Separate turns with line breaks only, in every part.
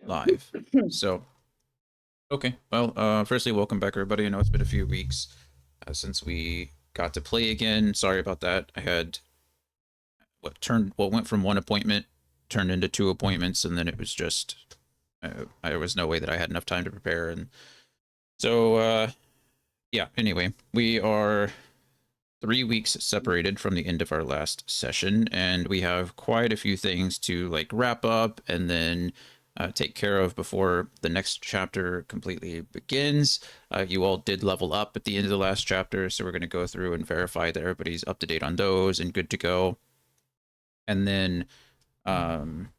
live. So, okay. Well, firstly, welcome back, everybody. I know it's been a few weeks since we got to play again. Sorry about that. I had what went from one appointment turned into two appointments, and then it was just there was no way that I had enough time to prepare, and so yeah. Anyway, we are 3 weeks separated from the end of our last session, and we have quite a few things to like wrap up and then take care of before the next chapter completely begins. You all did level up at the end of the last chapter, so we're going to go through and verify that everybody's up to date on those and good to go. And then, um,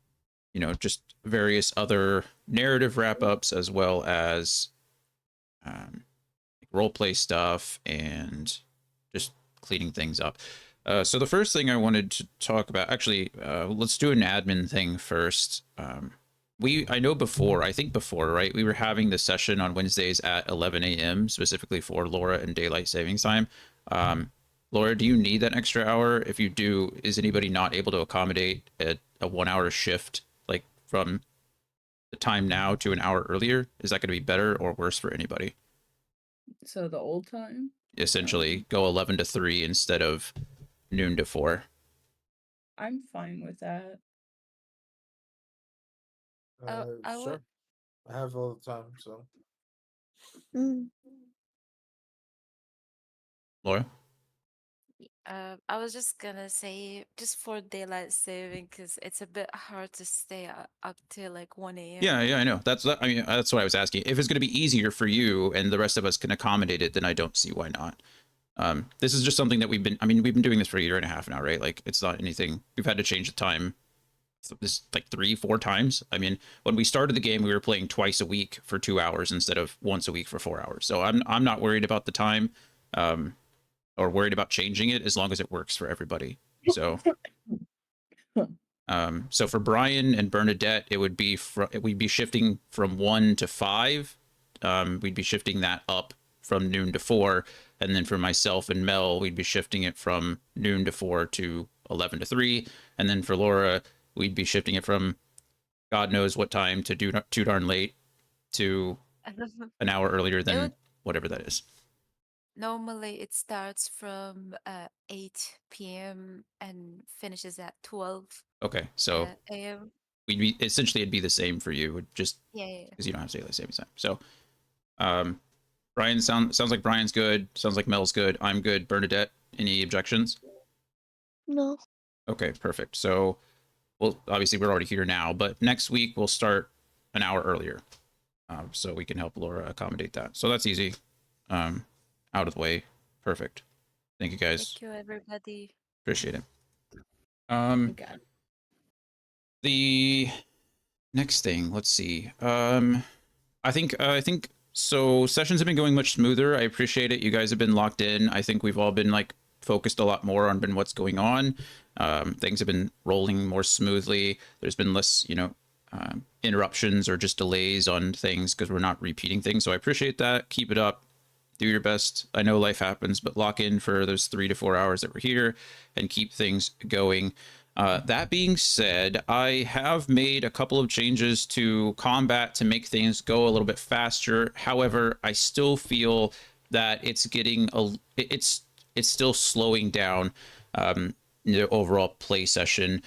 just various other narrative wrap ups as well as role play stuff and just cleaning things up. So the first thing I wanted to talk about, actually, let's do an admin thing first. I think before, right? We were having the session on Wednesdays at 11 a.m. specifically for Laura and daylight savings time. Laura, do you need that extra hour? If you do, is anybody not able to accommodate a 1 hour shift, like from the time now to an hour earlier? Is that going to be better or worse for anybody?
So the old time?
Essentially, go 11 to 3 instead of noon to 4.
I'm fine with that.
Sure. I have all the time, so.
Laura?
I was just gonna say, just for daylight saving, because it's a bit hard to stay up till like 1 a.m.
Yeah, I know. That's what I was asking. If it's going to be easier for you and the rest of us can accommodate it, then I don't see why not. This is just something that we've been doing this for a year and a half now, right? Like, it's not anything. We've had to change the time this like 3-4 times. I mean, when we started the game, we were playing twice a week for 2 hours instead of once a week for 4 hours. So I'm not worried about the time, or worried about changing it as long as it works for everybody. So, so for Brian and Bernadette, we'd be shifting from 1 to 5. We'd be shifting that up from noon to 4, and then for myself and Mel, we'd be shifting it from noon to 4 to 11 to 3, and then for Laura, we'd be shifting it from God knows what time to do too darn late to an hour earlier than whatever that is.
Normally, it starts from 8 p.m. and finishes at 12.
Okay, so
a.m.
it'd be the same for you, just because you don't have daylight savings time. So, Brian sounds like Brian's good. Sounds like Mel's good. I'm good. Bernadette, any objections?
No.
Okay, perfect. So, well, obviously we're already here now, but next week we'll start an hour earlier, so we can help Laura accommodate that. So that's easy. Out of the way. Perfect. Thank you, guys.
Thank you, everybody.
Appreciate it.
Okay.
The next thing, let's see. I think so. Sessions have been going much smoother. I appreciate it. You guys have been locked in. I think we've all been like focused a lot more on what's going on. Things have been rolling more smoothly. There's been less, interruptions or just delays on things because we're not repeating things. So I appreciate that. Keep it up. Do your best. I know life happens, but lock in for those 3 to 4 hours that we're here and keep things going. That being said, I have made a couple of changes to combat to make things go a little bit faster. However, I still feel that it's still slowing down the overall play session.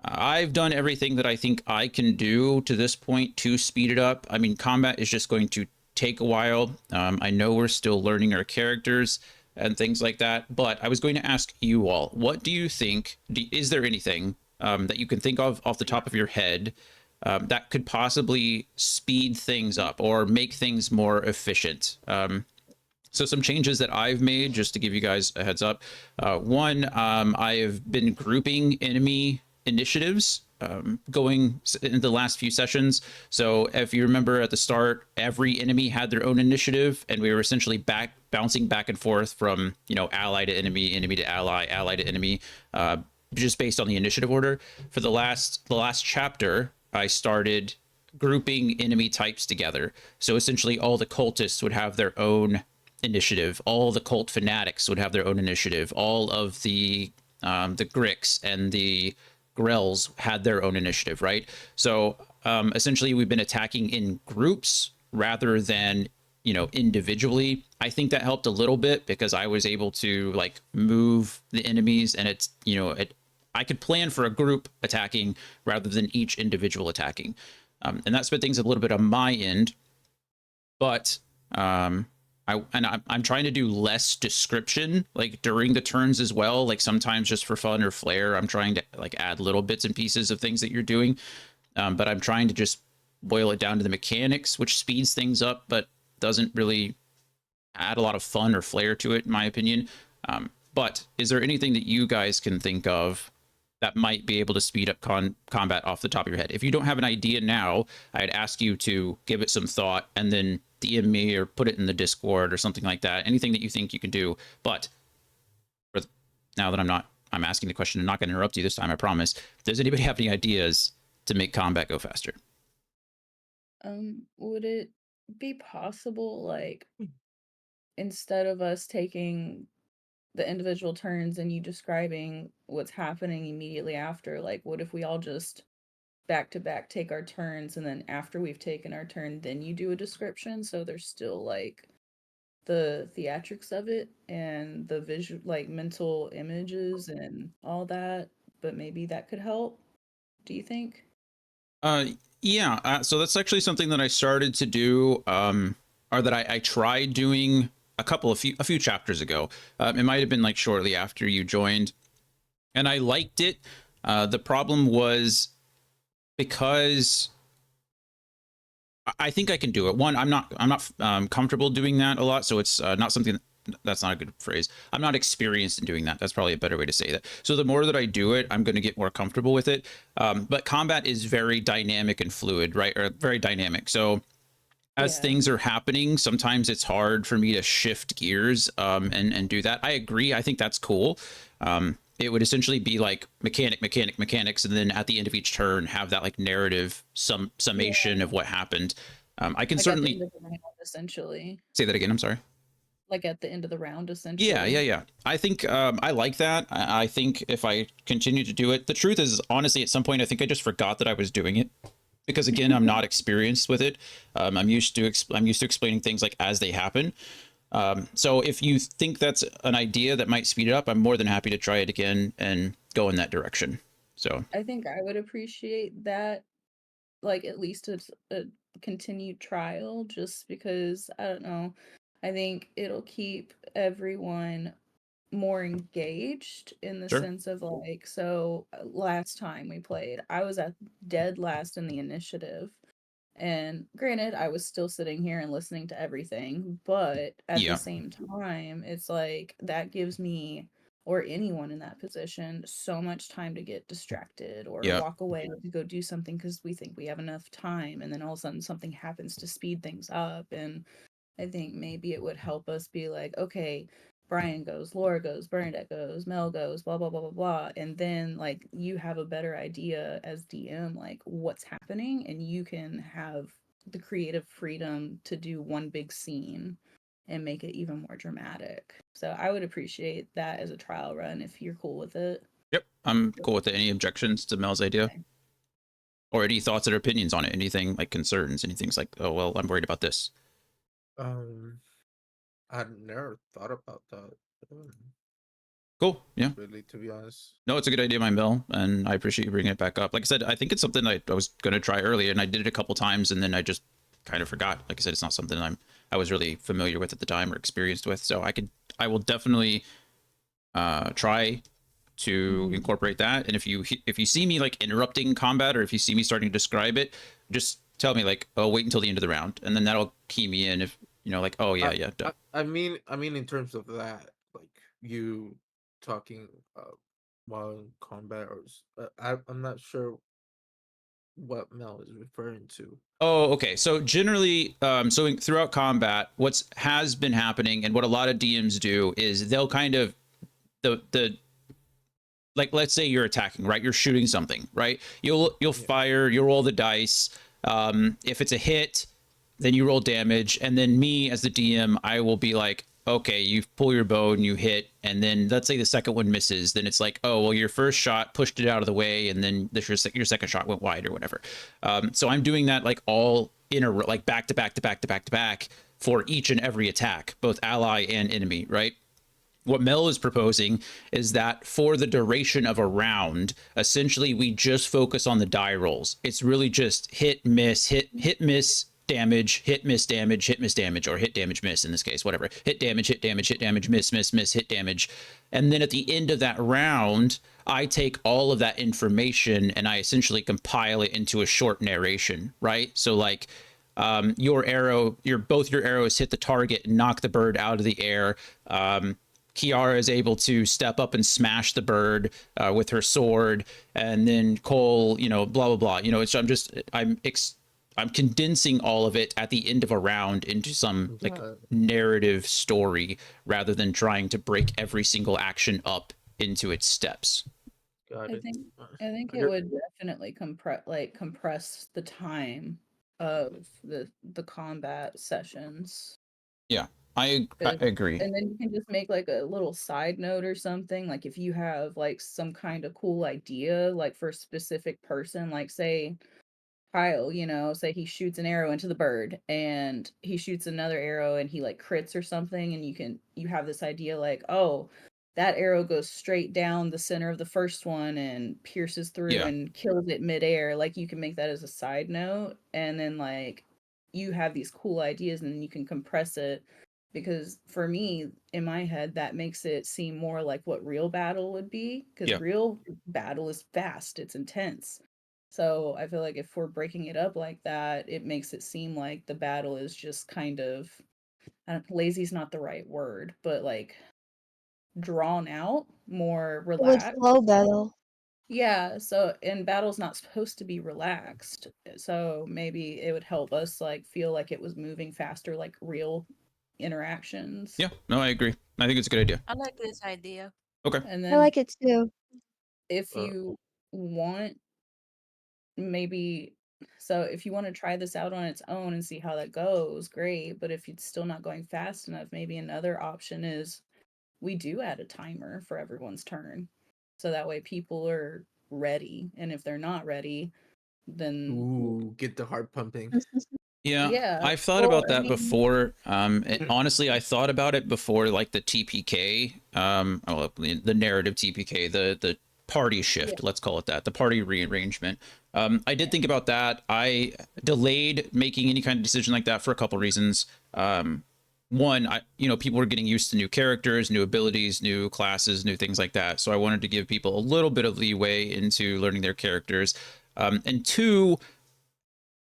I've done everything that I think I can do to this point to speed it up. I mean, combat is just going to take a while. I know we're still learning our characters and things like that, but I was going to ask you all, what do you think? Is there anything that you can think of off the top of your head that could possibly speed things up or make things more efficient? So some changes that I've made, just to give you guys a heads up. One, I have been grouping enemy initiatives going in the last few sessions. So if you remember at the start, every enemy had their own initiative, and we were essentially bouncing back and forth from ally to enemy, enemy to ally, ally to enemy, just based on the initiative order. For the last chapter, I started grouping enemy types together. So essentially, all the cultists would have their own initiative. All the cult fanatics would have their own initiative. All of the Gricks and the Grells had their own initiative, right? So essentially we've been attacking in groups rather than, you know, individually. I think that helped a little bit because I was able to like move the enemies, and it's, you know, I could plan for a group attacking rather than each individual attacking. And that sped things a little bit on my end, but I'm trying to do less description like during the turns as well. Like sometimes just for fun or flair, I'm trying to like add little bits and pieces of things that you're doing. But I'm trying to just boil it down to the mechanics, which speeds things up, but doesn't really add a lot of fun or flair to it, in my opinion. But is there anything that you guys can think of that might be able to speed up combat off the top of your head? If you don't have an idea now, I'd ask you to give it some thought and then DM me or put it in the Discord or something like that. Anything that you think you can do. But for now that I'm asking the question, I'm not going to interrupt you this time, I promise. Does anybody have any ideas to make combat go faster?
Would it be possible, like, instead of us taking the individual turns and you describing what's happening immediately after, like, what if we all just back to back take our turns, and then after we've taken our turn, then you do a description, so there's still like the theatrics of it and the visual, like mental images and all that, but maybe that could help, do you think?
Yeah. So that's actually something that I started to do, or that I tried doing a few chapters ago. It might have been like shortly after you joined, and I liked it. The problem was because I think I can do it. One, I'm not comfortable doing that a lot, so it's not something. That's not a good phrase. I'm not experienced in doing that. That's probably a better way to say that. So the more that I do it, I'm going to get more comfortable with it. But combat is very dynamic and fluid, right? Or very dynamic. So as
Yeah.
things are happening, sometimes it's hard for me to shift gears and do that. I agree. I think that's cool. It would essentially be like mechanics, and then at the end of each turn have that like narrative summation of what happened. I can
Like at the
certainly
end of the round, essentially.
say that again. I'm sorry.
Like at the end of the round,
Yeah,
essentially.
yeah. I think I like that. I think if I continue to do it, the truth is, honestly, at some point, I think I just forgot that I was doing it because, again, I'm not experienced with it. I'm used to explaining things like as they happen. So if you think that's an idea that might speed it up, I'm more than happy to try it again and go in that direction. So
I think I would appreciate that, like at least a continued trial, just because I don't know. I think it'll keep everyone more engaged in the
sure.
sense of like, so last time we played, I was at dead last in the initiative. And granted, I was still sitting here and listening to everything, but at the
Yeah.
same time, it's like that gives me or anyone in that position so much time to get distracted or
Yeah.
walk away to go do something because we think we have enough time, and then all of a sudden something happens to speed things up. And I think maybe it would help us be like, okay, Brian goes, Laura goes, Bernadette goes, Mel goes, blah, blah, blah, blah, blah. And then, like, you have a better idea as DM, like, what's happening, and you can have the creative freedom to do one big scene and make it even more dramatic. So I would appreciate that as a trial run if you're cool with it.
Yep. I'm cool with it. Any objections to Mel's idea?
Okay.
Or any thoughts or opinions on it? Anything like concerns? Anything's like, oh, well, I'm worried about this.
I'd never thought about that.
Cool. Yeah.
Really, to be honest.
No, it's a good idea, my Mel, and I appreciate you bringing it back up. Like I said, I think it's something I was going to try earlier, and I did it a couple times, and then I just kind of forgot. Like I said, it's not something I was really familiar with at the time or experienced with. So I will definitely try to incorporate that. And if you see me like interrupting combat, or if you see me starting to describe it, just tell me like, oh, wait until the end of the round, and then that'll key me in. If you know, like, oh yeah, yeah.
I mean, in terms of that, like you talking while in combat, or I'm not sure what Mel is referring to.
Oh, okay. So generally, throughout combat, what's has been happening, and what a lot of DMs do is they'll kind of the like, let's say you're attacking, right? You're shooting something, right? You'll fire, you roll the dice. If it's a hit, then you roll damage, and then me as the DM, I will be like, okay, you pull your bow and you hit, and then let's say the second one misses, then it's like, oh, well, your first shot pushed it out of the way, and then your second shot went wide or whatever. So I'm doing that like all in a like back to back to back to back to back for each and every attack, both ally and enemy, right? What Mel is proposing is that for the duration of a round, essentially we just focus on the die rolls. It's really just hit, miss, hit, miss, damage, hit, miss, damage, hit, miss, damage, or hit, damage, miss in this case, whatever. Hit, damage, hit, damage, hit, damage, miss, miss, miss, hit, damage. And then at the end of that round, I take all of that information and I essentially compile it into a short narration, right? So like your arrow, both your arrows hit the target and knock the bird out of the air. Kiara is able to step up and smash the bird with her sword, and then Cole, blah blah blah. I'm condensing all of it at the end of a round into some like
Got,
narrative story rather than trying to break every single action up into its steps.
got
I
it.
think
Uh,
I think it
under-
would definitely compress the time of the combat sessions.
Yeah, I
If-
agree.
And then you can just make like a little side note or something. Like if you have like some kind of cool idea, like for a specific person, like say Kyle, say he shoots an arrow into the bird and he shoots another arrow and he like crits or something, and you have this idea like, oh, that arrow goes straight down the center of the first one and pierces through
Yeah,
and kills it midair. Like you can make that as a side note, and then like you have these cool ideas and then you can compress it, because for me in my head that makes it seem more like what real battle would be, because
yeah,
real battle is fast, it's intense. So I feel like if we're breaking it up like that, it makes it seem like the battle is just kind of, lazy is not the right word, but like drawn out, more
With
relaxed.
flow battle.
Yeah, so and battle's not supposed to be relaxed. So maybe it would help us like feel like it was moving faster, like real interactions.
yeah. No, I agree. I think it's a good idea.
I like this idea.
Okay.
And
I
then
like it too.
if
uh,
you want, maybe, so if you want to try this out on its own and see how that goes, great. But if it's still not going fast enough, maybe another option is we do add a timer for everyone's turn. So that way people are ready. And if they're not ready, then
ooh, get the heart pumping.
Yeah,
yeah.
I've thought
Well,
about
I
that
mean,
before. Honestly, I thought about it before, like the TPK, the narrative TPK, the party
yeah,
shift, let's call it that, the party rearrangement. I did
yeah.
think about that. I delayed making any kind of decision like that for a couple reasons. One, people were getting used to new characters, new abilities, new classes, new things like that. So I wanted to give people a little bit of leeway into learning their characters. And two,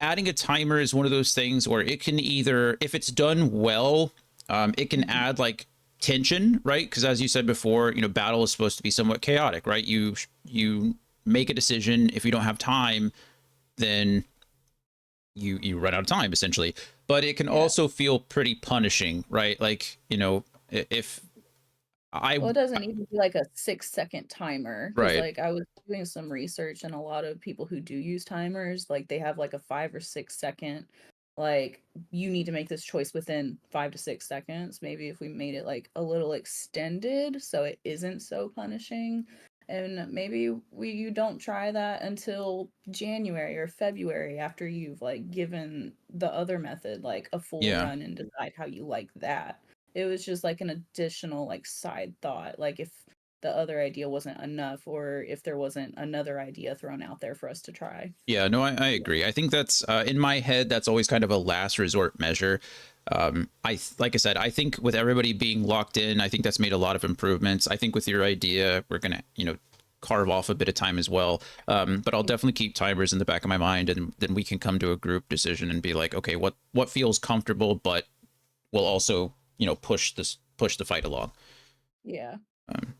adding a timer is one of those things where it can either, if it's done well, it can
Mhm.
add like tension, right? Because as you said before, battle is supposed to be somewhat chaotic, right? You make a decision. If you don't have time, then you run out of time essentially. But it can
Yeah.
also feel pretty punishing, right? Like if
Well,
I
it doesn't even be like a 6-second timer, because
right,
like I was doing some research and a lot of people who do use timers, like they have like a 5 or 6 second, like you need to make this choice within 5 to 6 seconds. Maybe if we made it like a little extended so it isn't so punishing. And maybe you don't try that until January or February after you've like given the other method like a full
yeah.
run and decide how you like that. It was just like an additional like side thought, like if the other idea wasn't enough or if there wasn't another idea thrown out there for us to try.
Yeah, no, I agree. I think that's in my head. That's always kind of a last resort measure. Like I said, I think with everybody being locked in, I think that's made a lot of improvements. I think with your idea, we're gonna, carve off a bit of time as well. But I'll definitely keep timers in the back of my mind, and then we can come to a group decision and be like, okay, what feels comfortable, but will also, push the fight along.
Yeah.
Um,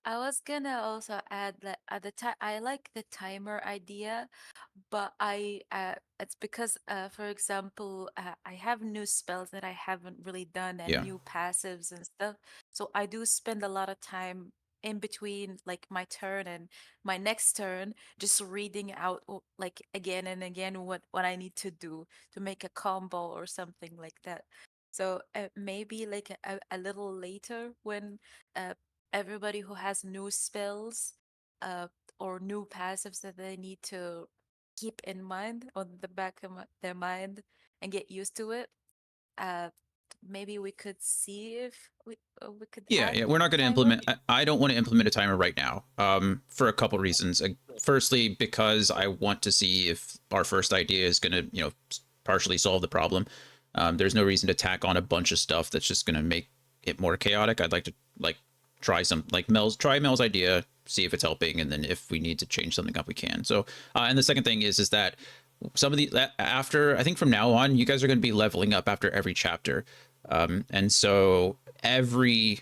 I was gonna also add that at the time I like the timer idea, but it's because for example I have new spells that I haven't really done and
yeah,
new passives and stuff. So I do spend a lot of time in between like my turn and my next turn just reading out like again and again what I need to do to make a combo or something like that. So maybe like a little later when uh, everybody who has new spells uh, or new passives that they need to keep in mind on the back of their mind and get used to it. Uh, Maybe we could see if we could
Yeah,
add
yeah, we're not going to
timer.
implement. I don't want to implement a timer right now. For a couple reasons. Firstly, because I want to see if our first idea is going to, partially solve the problem. There's no reason to tack on a bunch of stuff that's just going to make it more chaotic. I'd like to try Mel's idea, see if it's helping, and then if we need to change something up, we can. So, and the second thing is that some of the after I think from now on, you guys are going to be leveling up after every chapter, and so every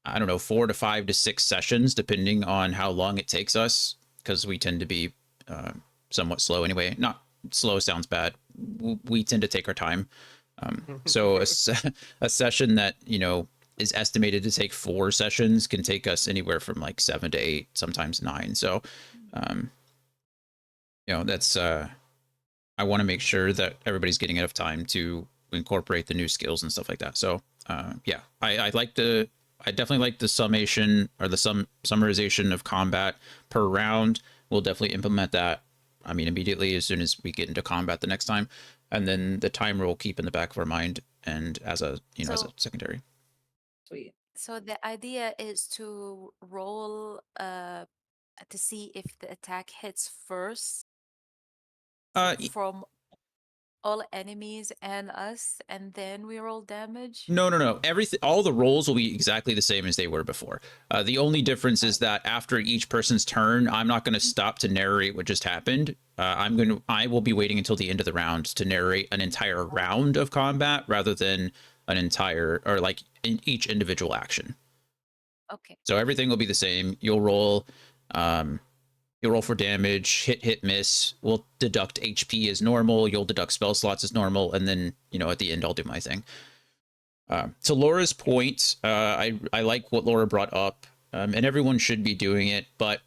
I don't know 4 to 5 to 6 sessions, depending on how long it takes us, because we tend to be somewhat slow anyway. Not slow sounds bad. We tend to take our time. So a session that is estimated to take 4 sessions can take us anywhere from like 7 to 8, sometimes 9. So that's I want to make sure that everybody's getting enough time to incorporate the new skills and stuff like that. So yeah, I definitely like the summation or the summarization of combat per round. We'll definitely implement that. I mean, immediately as soon as we get into combat the next time, and then the timer will keep in the back of our mind and as a as a
So
secondary.
Sweet.
so the idea is to roll to see if the attack hits first
Uh,
from all enemies and us, and then we roll damage.
No. Everything, all the rolls will be exactly the same as they were before. The only difference is that after each person's turn, I'm not going to stop to narrate what just happened. I will be waiting until the end of the round to narrate an entire round of combat rather than an entire or like in each individual action.
Okay.
So everything will be the same. Um, you'll roll for damage, hit, miss. We'll deduct HP as normal. You'll deduct spell slots as normal, and then at the end, I'll do my thing. To Laura's point, I like what Laura brought up, and everyone should be doing it, but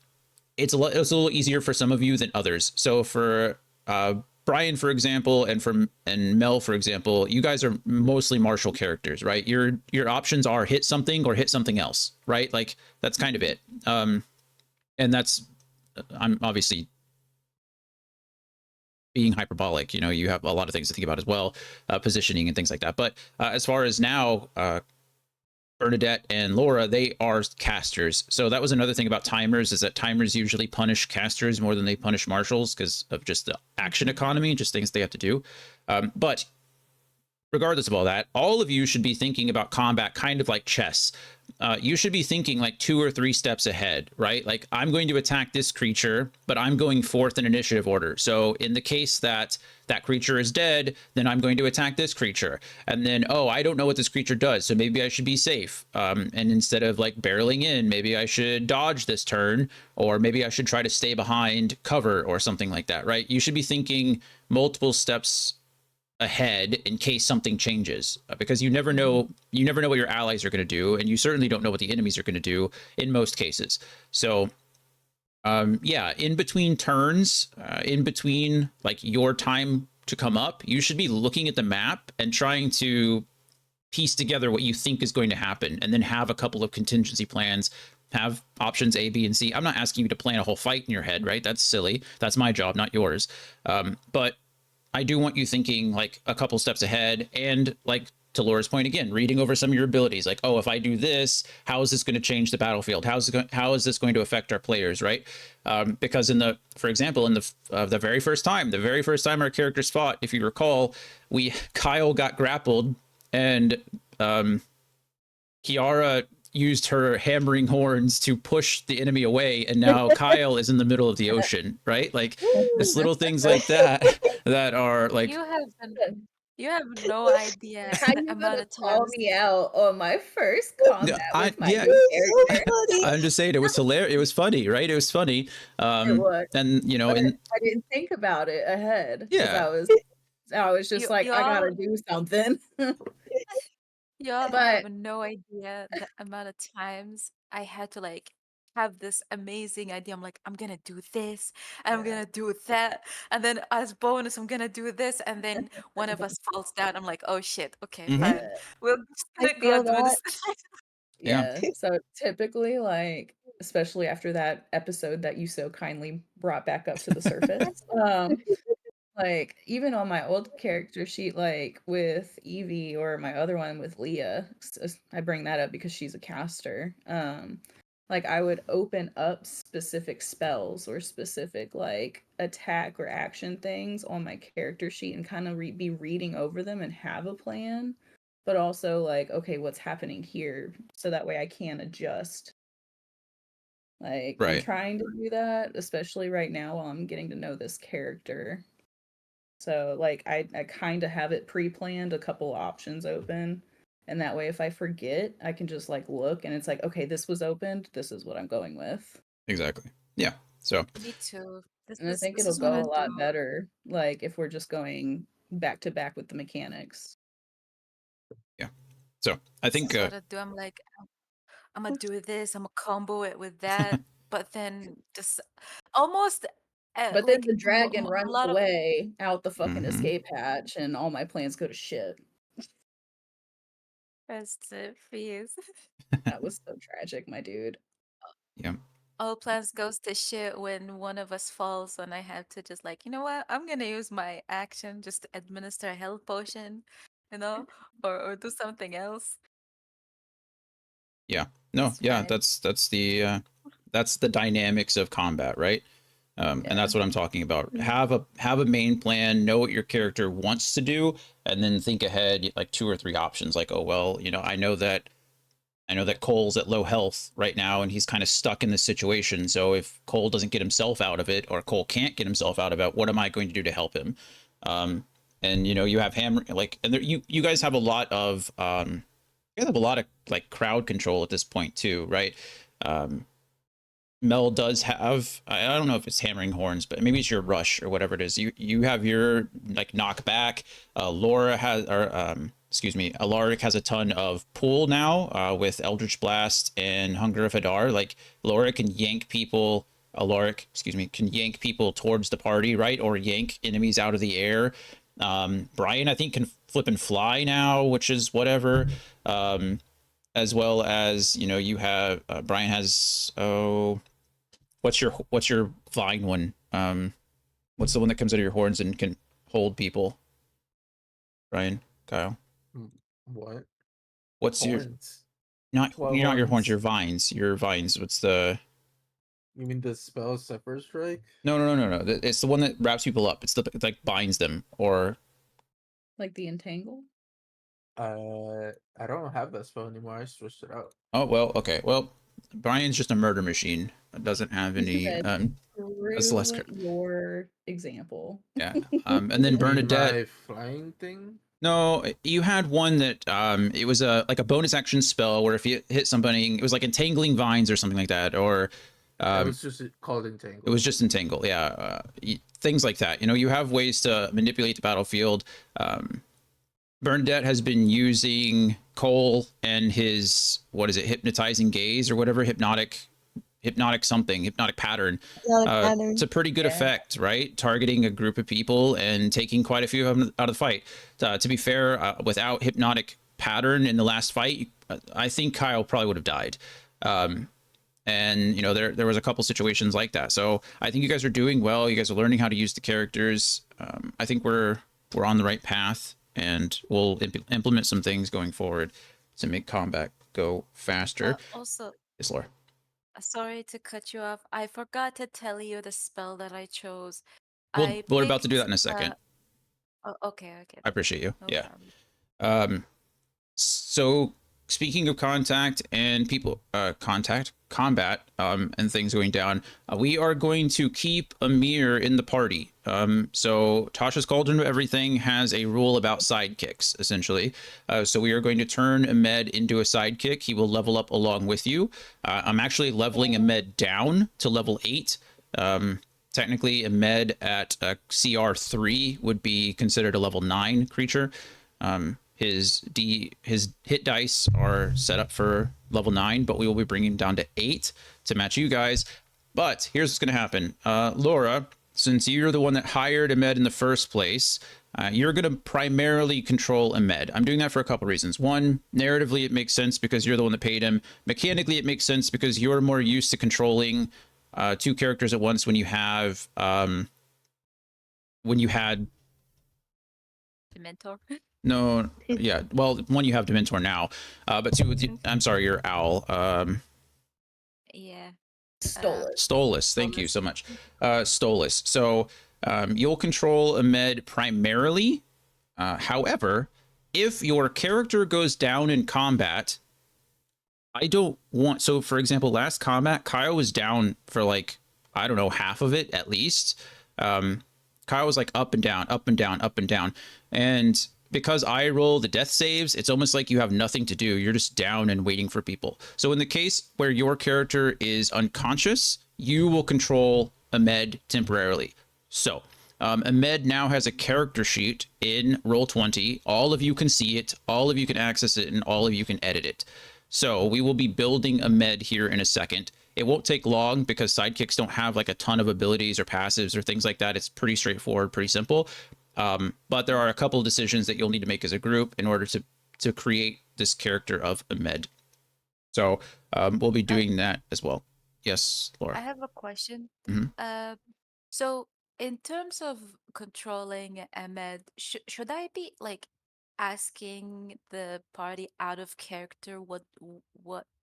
it's a little easier for some of you than others. So for Brian, for example, and Mel, for example, you guys are mostly martial characters, right? Your options are hit something or hit something else, right? Like that's kind of it. And that's I'm obviously being hyperbolic. You have a lot of things to think about as well, positioning and things like that. But as far as now, Bernadette and Laura, they are casters. So that was another thing about timers, is that timers usually punish casters more than they punish marshals because of just the action economy, just things they have to do. But regardless of all that, all of you should be thinking about combat kind of like chess. You should be thinking like 2 or 3 steps ahead, right? Like I'm going to attack this creature, but I'm going fourth in initiative order. So in the case that that creature is dead, then I'm going to attack this creature. And then, oh, I don't know what this creature does, so maybe I should be safe. And instead of like barreling in, maybe I should dodge this turn, or maybe I should try to stay behind cover or something like that, right? You should be thinking multiple steps ahead in case something changes, because you never know what your allies are going to do, and you certainly don't know what the enemies are going to do in most cases. So yeah, in between turns, in between like your time to come up, you should be looking at the map and trying to piece together what you think is going to happen, and then have a couple of contingency plans, have options A, B, and C. I'm not asking you to plan a whole fight in your head, right? That's silly. That's my job, not yours. But I do want you thinking like a couple steps ahead, and like to Laura's point again, reading over some of your abilities. Like, oh, if I do this, how is this going to change the battlefield? How is this going to affect our players, right? Because for example, in the very first time our characters fought, if you recall, Kyle got grappled, and Kiara used her hammering horns to push the enemy away, and now Kyle is in the middle of the ocean, right? Like it's little things like that that are like
You have no idea
How
the
you
amount
gonna
of
call
times.
me out on my first combat
I
with my
yeah,
new
So
character?
funny.
I'm just saying it was hilarious. It was funny, right? It was funny.
It was,
And
but
and
I didn't think about it ahead because
yeah,
I was just
You
like,
you
I
all
gotta do something.
you all have
But
no idea the amount of times I had to like have this amazing idea. I'm like, I'm gonna do this, and I'm
Yeah.
gonna do that, and then as bonus, I'm gonna do this, and then one of us falls down. I'm like, oh shit. Okay,
Mhm.
Yeah.
fine. We're just
I
gonna go
feel
do
that.
this.
Yeah.
Yeah. So typically, like, especially after that episode that you so kindly brought back up to the surface, like, even on my old character sheet, like with Evie or my other one with Leah, I bring that up because she's a caster. Like I would open up specific spells or specific like attack or action things on my character sheet and kind of be reading over them and have a plan, but also like, okay, what's happening here? So that way I can adjust. Like I'm
Right.
trying to do that, especially right now while I'm getting to know this character. So like I kind of have it pre-planned, a couple options open, and that way if I forget, I can just like look and it's like, okay, this was opened, this is what I'm going with.
Exactly. Yeah. So
Me too. This
And I
is
think
this
it'll
is what
go
I
a lot
do.
better like if we're just going back to back with the mechanics.
yeah. So I
This
think
is what I do. I'm like, I'm gonna do this. I'm gonna combo it with that, but then just almost
But then
like
the dragon
a
runs
lot of
away out the fucking
mhm.
escape hatch and all my plans go to shit.
rest fees.
That was so tragic, my dude.
Yeah.
All plans goes to shit when one of us falls, and I have to just like, you know what? I'm gonna use my action just to administer a health potion, you know, or do something else.
Yeah. No.
It's
Yeah.
fine.
That's the dynamics of combat, right? And
Yeah.
that's what I'm talking about.
Mhm.
Have a main plan, know what your character wants to do, and then think ahead like 2 or 3 options. Like, oh well, I know that Cole's at low health right now, and he's kind of stuck in this situation. So if Cole doesn't get himself out of it, or Cole can't get himself out of it, what am I going to do to help him? And you have Hammer, like, and there, you guys have a lot of you guys have a lot of like crowd control at this point too, right? Um, Mel does have, I don't know if it's hammering horns, but maybe it's your rush or whatever it is. You have your like knockback. Laura has, or excuse me, Alaric has a ton of pull now with Eldritch Blast and Hunger of Hadar. Like Laura can yank people. Alaric, excuse me, can yank people towards the party, right, or yank enemies out of the air. Brian, I think, can flip and fly now, which is whatever. As well as you have Brian has, oh, what's your vine one? What's the one that comes out of your horns and can hold people? Brian, Kyle,
Mm, what?
what's your
Horns.
not
What
you're not your horns,
horns?
your vines, your vines. What's the
You mean the spell Zephyr Strike?
no? It's the one that wraps people up. It like binds them or
Like the entangle?
I don't have that spell anymore. I switched it out.
oh well, okay, well, Brian's just a murder machine. It doesn't have
You
any
said
that's less
through your example.
yeah. And then
You mean
Bernadette.
my flying thing?
No, you had one that it was a like a bonus action spell where if you hit somebody, it was like entangling vines or something like that, or
It
um,
was just called
it
Entangle.
was just entangle. Yeah, things like that. You have ways to manipulate the battlefield. Bernadette has been using Cole and his what is it, hypnotizing gaze or whatever, hypnotic pattern
Another pattern.
to pretty good
Yeah.
effect, right? Targeting a group of people and taking quite a few of them out of the fight. To be fair, without hypnotic pattern in the last fight, I think Kyle probably would have died. And there was a couple situations like that. So I think you guys are doing well. You guys are learning how to use the characters. I think we're on the right path, and we'll implement some things going forward to make combat go faster.
Also,
Yes, Laura.
sorry to cut you off. I forgot to tell you the spell that I chose.
Well,
I
we're about to do that
picked
in a second.
oh, okay
I
then.
appreciate you.
No
Yeah.
problem.
Um, so speaking of contact and people, combat, and things going down, we are going to keep Amir in the party. So Tasha's Cauldron of Everything has a rule about sidekicks, essentially. So we are going to turn Ahmed into a sidekick. He will level up along with you. I'm actually leveling Ahmed down to level 8. Technically, Ahmed at CR3 would be considered a level 9 creature. his hit dice are set up for level 9, but we will be bringing him down to 8 to match you guys. But here's what's going to happen. Laura, since you're the one that hired Ahmed in the first place, you're going to primarily control Ahmed. I'm doing that for a couple reasons. One, narratively, it makes sense because you're the one that paid him. Mechanically, it makes sense because you're more used to controlling 2 characters at once when you have when you had
The mentor.
no, yeah. Well, one, you have Dementor now, but 2, I'm sorry, you're Owl.
Yeah.
Stole it.
Stolas, thank you
Stolas.
so much. Stolas. So you'll control Ahmed primarily. However, if your character goes down in combat, I don't want. So, for example, last combat, Kyle was down for like, I don't know, half of it at least. Kyle was like up and down, up and down, up and down. And because I roll the death saves, it's almost like you have nothing to do. You're just down and waiting for people. So, in the case where your character is unconscious, you will control Ahmed temporarily. So, Ahmed now has a character sheet in Roll20. All of you can see it, all of you can access it, and all of you can edit it. So we will be building Ahmed here in a second. It won't take long because sidekicks don't have like a ton of abilities or passives or things like that. It's pretty straightforward, pretty simple. But there are a couple of decisions that you'll need to make as a group in order to create this character of Ahmed. So we'll be doing that as well. Yes,
I
Laura.
have a question.
Mhm.
So in terms of controlling Ahmed, should I be like asking the party out of character what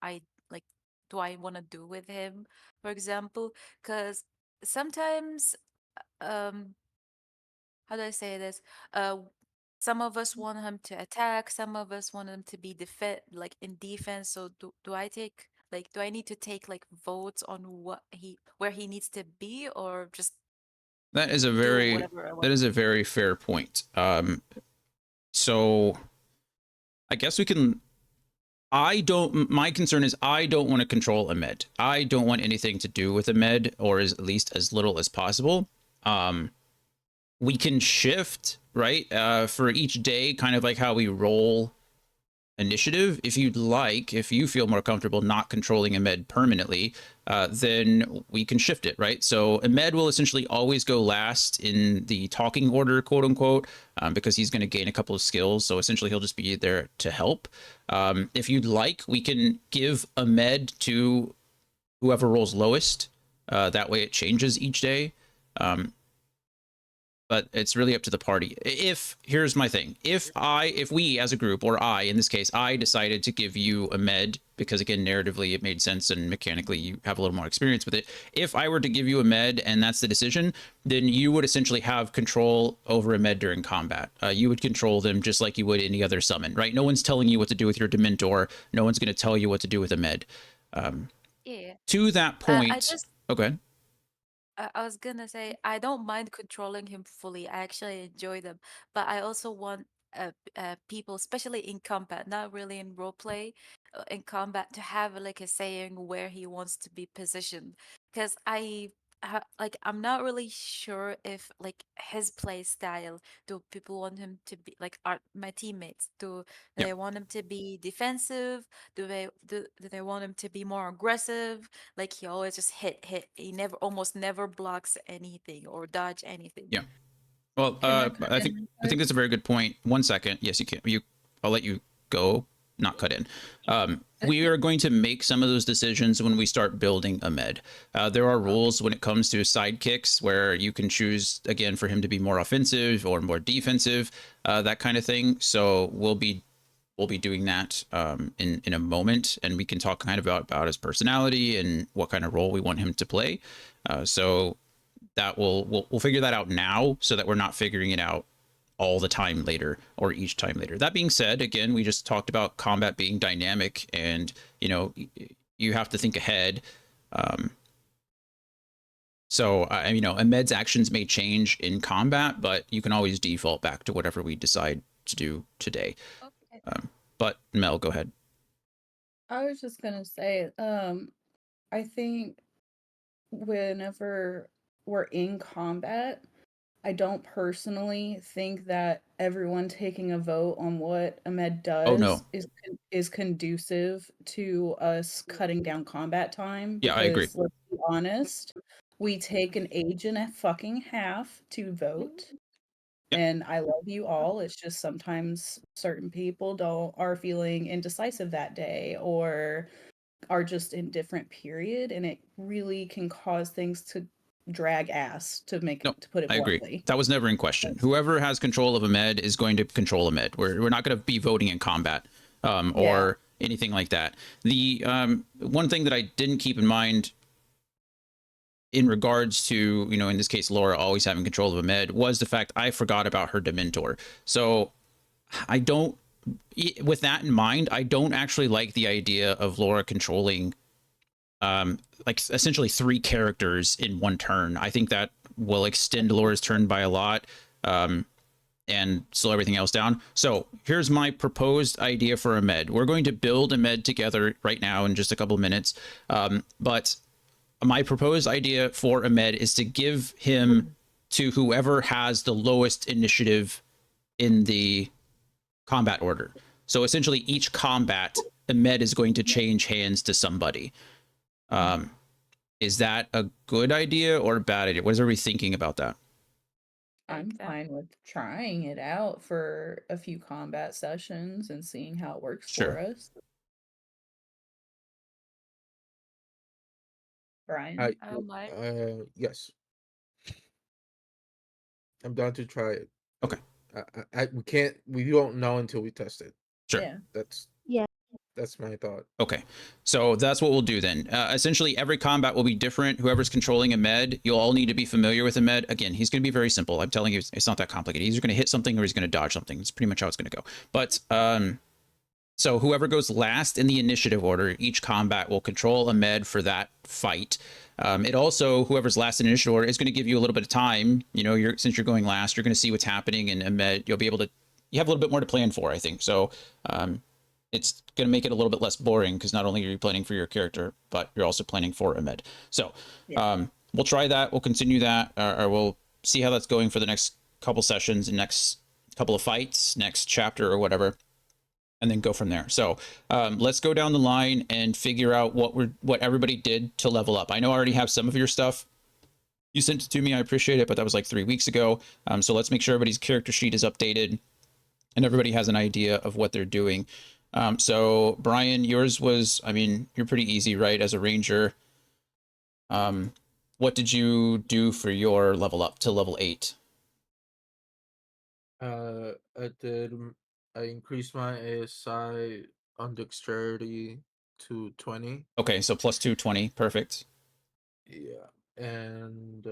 I like do I want to do with him, for example? Because sometimes um how do I say this? Uh, some of us want him to attack, some of us want him to be like in defense. So do I take like do I need to take like votes on where he needs to be, or just
That is a
do
very
whatever I
that
want?
is a very fair point. So I guess we can. I don't. My concern is I don't want to control Ahmed. I don't want anything to do with Ahmed, or at least as little as possible. Um, we can shift right for each day, kind of like how we roll initiative. If you'd like, if you feel more comfortable not controlling Ahmed permanently, then we can shift it, right? So Ahmed will essentially always go last in the talking order, quote unquote, because he's going to gain a couple of skills. So essentially, he'll just be there to help. If you'd like, we can give Ahmed to whoever rolls lowest. That way, it changes each day. Um, but it's really up to the party. If here's my thing, if we as a group, or I in this case, I decided to give you a med because again narratively it made sense and mechanically you have a little more experience with it. If I were to give you a med and that's the decision, then you would essentially have control over a med during combat. You would control them just like you would any other summon, right? No one's telling you what to do with your Dementor. No one's going to tell you what to do with a med.
Yeah.
To that
I
point,
just
okay.
I was gonna say I don't mind controlling him fully. I actually enjoy them, but I also want people, especially in combat, not really in role play, in combat, to have like a saying where he wants to be positioned. Because like I'm not really sure if like his play style. Do people want him to be like my teammates? Do
Yeah.
they want him to be defensive? Do they want him to be more aggressive? Like he always just hit. He never almost never blocks anything or dodge anything.
Yeah. Well,
Can I cut
I think
in?
I think that's a very good point. 1 second. Yes, you can. I'll let you go. Not cut in. We are going to make some of those decisions when we start building a med. There are rules when it comes to sidekicks where you can choose again for him to be more offensive or more defensive, that kind of thing. So we'll be doing that in a moment, and we can talk kind of about his personality and what kind of role we want him to play. So that we'll figure that out now so that we're not figuring it out all the time later or each time later. That being said, again, we just talked about combat being dynamic and you have to think ahead. Um, so Ahmed's actions may change in combat, but you can always default back to whatever we decide to do today.
Okay.
But Mel, go ahead.
I was just gonna say, I think whenever we're in combat, I don't personally think that everyone taking a vote on what Ahmed
Oh no.
does is conducive to us cutting down combat time
Yeah, I agree.
because let's be honest, we take an age and a fucking half to vote.
Yep.
And I love you all. It's just sometimes certain people don't are feeling indecisive that day or are just in different period, and it really can cause things to drag ass
No,
to put it
I agree.
bluntly.
That was never in question. Whoever has control of a med is going to control a med. We're not going to be voting in combat
Yeah.
or anything like that. The one thing that I didn't keep in mind in regards to, you know, in this case, Laura always having control of a med was the fact I forgot about her Dementor. So I don't, with that in mind, I don't actually like the idea of Laura controlling like essentially 3 characters in one turn. I think that will extend Laura's turn by a lot and slow everything else down. So here's my proposed idea for a med. We're going to build a med together right now in just a couple of minutes. But my proposed idea for a med is to give him to whoever has the lowest initiative in the combat order. So essentially each combat, a med is going to change hands to somebody. Is that a good idea or a bad idea? What is everybody thinking about that?
I'm
Like that.
fine with trying it out for a few combat sessions and seeing how it works
Sure.
for us. Brian?
I
Mike.
yes, I'm down to try it.
Okay.
We can't. We don't know until we test it.
Sure.
Yeah.
That's
Yeah.
that's my thought.
Okay. So that's what we'll do then. Essentially, every combat will be different. Whoever's controlling a med, you'll all need to be familiar with a med. Again, he's going to be very simple. I'm telling you, it's not that complicated. He's either going to hit something or he's going to dodge something. It's pretty much how it's going to go. But so whoever goes last in the initiative order, each combat will control a med for that fight. It also, whoever's last in initiative order is going to give you a little bit of time. You know, since you're going last, you're going to see what's happening, and a med, you'll be able to. You have a little bit more to plan for, I think. So it's going to make it a little bit less boring because not only are you planning for your character, but you're also planning for a med. So we'll try that. We'll continue that, or we'll see how that's going for the next couple sessions and next couple of fights, next chapter or whatever, and then go from there. So let's go down the line and figure out what everybody did to level up. I know I already have some of your stuff. You sent it to me. I appreciate it, but that was like 3 weeks ago. So let's make sure everybody's character sheet is updated and everybody has an idea of what they're doing. So Brian, yours was, I mean, you're pretty easy, right? As a ranger. What did you do for your level up to level 8?
I did. I increased my ASI on dexterity to 20.
Okay, so plus 220, perfect.
Yeah, and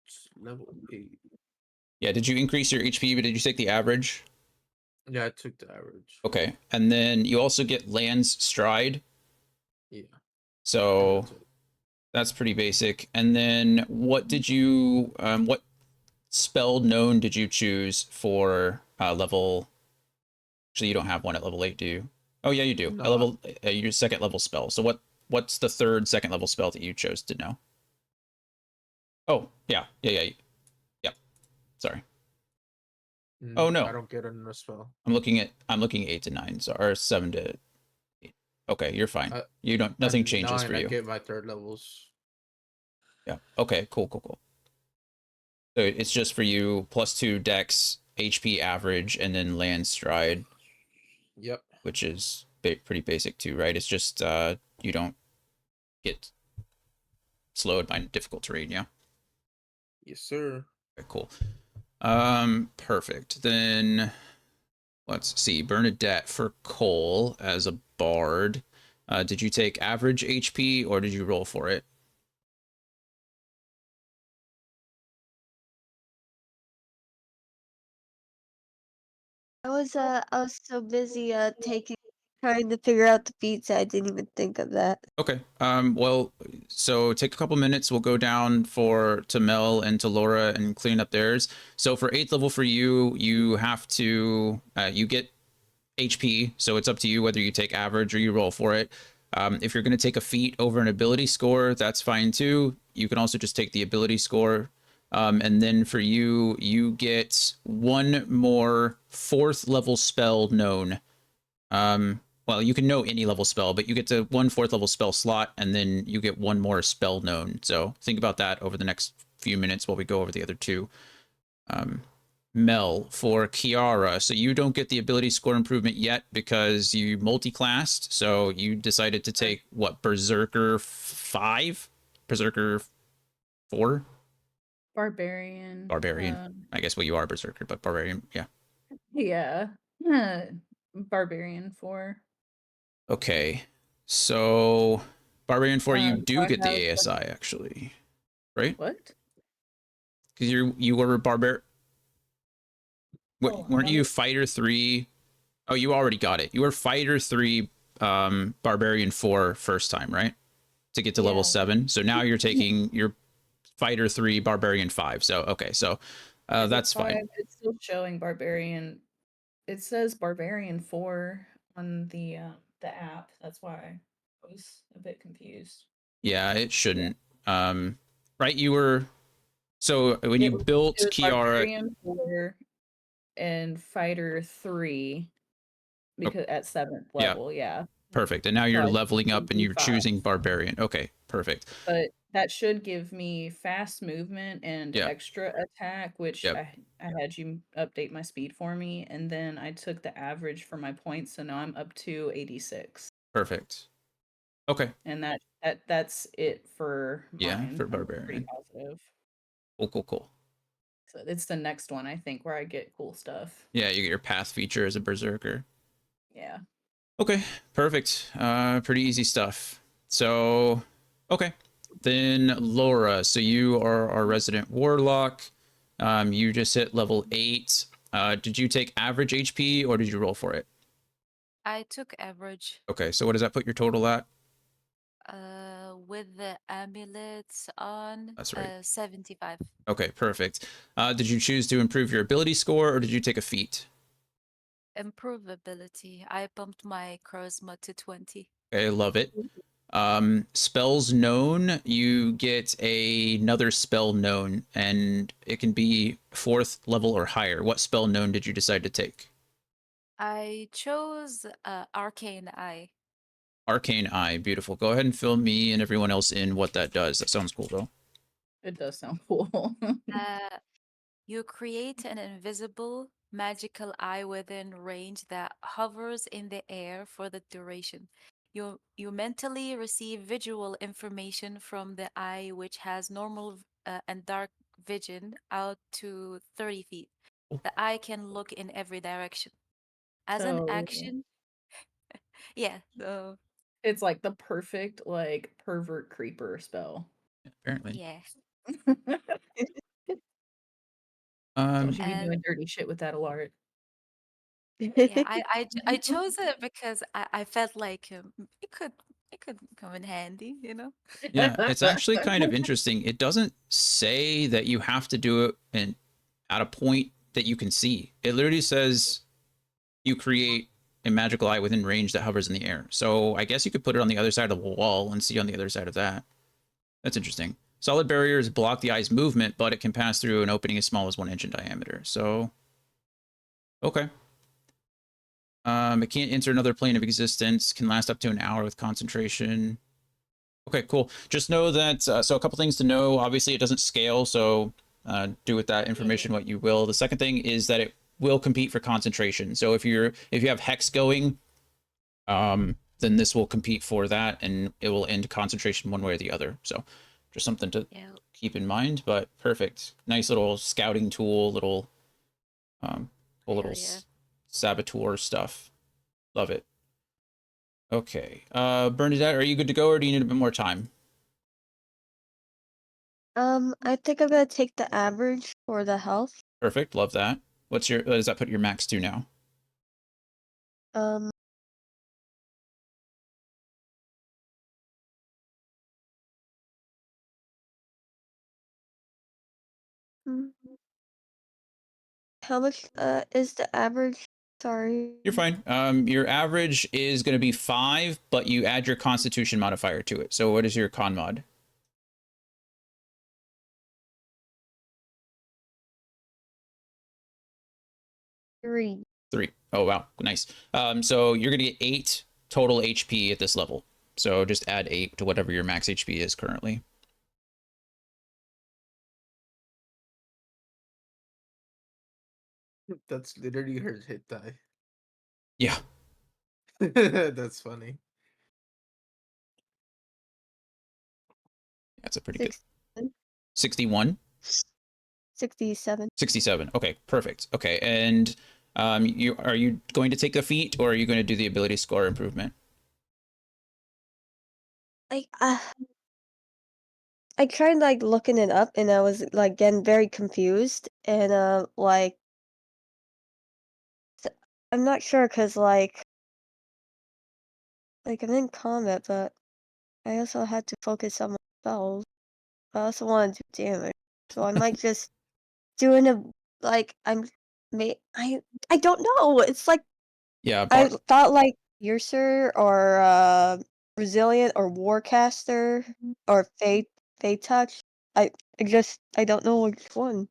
it's level 8.
Yeah, did you increase your HP, but did you take the average?
Yeah, I took the average.
Okay, and then you also get Land's Stride.
Yeah.
So
That's it.
that's pretty basic. And then what did you, what spell known did you choose for level? Actually, you don't have one at level 8, do you? Oh yeah, you do.
No.
A level, your second level spell. So what's the third second level spell that you chose to know? Oh yeah. Sorry. Oh no,
I don't get another spell.
I'm looking 8 to 9, so or 7 to 8. Okay, you're fine. You don't. Nothing
At
changes
9,
for
I
you.
get my third levels.
Yeah. Okay. Cool. So it's just for you +2 Dex, HP average, and then Land Stride.
Yep.
Which is pretty basic too, right? It's just you don't get slowed by difficult terrain. Yeah.
Yes, sir.
Okay, cool. Perfect. Then let's see. Bernadette for Cole as a bard. Did you take average HP or did you roll for it?
I was so busy trying to figure out the feats I didn't even think of that.
Okay. Well, so take a couple minutes. We'll go down to Mel and to Laura and clean up theirs. So for 8th level for you, you have to you get HP, so it's up to you whether you take average or you roll for it. If you're going to take a feat over an ability score, that's fine too. You can also just take the ability score. And then for you, you get one more 4th level spell known. Well, you can know any level spell, but you get to 1 4th level spell slot, and then you get one more spell known. So think about that over the next few minutes while we go over the other two. Mel for Kiara. So you don't get the ability score improvement yet because you multi-classed. So you decided to take what, Berserker 5? Berserker 4?
Barbarian.
Barbarian. I guess, well, you are Berserker, but Barbarian, yeah.
Yeah. Barbarian 4.
Okay. So Barbarian 4, you
So
do
I
get the
have
ASI actually, right?
what?
Because you were
Oh,
weren't
about
you
it.
Fighter 3? Oh, you already got it. You were Fighter 3 Barbarian 4 first time, right? To get to level
Yeah.
7. So now you're taking your Fighter 3 Barbarian 5. So okay, so
Is it
that's
5?
fine.
It's still showing Barbarian. It says Barbarian 4 on the app. That's why I was a bit confused.
Yeah, it shouldn't. Right, you were, so when
It
you
was,
built
it was
Kiara,
Barbarian 4 and Fighter 3
oh,
because at 7th
yeah,
level, yeah.
perfect. And now
So
you're
I
leveling
should
up and
be
you're
5.
choosing Barbarian. Okay, perfect.
But that should give me fast movement and
Yeah,
extra attack, which
yep,
I had you update my speed for me, and then I took the average for my points, so now I'm up to 86.
perfect. Okay,
And that's it for
yeah,
mine.
for
I'm pretty
Barbarian.
positive.
Cool, cool, cool.
So it's the next one I think where I get cool stuff.
Yeah, you get your path feature as a Berserker.
Yeah.
Okay, perfect. Pretty easy stuff. So, okay. Then Laura, so you are our resident warlock. You just hit level 8. Did you take average HP or did you roll for it?
I took average.
Okay, so what does that put your total at?
With the amulets on,
That's right.
75.
Okay, perfect. Did you choose to improve your ability score or did you take a feat?
Improvability. I bumped my charisma to 20.
Okay, love it. Spells known, you get another spell known, and it can be 4th level or higher. What spell known did you decide to take?
I chose Arcane Eye.
Arcane Eye, beautiful. Go ahead and fill me and everyone else in what that does. That sounds cool, though.
It does sound cool.
Uh, you create an invisible magical eye within range that hovers in the air for the duration. You mentally receive visual information from the eye, which has normal and dark vision out to 30 feet. The eye can look in every direction. As an
So
action, yeah, so
it's like the perfect like pervert creeper spell.
Apparently.
yeah.
Don't you be
And
doing dirty shit with that alert.
yeah, I chose it because I felt like it could come in handy, you know?
Yeah, it's actually kind of interesting. It doesn't say that you have to do it at a point that you can see. It literally says you create a magical eye within range that hovers in the air. So I guess you could put it on the other side of the wall and see on the other side of that. That's interesting. Solid barriers block the eye's movement, but it can pass through an opening as small as 1 inch in diameter. So, okay. It can't enter another plane of existence. Can last up to an hour with concentration. Okay, cool. Just know that. So a couple things to know. Obviously, it doesn't scale. So do with that information what you will. The second thing is that it will compete for concentration. So if you have hex going, then this will compete for that, and it will end concentration one way or the other. So just something to
Yeah.
keep in mind. But perfect, nice little scouting tool, little cool
Hell
little
yeah.
saboteur stuff. Love it. Okay, Bernadette, are you good to go, or do you need a bit more time?
I think I'm gonna take the average for the health.
Perfect, love that. What does that put your max to now?
Um, mm, how much is the average? Sorry.
You're fine. Your average is going to be 5, but you add your Constitution modifier to it. So what is your con mod?
3.
3. Oh wow, nice. So you're going to get 8 total HP at this level. So just add 8 to whatever your max HP is currently.
That's literally her hit die.
Yeah,
That's funny.
that's a pretty good.
6,
61,
67.
67. Okay, perfect. Okay, and are you going to take the feat or are you going to do the ability score improvement?
Like, I tried like looking it up, and I was like getting very confused, and I'm not sure because like I'm in combat, but I also had to focus on my spells. I also want to do damage, so I might just doing a like I don't know. It's like
Yeah,
I thought like Piercer or Resilient or Warcaster or Fate Touch. I don't know which one.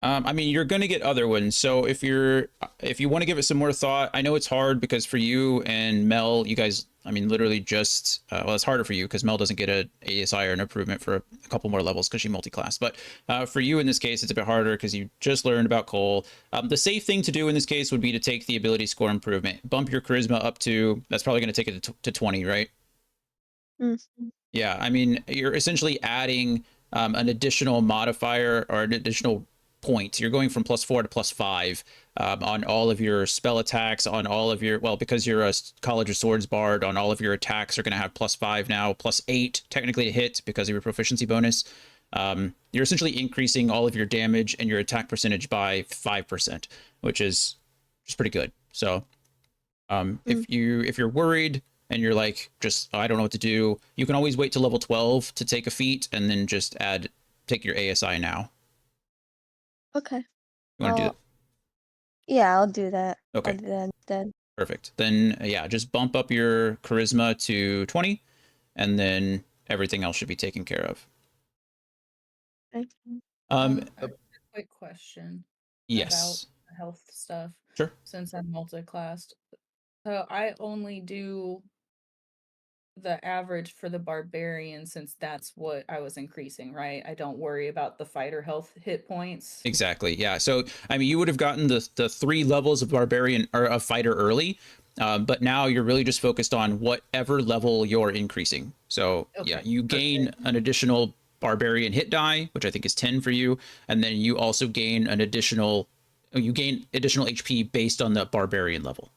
I mean, you're going to get other ones. So if you want to give it some more thought, I know it's hard because for you and Mel, you guys, I mean, literally just well, it's harder for you because Mel doesn't get a ASI or an improvement for a couple more levels because she multi-class. But for you in this case, it's a bit harder because you just learned about Cole. The safe thing to do in this case would be to take the ability score improvement, bump your charisma up to. That's probably going to take it to 20, right?
Mm.
Yeah, I mean, you're essentially adding an additional modifier or an additional point. You're going from +4 to +5 on all of your spell attacks, on all of your, well, because you're a College of Swords bard, on all of your attacks are going to have +5 now, +8 technically to hit because of your proficiency bonus. You're essentially increasing all of your damage and your attack percentage by 5%, which is just pretty good. So if you're worried and you're like, just I don't know what to do, you can always wait till level 12 to take a feat and then just take your ASI now.
Okay.
You want to do that?
Yeah, I'll do that.
Okay.
I'll do that instead.
Perfect. Then yeah, just bump up your charisma to 20 and then everything else should be taken care of.
Okay.
I have a quick question about
Yes.
health stuff.
Sure.
Since I'm multi-classed, so I only do the average for the barbarian since that's what I was increasing, right? I don't worry about the fighter health hit points.
Exactly. Yeah. So I mean, you would have gotten the 3 levels of barbarian or of fighter early, but now you're really just focused on whatever level you're increasing. So yeah,
Okay,
you gain an additional barbarian hit die, which I think is 10 for you, and then you also gain additional HP based on the barbarian level.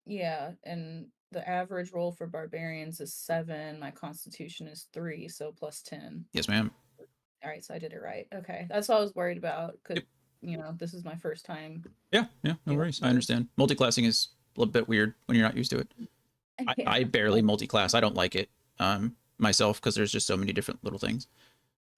Yeah, and the average roll for barbarians is 7. My constitution is 3, so +10.
Yes, ma'am.
All right, so I did it right. Okay, that's what I was worried about.
Yep.
This is my first time.
Yeah. No
doing
worries. I
this.
understand. Multiclassing is a little bit weird when you're not used to it. I barely multi-class. I don't like it myself because there's just so many different little things.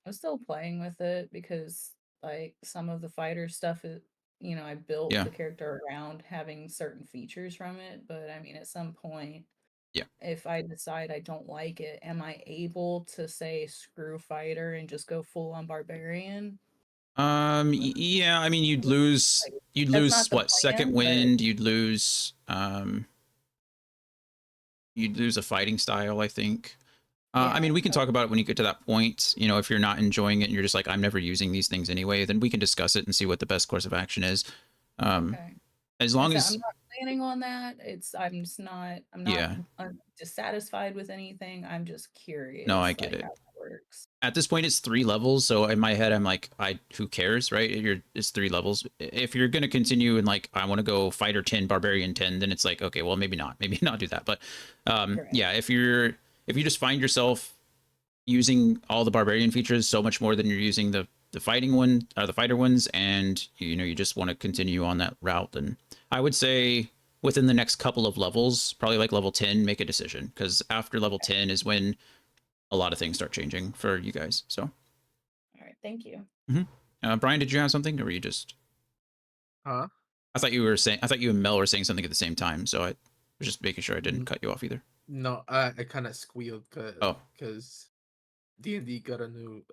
I'm still playing with it because like some of the fighter stuff is, I built
Yeah.
the character around having certain features from it, but I mean at some point,
Yeah.
if I decide I don't like it, am I able to say screw fighter and just go full on barbarian?
Yeah, I mean
Like,
you'd
that's
lose
not the
what, second
plan, but
wind, you'd lose a fighting style, I think. I mean,
yeah.
we can talk about it when you get to that point. You know, if you're not enjoying it and you're just like, I'm never using these things anyway, then we can discuss it and see what the best course of action is.
Okay.
As
I
long
said
as
I'm not planning on that. I'm not
yeah,
dissatisfied with anything. I'm just
no, I
curious
get
like
it.
how that works.
At this point it's 3 levels, so in my head I'm like, who cares, right? It's 3 levels. If you're going to continue and like I want to go fighter 10 barbarian 10, then it's like, okay, well maybe not do that. But
Right.
yeah, if you just find yourself using all the barbarian features so much more than you're using the fighting one or the fighter ones, and you just want to continue on that route, then I would say within the next couple of levels, probably like level 10, make a decision, because after level 10 is when a lot of things start changing for you guys. So
All right, thank you.
Brian, did you have something or were you just
Huh?
I thought you and Mel were saying something at the same time, so I was just making sure I didn't
Mm.
cut you off either.
No, I kind of squealed
Oh.
because D&D got a new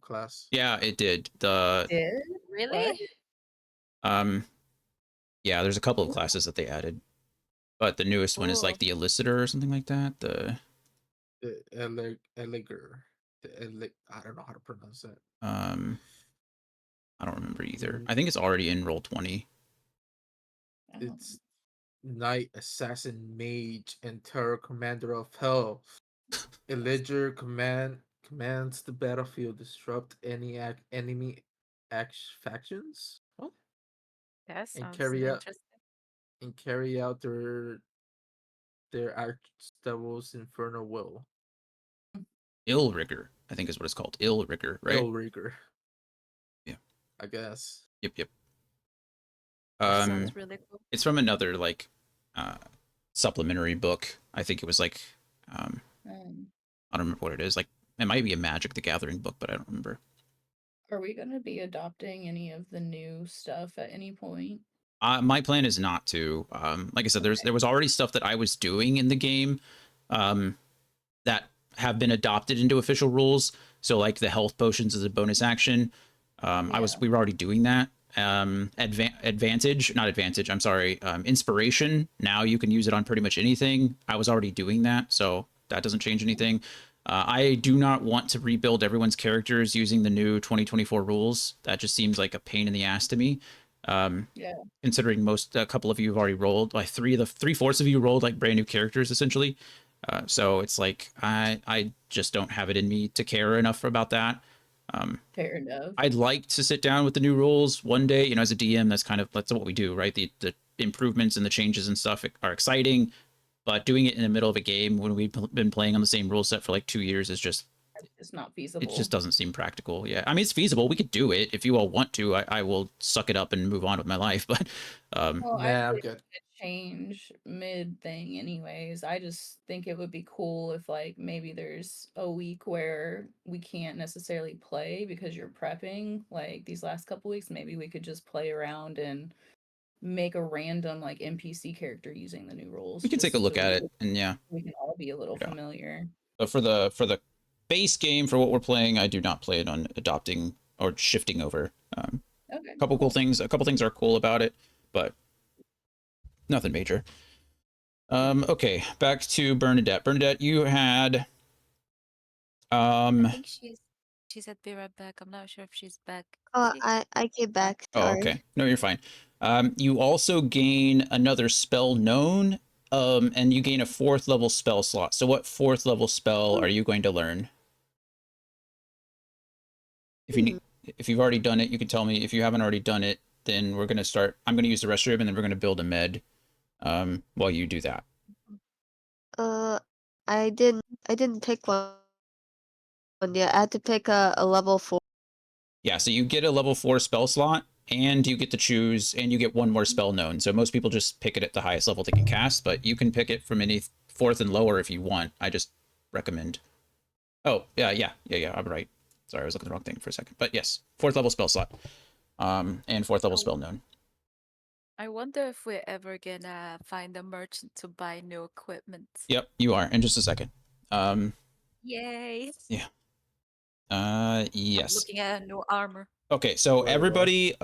class.
Yeah, it did. The
Did
Really?
yeah, there's a couple of
What?
classes that they added, but the newest one is
Oh,
like the Elicitor or something like that.
The Eliger. I don't know how to pronounce that.
Um, I don't remember either.
Mm,
I think it's already in Roll20.
It's Knight, Assassin, Mage, and Terror Commander of Hell. Eliger commands the battlefield, disrupt any enemy factions. What?
that
And
sounds interesting.
carry out their Archdevil's infernal will.
Ill Rigor, I think is what it's called. Ill Rigor, right?
Illrigger,
Yeah.
I guess.
Yep.
That
Um,
sounds really cool.
it's from another like supplementary book. I think it was like
Um,
I don't remember what it is. Like it might be a Magic the Gathering book, but I don't remember.
are we gonna be adopting any of the new stuff at any point?
My plan is not to. Like I said,
Okay.
there was already stuff that I was doing in the game that have been adopted into official rules. So like the health potions as a bonus action. We were already doing that. Advantage, not advantage. I'm sorry. Inspiration. Now you can use it on pretty much anything. I was already doing that, so that doesn't change anything. I do not want to rebuild everyone's characters using the new 2024 rules. That just seems like a pain in the ass to me.
Yeah.
Considering a couple of you have already rolled, like three-fourths of you rolled like brand new characters essentially. So it's like I just don't have it in me to care enough about that.
Fair enough.
I'd like to sit down with the new rules one day. You know, as a DM, that's what we do, right? The improvements and the changes and stuff are exciting, but doing it in the middle of a game when we've been playing on the same rule set for like 2 years is just
It's not
it
feasible.
just doesn't seem practical. Yeah, I mean it's feasible. We could do it if you all want to. I will suck it up and move on with my life, but
Well, I
Nah, I'm
really
good.
want to change mid thing anyways. I just think it would be cool if like maybe there's a week where we can't necessarily play because you're prepping. Like these last couple weeks, maybe we could just play around and make a random like NPC character using the new rules
we can take a
just
look
so
at it. And yeah,
we can all be a little
yeah.
familiar.
But for the base game for what we're playing, I do not plan on adopting or shifting over.
Okay.
A couple things are cool about it, but nothing major. Okay, back to Bernadette. Bernadette, you had
I think she said be right back. I'm not sure if she's back.
Oh,
See?
I came back.
oh,
Sorry.
okay. No, you're fine. You also gain another spell known, and you gain a 4th level spell slot. So what 4th level spell are you going to learn? If you
Hmm.
need, if you've already done it, you can tell me. If you haven't already done it, then we're gonna start. I'm gonna use the restroom, and then we're gonna build a med. While you do that.
Uh, I didn't pick one yet. I had to pick a level 4.
Yeah, so you get a level 4 spell slot, and you get to choose, and you get one more spell known. So most people just pick it at the highest level they can cast, but you can pick it from any 4th and lower if you want. I just recommend. Oh, yeah. I'm right. Sorry, I was looking at the wrong thing for a second. But yes, 4th level spell slot, and 4th level spell known.
I wonder if we're ever gonna find a merchant to buy new equipment.
Yep, you are. In just a second.
Yay!
Yeah.
I'm
Yes.
looking at a new armor.
Okay, so
Right away.
everybody,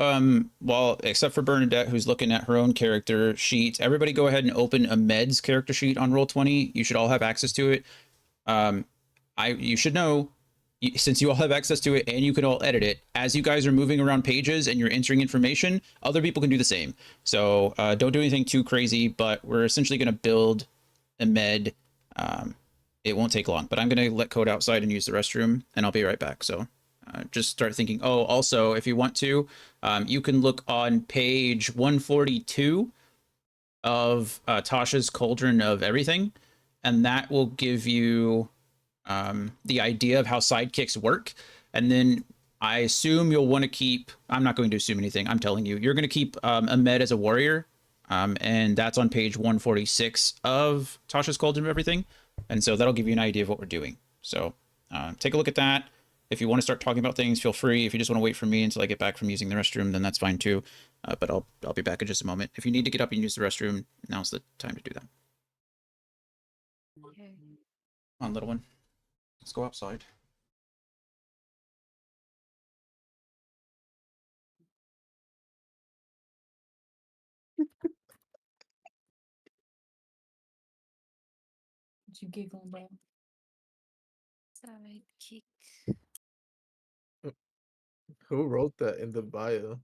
well, except for Bernadette, who's looking at her own character sheet, everybody go ahead and open a Meds character sheet on Roll20. You should all have access to it. You should know, since you all have access to it and you can all edit it, as you guys are moving around pages and you're entering information, other people can do the same. So don't do anything too crazy, but we're essentially going to build a med. It won't take long, but I'm going to let Code outside and use the restroom, and I'll be right back. So just start thinking. Oh, also, if you want to, you can look on page 142 of Tasha's Cauldron of Everything, and that will give you the idea of how sidekicks work. And then I assume you'll want to keep, I'm not going to assume anything, I'm telling you, you're going to keep a med as a warrior. And that's on page 146 of Tasha's Cauldron of Everything. And so that'll give you an idea of what we're doing. So take a look at that. If you want to start talking about things, feel free. If you just want to wait for me until I get back from using the restroom, then that's fine too. But I'll be back in just a moment. If you need to get up and use the restroom, now's the time to do that.
Okay.
Come on, little one. Let's go outside.
What you giggling about?
Sidekick.
Who wrote that in the bio?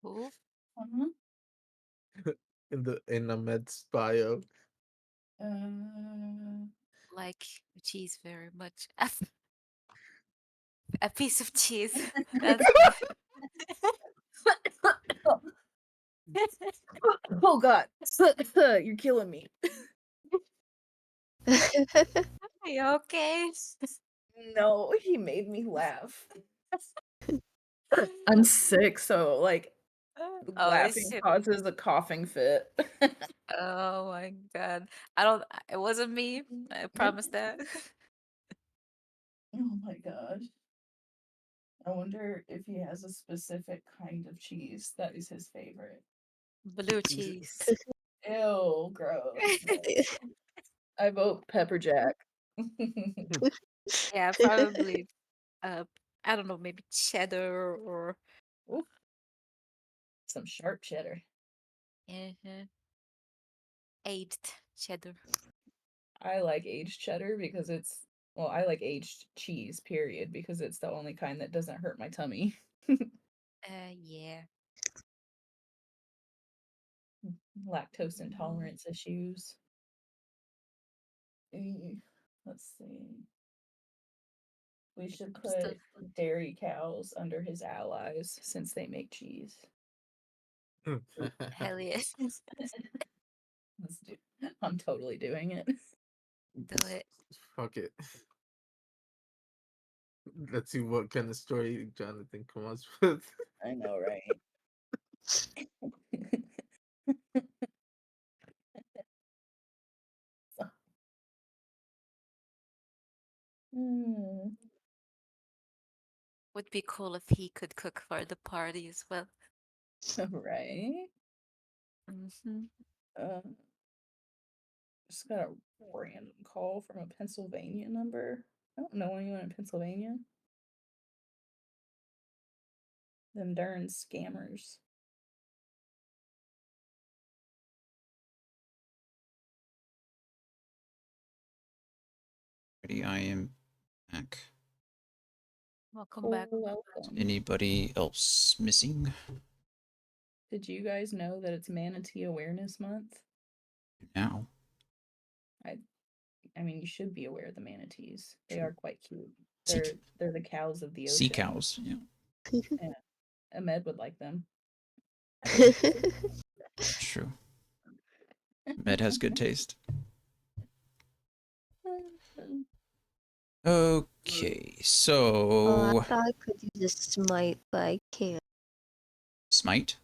Who?
Uh-huh.
In Ahmed's bio?
Like cheese very much. A piece of cheese. That's why.
Oh God, you're killing me.
Are you okay?
No, he made me laugh. I'm sick, so like
Oh,
laughing
shit.
causes a coughing fit.
Oh my god. I don't. It wasn't me. I promise that.
Oh my God. I wonder if he has a specific kind of cheese that is his favorite.
Blue cheese.
Ew, gross. No. I vote pepper jack.
Yeah, probably. I don't know, maybe cheddar or.
Ooh, some sharp cheddar.
uh Aged cheddar.
I like aged cheddar because it's, well, I like aged cheese, period, because it's the only kind that doesn't hurt my tummy.
Yeah.
Lactose intolerance issues. Let's see. We should
I'm still.
put dairy cows under his allies since they make cheese.
Hell yes.
Let's do. I'm totally doing it.
Do it.
Fuck it. Let's see what kind of story Jonathan comes with.
I know, right? Hmm.
Would be cool if he could cook for the party as well.
Right?
Mm-hmm.
Uh, just got a random call from a Pennsylvania number. I don't know anyone in Pennsylvania. Them darn scammers.
Ready, I am back.
Welcome back.
Welcome.
Anybody else missing?
Did you guys know that it's Manatee Awareness Month?
Now.
I mean, you should be aware of the manatees. They
True.
are quite cute.
Sea,
They're the cows of the ocean.
sea cows. Yeah.
Yeah. Ahmed would like them.
True. Med has good taste. Okay,
Oh, I
so
thought I could use a smite, but I can't.
smite.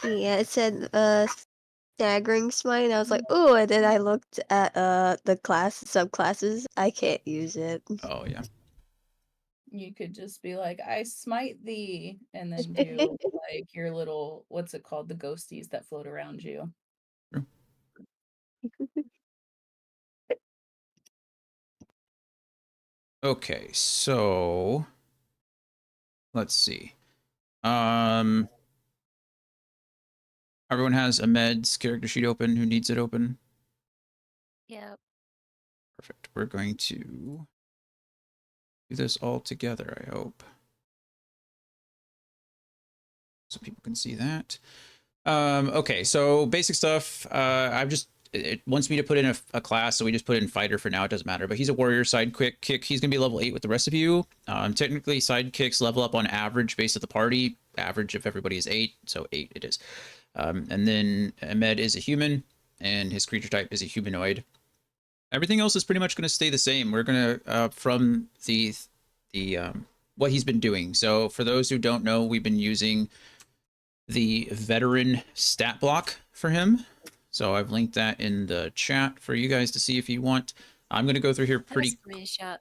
Yeah, it said staggering smite, and I was like, ooh, and then I looked at the subclasses. I can't use it.
Oh yeah.
You could just be like, I smite thee, and then do like your little, what's it called? The ghosties that float around you.
True. Okay, so let's see. Everyone has Ahmed's character sheet open. Who needs it open?
Yep.
Perfect. We're going to do this all together, I hope. So people can see that. Okay, so basic stuff. It wants me to put in a class, so we just put in fighter for now. It doesn't matter, but he's a warrior sidekick. He's gonna be level 8 with the rest of you. Technically, sidekicks level up on average based of the party. Average if everybody is 8, so 8 it is. And then Ahmed is a human, and his creature type is a humanoid. Everything else is pretty much gonna stay the same. We're gonna from the what he's been doing. So for those who don't know, we've been using the veteran stat block for him. So I've linked that in the chat for you guys to see if you want. I'm going to go through here
Have a
pretty.
screenshot.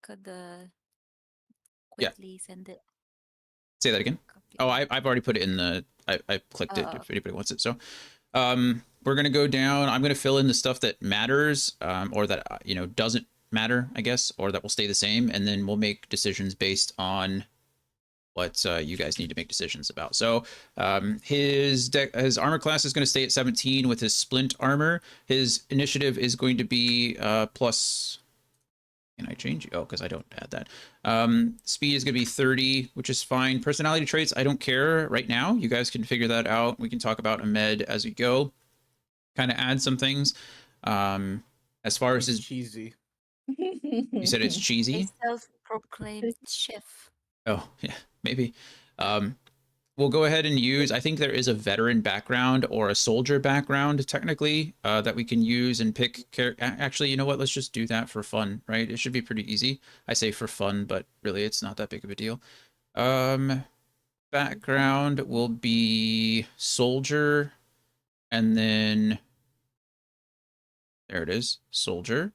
Could
Yeah,
quickly send it.
say that again. Oh, I've already put it in the. I clicked it
Oh,
if anybody wants it. So, we're gonna go down. I'm gonna fill in the stuff that matters, or that doesn't matter, I guess, or that will stay the same, and then we'll make decisions based on what you guys need to make decisions about. So his armor class is going to stay at 17 with his splint armor. His initiative is going to be plus. Can I change? Oh, because I don't add that. Speed is going to be 30, which is fine. Personality traits, I don't care right now. You guys can figure that out. We can talk about Ahmed as we go. Kind of add some things. As far as
He's
his,
cheesy.
you said it's
a
cheesy.
self-proclaimed chef.
Oh yeah, maybe. We'll go ahead and use, I think there is a veteran background or a soldier background technically that we can use and pick. Actually, you know what? Let's just do that for fun, right? It should be pretty easy. I say for fun, but really it's not that big of a deal. Background will be soldier, and then there it is, soldier.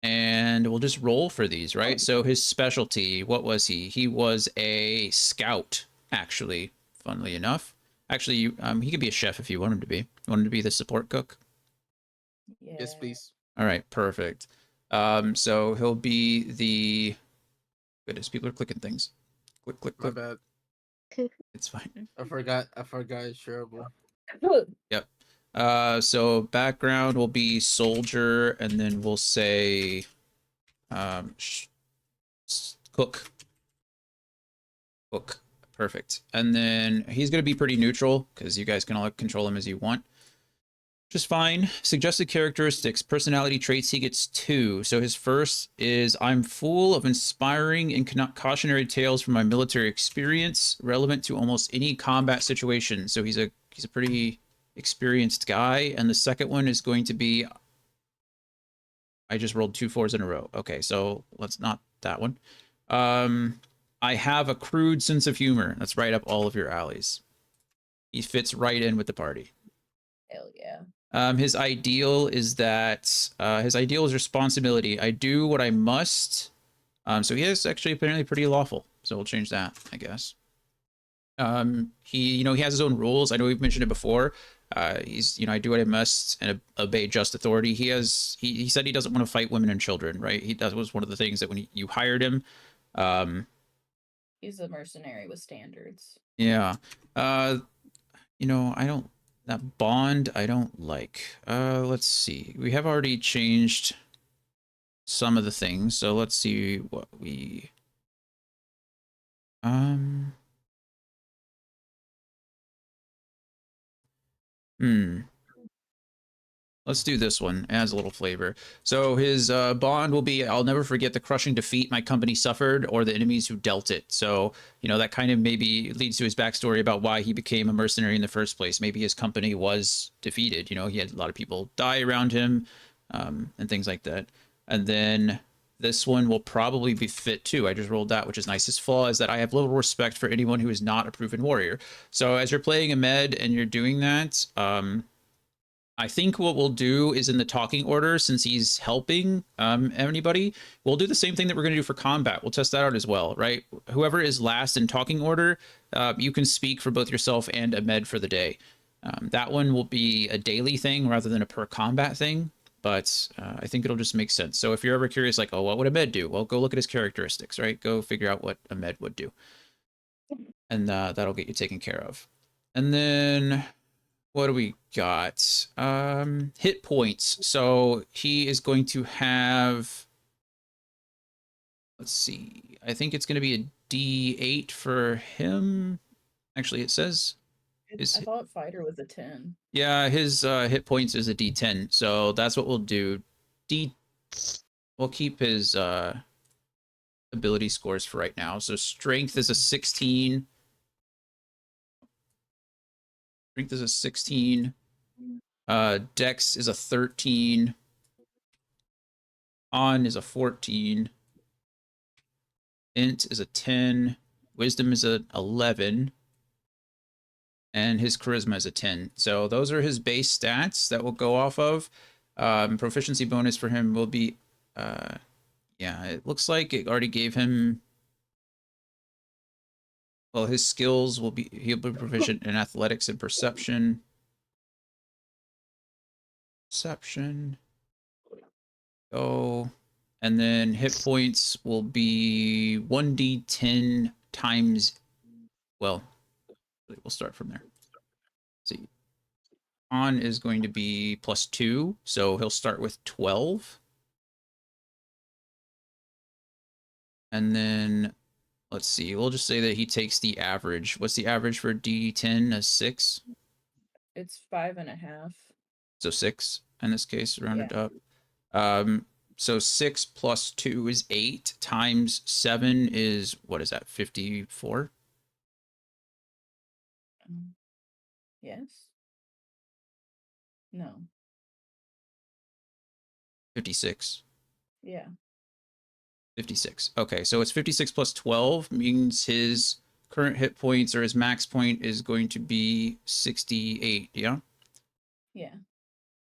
And we'll just roll for these, right? So his specialty, what was he? He was a scout, actually, funnily enough. Actually, he could be a chef if you want him to be. You want him to be the support cook?
Yeah.
Yes, please.
All right, perfect. So he'll be the... Goodness, people are clicking things. Click, click,
My
click.
bad.
It's fine.
I forgot it's shareable.
Yep. So background will be soldier, and then we'll say cook. Cook. Perfect. And then he's going to be pretty neutral because you guys can all control him as you want. Just fine. Suggested characteristics, personality traits, he gets 2. So his first is I'm full of inspiring and cautionary tales from my military experience, relevant to almost any combat situation. So he's a pretty experienced guy. And the second one is going to be I just rolled 2 4s in a row. Okay, so let's not that one. I have a crude sense of humor. That's right up all of your alleys. He fits right in with the party.
Hell yeah.
His ideal is responsibility. I do what I must. So he is actually apparently pretty lawful. So we'll change that, I guess. He has his own rules. I know we've mentioned it before. He's I do what I must and obey just authority. He said he doesn't want to fight women and children, right? That was one of the things that when you hired him.
He's a mercenary with standards.
Yeah. I don't that bond I don't like. Let's see. We have already changed some of the things, so let's see what we Let's do this one. It adds a little flavor. So his bond will be, I'll never forget the crushing defeat my company suffered or the enemies who dealt it. So, that kind of maybe leads to his backstory about why he became a mercenary in the first place. Maybe his company was defeated. He had a lot of people die around him and things like that. And then this one will probably be fit too. I just rolled that, which is nice. His flaw is that I have little respect for anyone who is not a proven warrior. So as you're playing a med and you're doing that, I think what we'll do is in the talking order, since he's helping anybody, we'll do the same thing that we're going to do for combat. We'll test that out as well, right? Whoever is last in talking order, you can speak for both yourself and Ahmed for the day. That one will be a daily thing rather than a per combat thing, but I think it'll just make sense. So if you're ever curious, like, oh, what would Ahmed do? Well, go look at his characteristics, right? Go figure out what Ahmed would do. And that'll get you taken care of. And then what do we got? Hit points. So he is going to have, let's see, I think it's going to be a D8 for him. Actually, it says
I thought fighter was a 10.
Yeah, his hit points is a D10. So that's what we'll do. We'll keep his ability scores for right now. So strength is a 16. Strength is a 16. Dex is a 13. On is a 14. Int is a 10. Wisdom is a 11. And his charisma is a 10. So those are his base stats that we'll go off of. Proficiency bonus for him will be, yeah, it looks like it already gave him Well, his skills will be, he'll be proficient in athletics and perception. Perception. Go. And then hit points will be 1d10 times, well, we'll start from there. Let's see. On is going to be +2, so he'll start with 12. And then, let's see, we'll just say that he takes the average. What's the average for D10? A 6?
It's 5.5.
So 6 in this case, rounded
Yeah.
up. So 6 plus 2 is 8, times 7 is, what is that, 54?
Yes. No.
56.
Yeah.
56. Okay, so it's 56 plus 12 means his current hit points or his max point is going to be 68, yeah?
Yeah.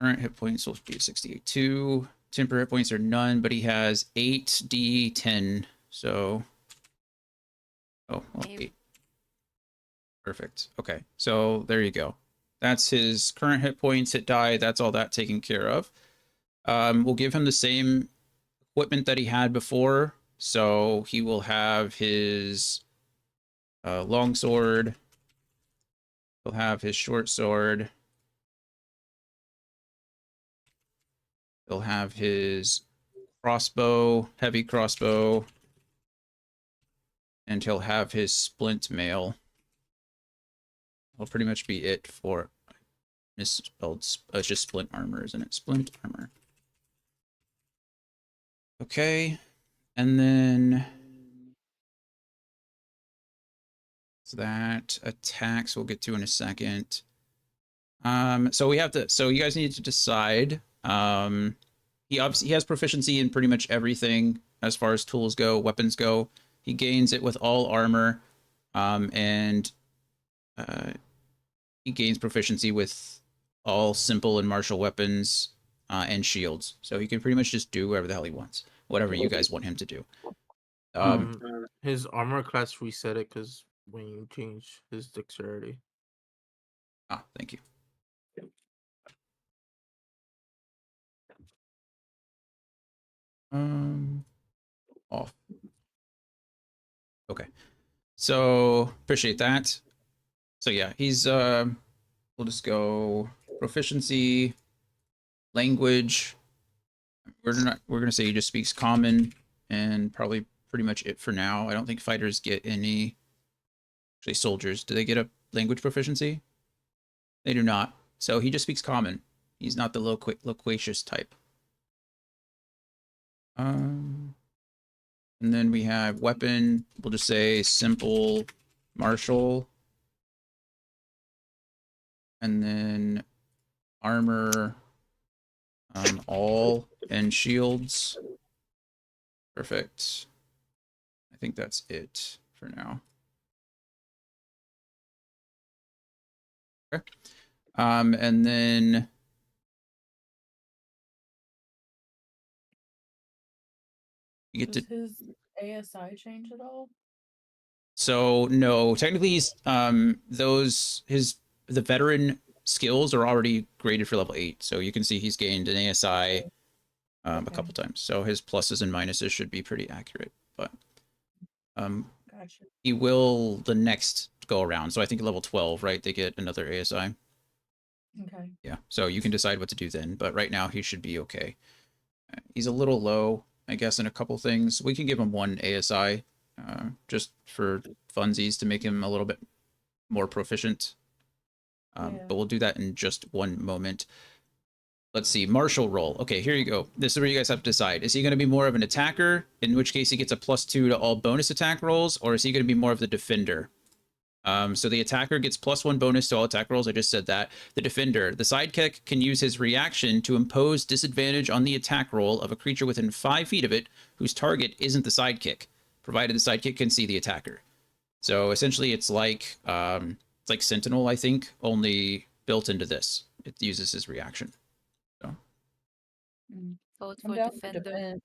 Current hit points will be 68 too. Temporary hit points are none, but he has 8d10. So, oh, well, 8. Perfect. Okay, so there you go. That's his current hit points, hit die. That's all that taken care of. We'll give him the same equipment that he had before. So he will have his long sword. He'll have his short sword. He'll have his crossbow, heavy crossbow. And he'll have his splint mail. That'll pretty much be it for misspelled. It's just splint armor, isn't it? Splint armor. Okay, and then so that attacks we'll get to in a second. So we have to. So you guys need to decide. He obviously he has proficiency in pretty much everything as far as tools go, weapons go. He gains it with all armor, and he gains proficiency with all simple and martial weapons and shields. So he can pretty much just do whatever the hell he wants, whatever you guys want him to do.
His armor class reset it because when you change his dexterity.
Thank you. Off. Okay. So appreciate that. So yeah, he's we'll just go proficiency, language. We're gonna say he just speaks common and probably pretty much it for now. I don't think fighters get any. Actually, soldiers, do they get a language proficiency? They do not. So he just speaks common. He's not the loquacious type. And then we have weapon. We'll just say simple, martial. And then armor, all, and shields. Perfect. I think that's it for now. Okay. And then you get
Does
to.
his ASI change at all?
So no, technically he's the veteran skills are already graded for level 8. So you can see he's gained an ASI a couple times. So his pluses and minuses should be pretty accurate. But
Gotcha.
he will the next go around. So I think level 12, right? They get another ASI.
Okay.
Yeah. So you can decide what to do then. But right now he should be okay. He's a little low, I guess, in a couple things. We can give him 1 ASI just for funsies to make him a little bit more proficient. But we'll do that in just one moment. Let's see, martial roll. Okay, here you go. This is where you guys have to decide. Is he going to be more of an attacker, in which case he gets a +2 to all bonus attack rolls, or is he going to be more of the defender? So the attacker gets +1 bonus to all attack rolls. I just said that. The defender, the sidekick, can use his reaction to impose disadvantage on the attack roll of a creature within 5 feet of it whose target isn't the sidekick, provided the sidekick can see the attacker. So essentially, it's like Sentinel, I think, only built into this. It uses his reaction. So
Vote
I'm
for
down for
defender.
defense.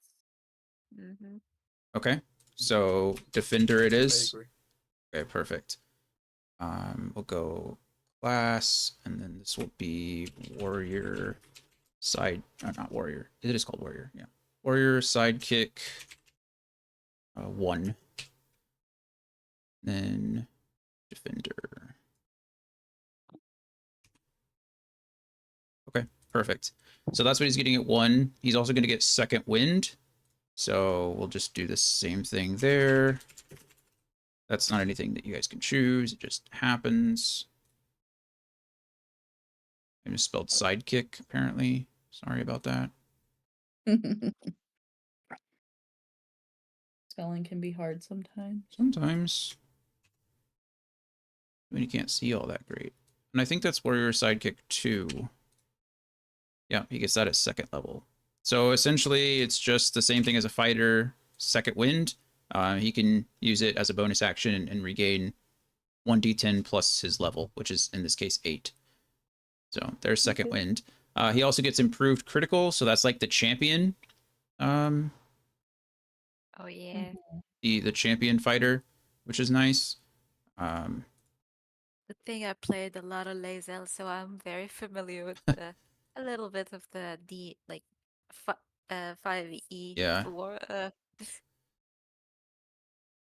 okay, so defender it
I
is.
agree.
Okay, perfect. We'll go class, and then this will be warrior side. Not warrior. It is called warrior. Yeah, warrior sidekick. 1. Then defender. Okay, perfect. So that's what he's getting at 1. He's also going to get second wind. So we'll just do the same thing there. That's not anything that you guys can choose. It just happens. I misspelled sidekick, apparently. Sorry about that.
Spelling can be hard sometimes.
Sometimes. I mean, you can't see all that great. And I think that's warrior sidekick 2. Yeah, he gets that at 2nd level. So essentially, it's just the same thing as a fighter, second wind. He can use it as a bonus action and regain 1d10 plus his level, which is in this case 8. So there's second
Okay.
wind. He also gets improved critical, so that's like the champion.
Oh yeah.
The champion fighter, which is nice. Um,
Good thing I played a lot of Lae'zel, so I'm very familiar with a little bit of the D like 5e
yeah.
war.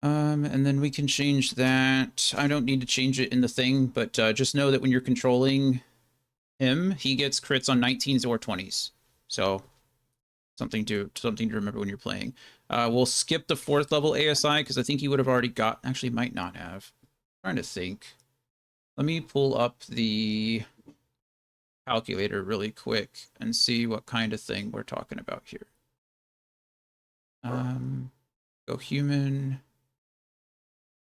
And then we can change that. I don't need to change it in the thing, but just know that when you're controlling him, he gets crits on 19s or 20s. So something to remember when you're playing. We'll skip the 4th level ASI because I think he would have already got. Actually, might not have. I'm trying to think. Let me pull up the calculator really quick and see what kind of thing we're talking about here. Go human.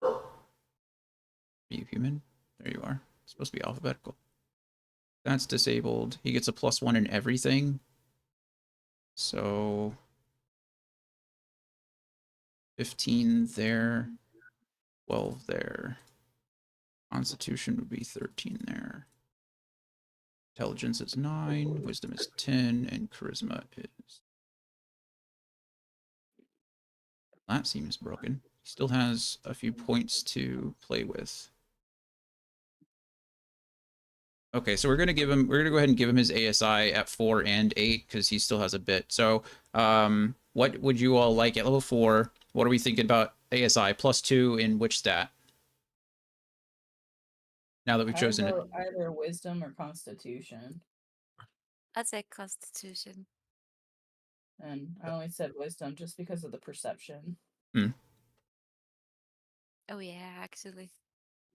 Are you human? There you are. It's supposed to be alphabetical. That's disabled. He gets a +1 in everything. So 15 there, 12 there. Constitution would be 13 there. Intelligence is 9, wisdom is 10, and charisma is... That seems broken. He still has a few points to play with. Okay, so we're gonna go ahead and give him his ASI at 4 and 8 because he still has a bit. So what would you all like at level 4? What are we thinking about ASI +2 in which stat? Now that we've
I
chosen it.
vote either wisdom or constitution.
I'd say Constitution.
And I only said wisdom just because of the perception.
Oh yeah, actually.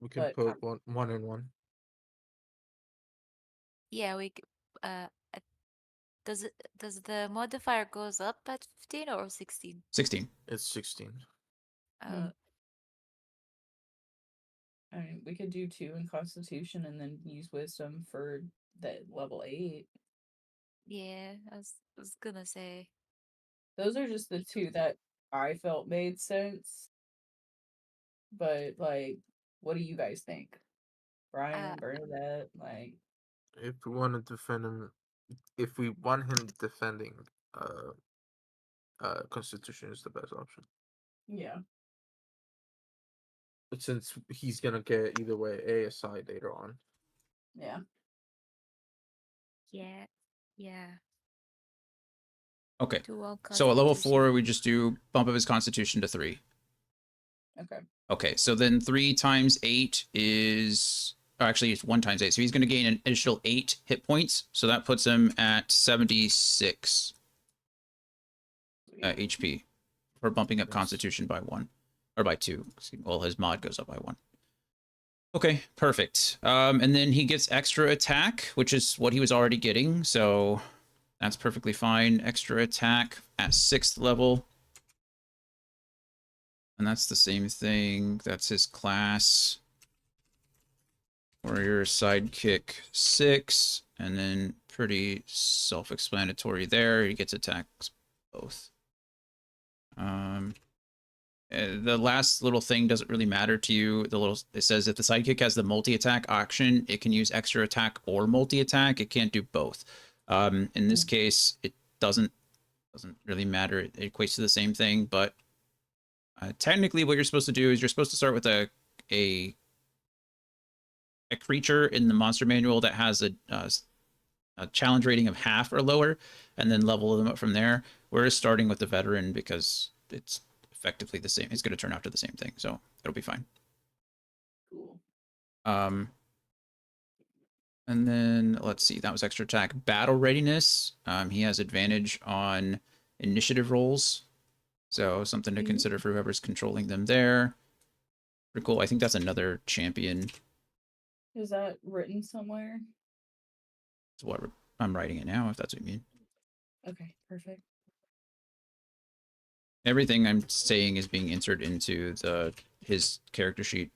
We can
But
put one and one.
Yeah, does the modifier goes up at 15 or 16?
16.
It's 16.
Uh,
I mean, we could do 2 in constitution and then use wisdom for the level 8.
yeah, I was gonna say.
Those are just the 2 that I felt made sense. But like, what do you guys think? Brian, Bernadette, like,
If we want to defend him, if we want him defending, Constitution is the best option.
yeah.
But since he's gonna get either way ASI later on.
Yeah.
Yeah, yeah.
Okay.
2 on
So at level
Constitution.
4, we just do bump up his constitution to 3.
Okay.
Okay, so then 3 times 8 is... Oh, actually, it's 1 times 8. So he's going to gain an additional 8 hit points. So that puts him at 76 HP for bumping up
Yes.
constitution by 1. Or by 2. Well, his mod goes up by 1. Okay, perfect. And then he gets extra attack, which is what he was already getting. So that's perfectly fine. Extra attack at 6th level. And that's the same thing. That's his class. Warrior sidekick 6. And then pretty self-explanatory there. He gets attacks both. The last little thing doesn't really matter to you. It says if the sidekick has the multi-attack action, it can use extra attack or multi-attack. It can't do both. In this case, it doesn't really matter. It equates to the same thing, but technically what you're supposed to do is you're supposed to start with a a creature in the monster manual that has a challenge rating of half or lower, and then level them up from there. We're starting with the veteran because it's effectively the same. It's going to turn out to the same thing, so it'll be fine.
Cool.
And then let's see, that was extra attack. Battle readiness. He has advantage on initiative rolls, so something to consider for whoever's controlling them there. Pretty cool. I think that's another champion.
Is that written somewhere?
That's what I'm writing it now, if that's what you mean.
Okay, perfect.
Everything I'm saying is being inserted into his character sheet.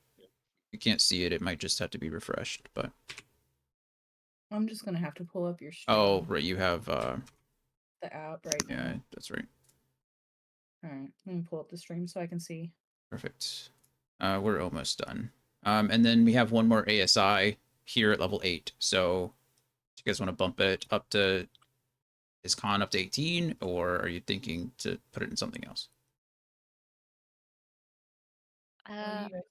You can't see it. It might just have to be refreshed, but
I'm just gonna have to pull up your stream.
oh, right, you have
the app right
yeah,
now.
that's right.
All right, let me pull up the stream so I can see.
Perfect. We're almost done. And then we have one more ASI here at level 8. So, do you guys want to bump it up to is con up to 18, or are you thinking to put it in something else?
What do you guys-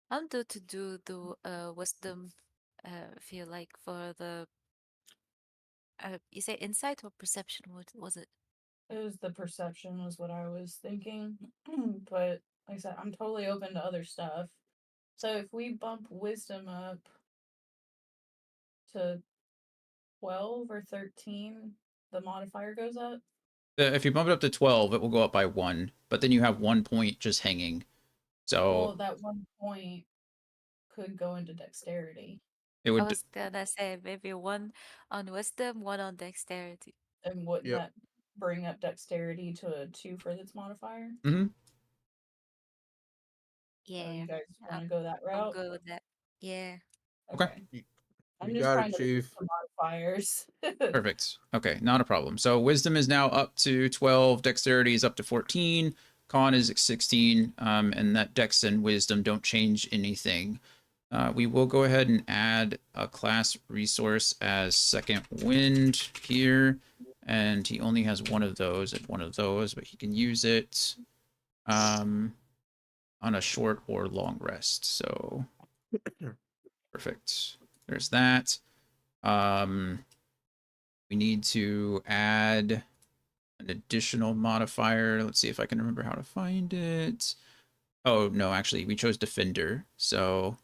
I'm due to do the wisdom. Feel like for the you say insight or perception? What was it?
It was the perception was what I was thinking, but like I said, I'm totally open to other stuff. So if we bump wisdom up to 12 or 13, the modifier goes up.
If you bump it up to 12, it will go up by 1, but then you have 1 point just hanging. So
Well, that 1 point could go into dexterity.
it
I
would
was gonna say maybe one on wisdom, one on dexterity.
And wouldn't
Yep.
that bring up dexterity to a 2 for its modifier?
Mhm.
So
Yeah,
you guys want to
I'm
go that
I'm
route?
good with that. Yeah.
Okay.
I'm
You
just
got
trying
it,
to reduce
Chief.
the modifiers.
Perfect. Okay, not a problem. So wisdom is now up to 12, dexterity is up to 14, con is 16, and that dex and wisdom don't change anything. We will go ahead and add a class resource as second wind here, and he only has one of those and one of those, but he can use it on a short or long rest. So perfect. There's that. We need to add an additional modifier. Let's see if I can remember how to find it. Oh, no, actually, we chose Defender, so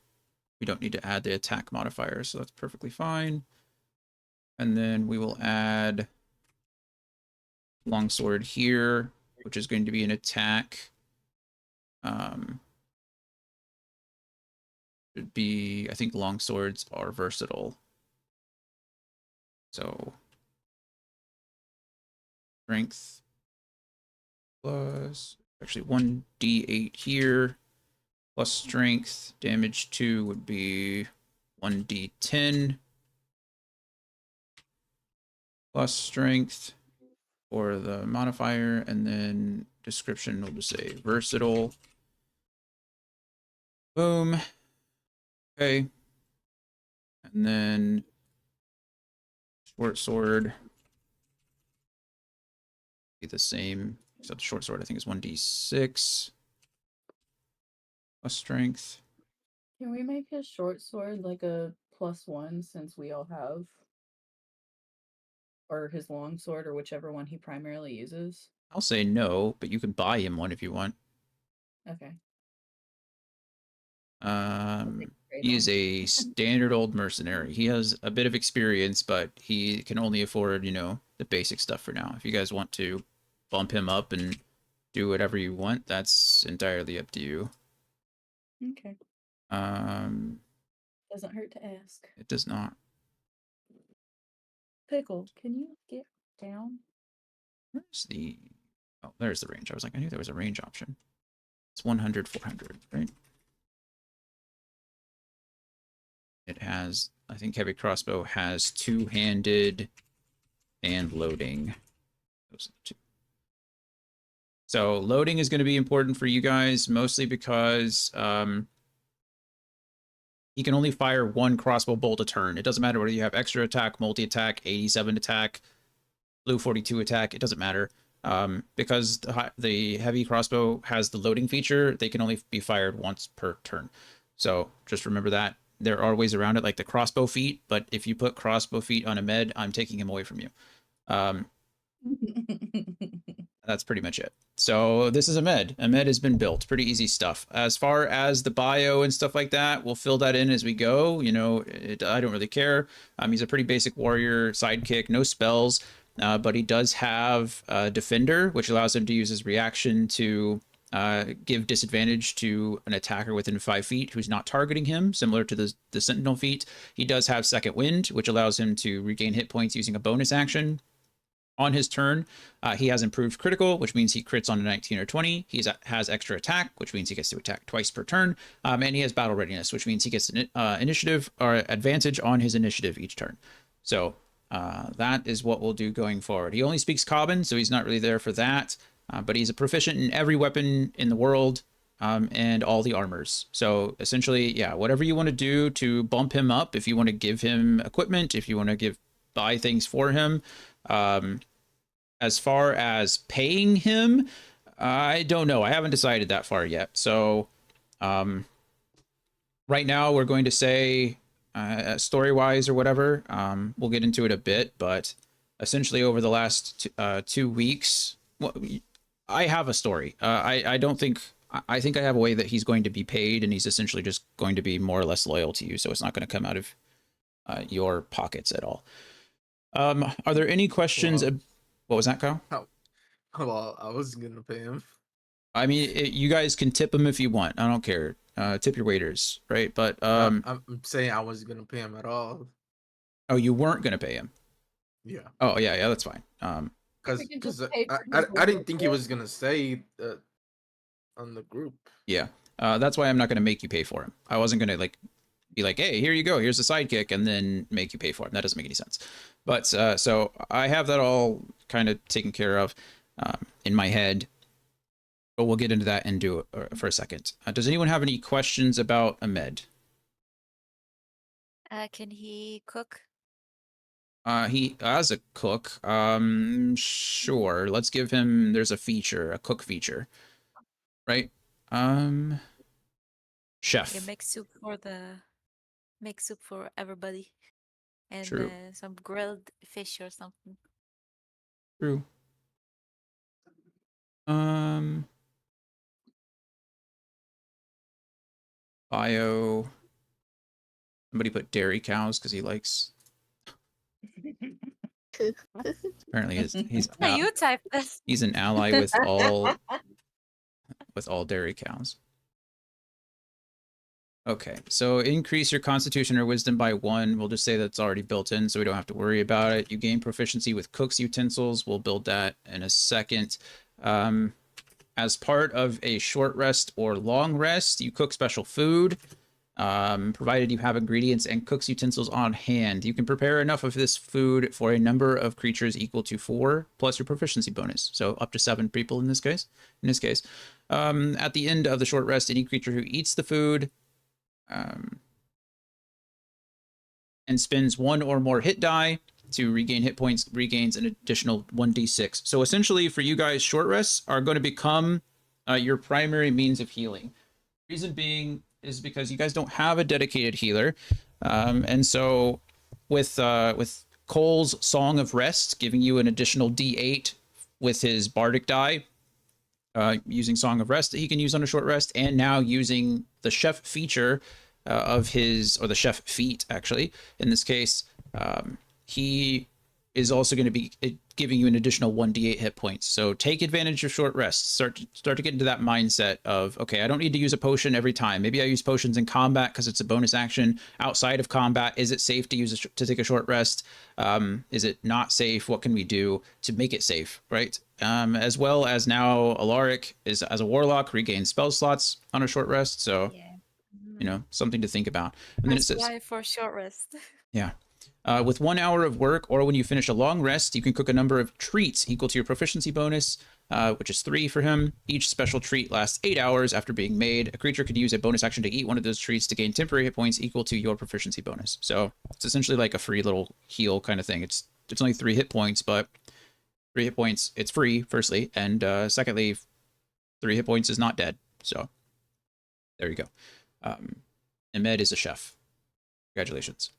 we don't need to add the attack modifier, so that's perfectly fine. And then we will add Longsword here, which is going to be an attack. Should be, I think longswords are versatile. So, strength plus, actually 1d8 here, plus strength. Damage 2 would be 1d10 plus strength for the modifier, and then description will just say versatile. Boom. Okay. And then short sword be the same, except the short sword I think is 1d6 plus strength.
Can we make his short sword like a +1 since we all have, or his long sword, or whichever one he primarily uses?
I'll say no, but you can buy him one if you want.
Okay. Trade
He is
on.
a standard old mercenary. He has a bit of experience, but he can only afford, the basic stuff for now. If you guys want to bump him up and do whatever you want, that's entirely up to you.
Okay.
Um,
Doesn't hurt to ask.
it does not.
Pickle, can you get down?
Where's the... Oh, there's the range. I was like, I knew there was a range option. It's 100, 400, right? It has, I think heavy crossbow has two-handed and loading. Those are the two. So loading is going to be important for you guys, mostly because he can only fire one crossbow bolt a turn. It doesn't matter whether you have extra attack, multi-attack, 87 attack, blue 42 attack. It doesn't matter. Because the heavy crossbow has the loading feature, they can only be fired once per turn. So just remember that. There are ways around it, like the crossbow feat, but if you put crossbow feat on a med, I'm taking him away from you. That's pretty much it. So this is a med. A med has been built. Pretty easy stuff. As far as the bio and stuff like that, we'll fill that in as we go. You know, I don't really care. He's a pretty basic warrior sidekick, no spells, but he does have defender, which allows him to use his reaction to give disadvantage to an attacker within 5 feet who's not targeting him, similar to the sentinel feat. He does have second wind, which allows him to regain hit points using a bonus action. On his turn, he has improved critical, which means he crits on a 19 or 20. He has extra attack, which means he gets to attack twice per turn. And he has battle readiness, which means he gets an initiative or advantage on his initiative each turn. So that is what we'll do going forward. He only speaks Common, so he's not really there for that. But he's a proficient in every weapon in the world and all the armors. So essentially, yeah, whatever you want to do to bump him up, if you want to give him equipment, if you want to buy things for him. As far as paying him, I don't know. I haven't decided that far yet. So right now we're going to say story-wise or whatever. We'll get into it a bit, but essentially over the last 2 weeks, well, I have a story. I don't think... I think I have a way that he's going to be paid, and he's essentially just going to be more or less loyal to you, so it's not going to come out of your pockets at all. Are there any questions?
Well,
what was that, Kyle?
Well, I was gonna pay him.
I mean, you guys can tip him if you want. I don't care. Tip your waiters, right? But
I'm saying I wasn't gonna pay him at all.
Oh, you weren't gonna pay him.
Yeah.
Oh, yeah, that's fine.
Because I didn't think he was gonna stay on the group.
Yeah. That's why I'm not gonna make you pay for him. I wasn't gonna be like, hey, here you go, here's the sidekick, and then make you pay for him. That doesn't make any sense. But so I have that all kind of taken care of in my head. But we'll get into that and do it for a second. Does anyone have any questions about Ahmed?
Can he cook?
He as a cook. Sure. Let's give him. There's a feature, a cook feature, right? Chef.
Yeah, make soup for everybody, and
True.
some grilled fish or something.
True. Bio. Somebody put dairy cows because he likes. Apparently, he's
Yeah, you type this.
He's an ally with all dairy cows. Okay, so increase your constitution or wisdom by 1. We'll just say that's already built in, so we don't have to worry about it. You gain proficiency with cook's utensils. We'll build that in a second. As part of a short rest or long rest, you cook special food, provided you have ingredients and cook's utensils on hand. You can prepare enough of this food for a number of creatures equal to 4 plus your proficiency bonus, so up to 7 people in this case. At the end of the short rest, any creature who eats the food and spends 1 or more hit die to regain hit points regains an additional 1d6. So essentially for you guys, short rests are going to become your primary means of healing. Reason being is because you guys don't have a dedicated healer. And so with Cole's Song of Rest giving you an additional d8 with his bardic die, using Song of Rest that he can use on a short rest, and now using the chef feature of his, or the chef feat actually, in this case, he is also going to be giving you an additional 1d8 hit points. So take advantage of short rests. Start to get into that mindset of, okay, I don't need to use a potion every time. Maybe I use potions in combat because it's a bonus action. Outside of combat, is it safe to use to take a short rest? Is it not safe? What can we do to make it safe, right? As well as now Alaric is, as a warlock, regains spell slots on a short rest. So,
Yeah.
you know, something to think about. And then it says,
why for short rest.
yeah. With 1 hour of work, or when you finish a long rest, you can cook a number of treats equal to your proficiency bonus, which is 3 for him. Each special treat lasts 8 hours after being made. A creature could use a bonus action to eat one of those treats to gain temporary hit points equal to your proficiency bonus. So it's essentially like a free little heal kind of thing. It's only 3 hit points, but 3 hit points, it's free, firstly, and secondly, 3 hit points is not dead. So there you go. Ahmed is a chef. Congratulations.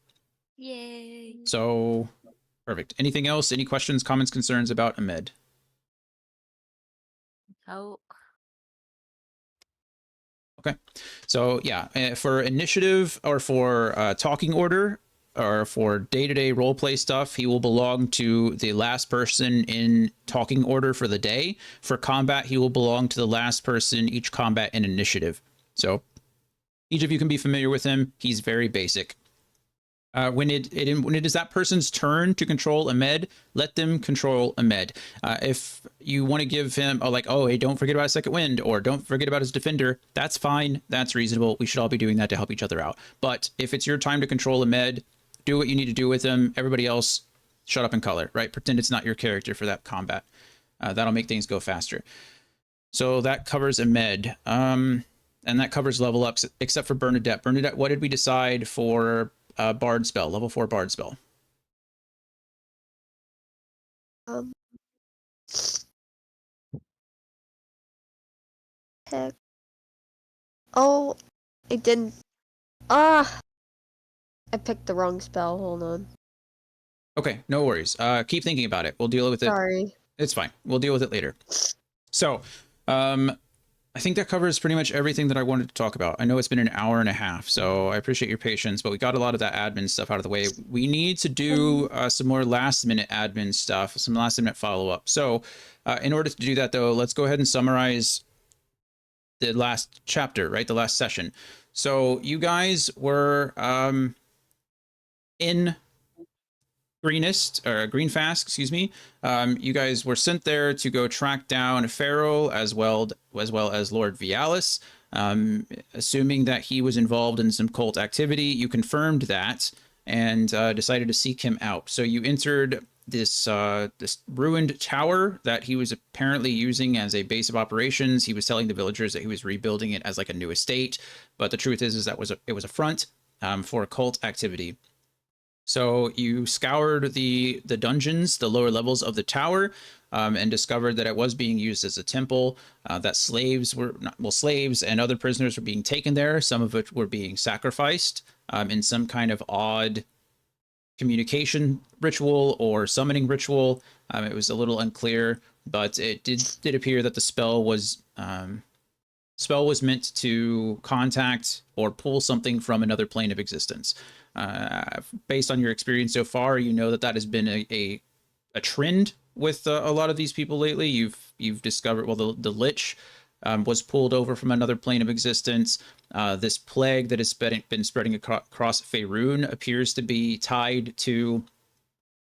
Yay.
So perfect. Anything else? Any questions, comments, concerns about Ahmed?
Oh,
Okay. So yeah, for initiative or for talking order or for day-to-day roleplay stuff, he will belong to the last person in talking order for the day. For combat, he will belong to the last person each combat in initiative. So each of you can be familiar with him. He's very basic. When it is that person's turn to control Ahmed, let them control Ahmed. If you want to give him hey, don't forget about his second wind, or don't forget about his defender, that's fine. That's reasonable. We should all be doing that to help each other out. But if it's your time to control Ahmed, do what you need to do with him. Everybody else, shut up and color, right? Pretend it's not your character for that combat. That'll make things go faster. So that covers Ahmed. And that covers level ups, except for Bernadette. Bernadette, what did we decide for Bard spell, level 4 Bard spell?
Um, heck. Oh, I didn't. Ah, I picked the wrong spell. Hold on.
Okay, no worries. Keep thinking about it. We'll deal with it.
Sorry.
It's fine. We'll deal with it later. So, I think that covers pretty much everything that I wanted to talk about. I know it's been an hour and a half, so I appreciate your patience, but we got a lot of that admin stuff out of the way. We need to do some more last minute admin stuff, some last minute follow up. So, in order to do that, though, let's go ahead and summarize the last chapter, right? The last session. So, you guys were in Greenfast, excuse me. You guys were sent there to go track down Pharaoh as well as Lord Vialis. Assuming that he was involved in some cult activity, you confirmed that and decided to seek him out. So you entered this ruined tower that he was apparently using as a base of operations. He was telling the villagers that he was rebuilding it as like a new estate, but the truth is that it was a front for cult activity. So you scoured the dungeons, the lower levels of the tower, and discovered that it was being used as a temple. That slaves and other prisoners were being taken there. Some of it were being sacrificed in some kind of odd communication ritual or summoning ritual. It was a little unclear, but it did appear that the spell was meant to contact or pull something from another plane of existence. Based on your experience so far, you know that has been a trend with a lot of these people lately. You've discovered, well, the Lich was pulled over from another plane of existence. This plague that has been spreading across Faerun appears to be tied to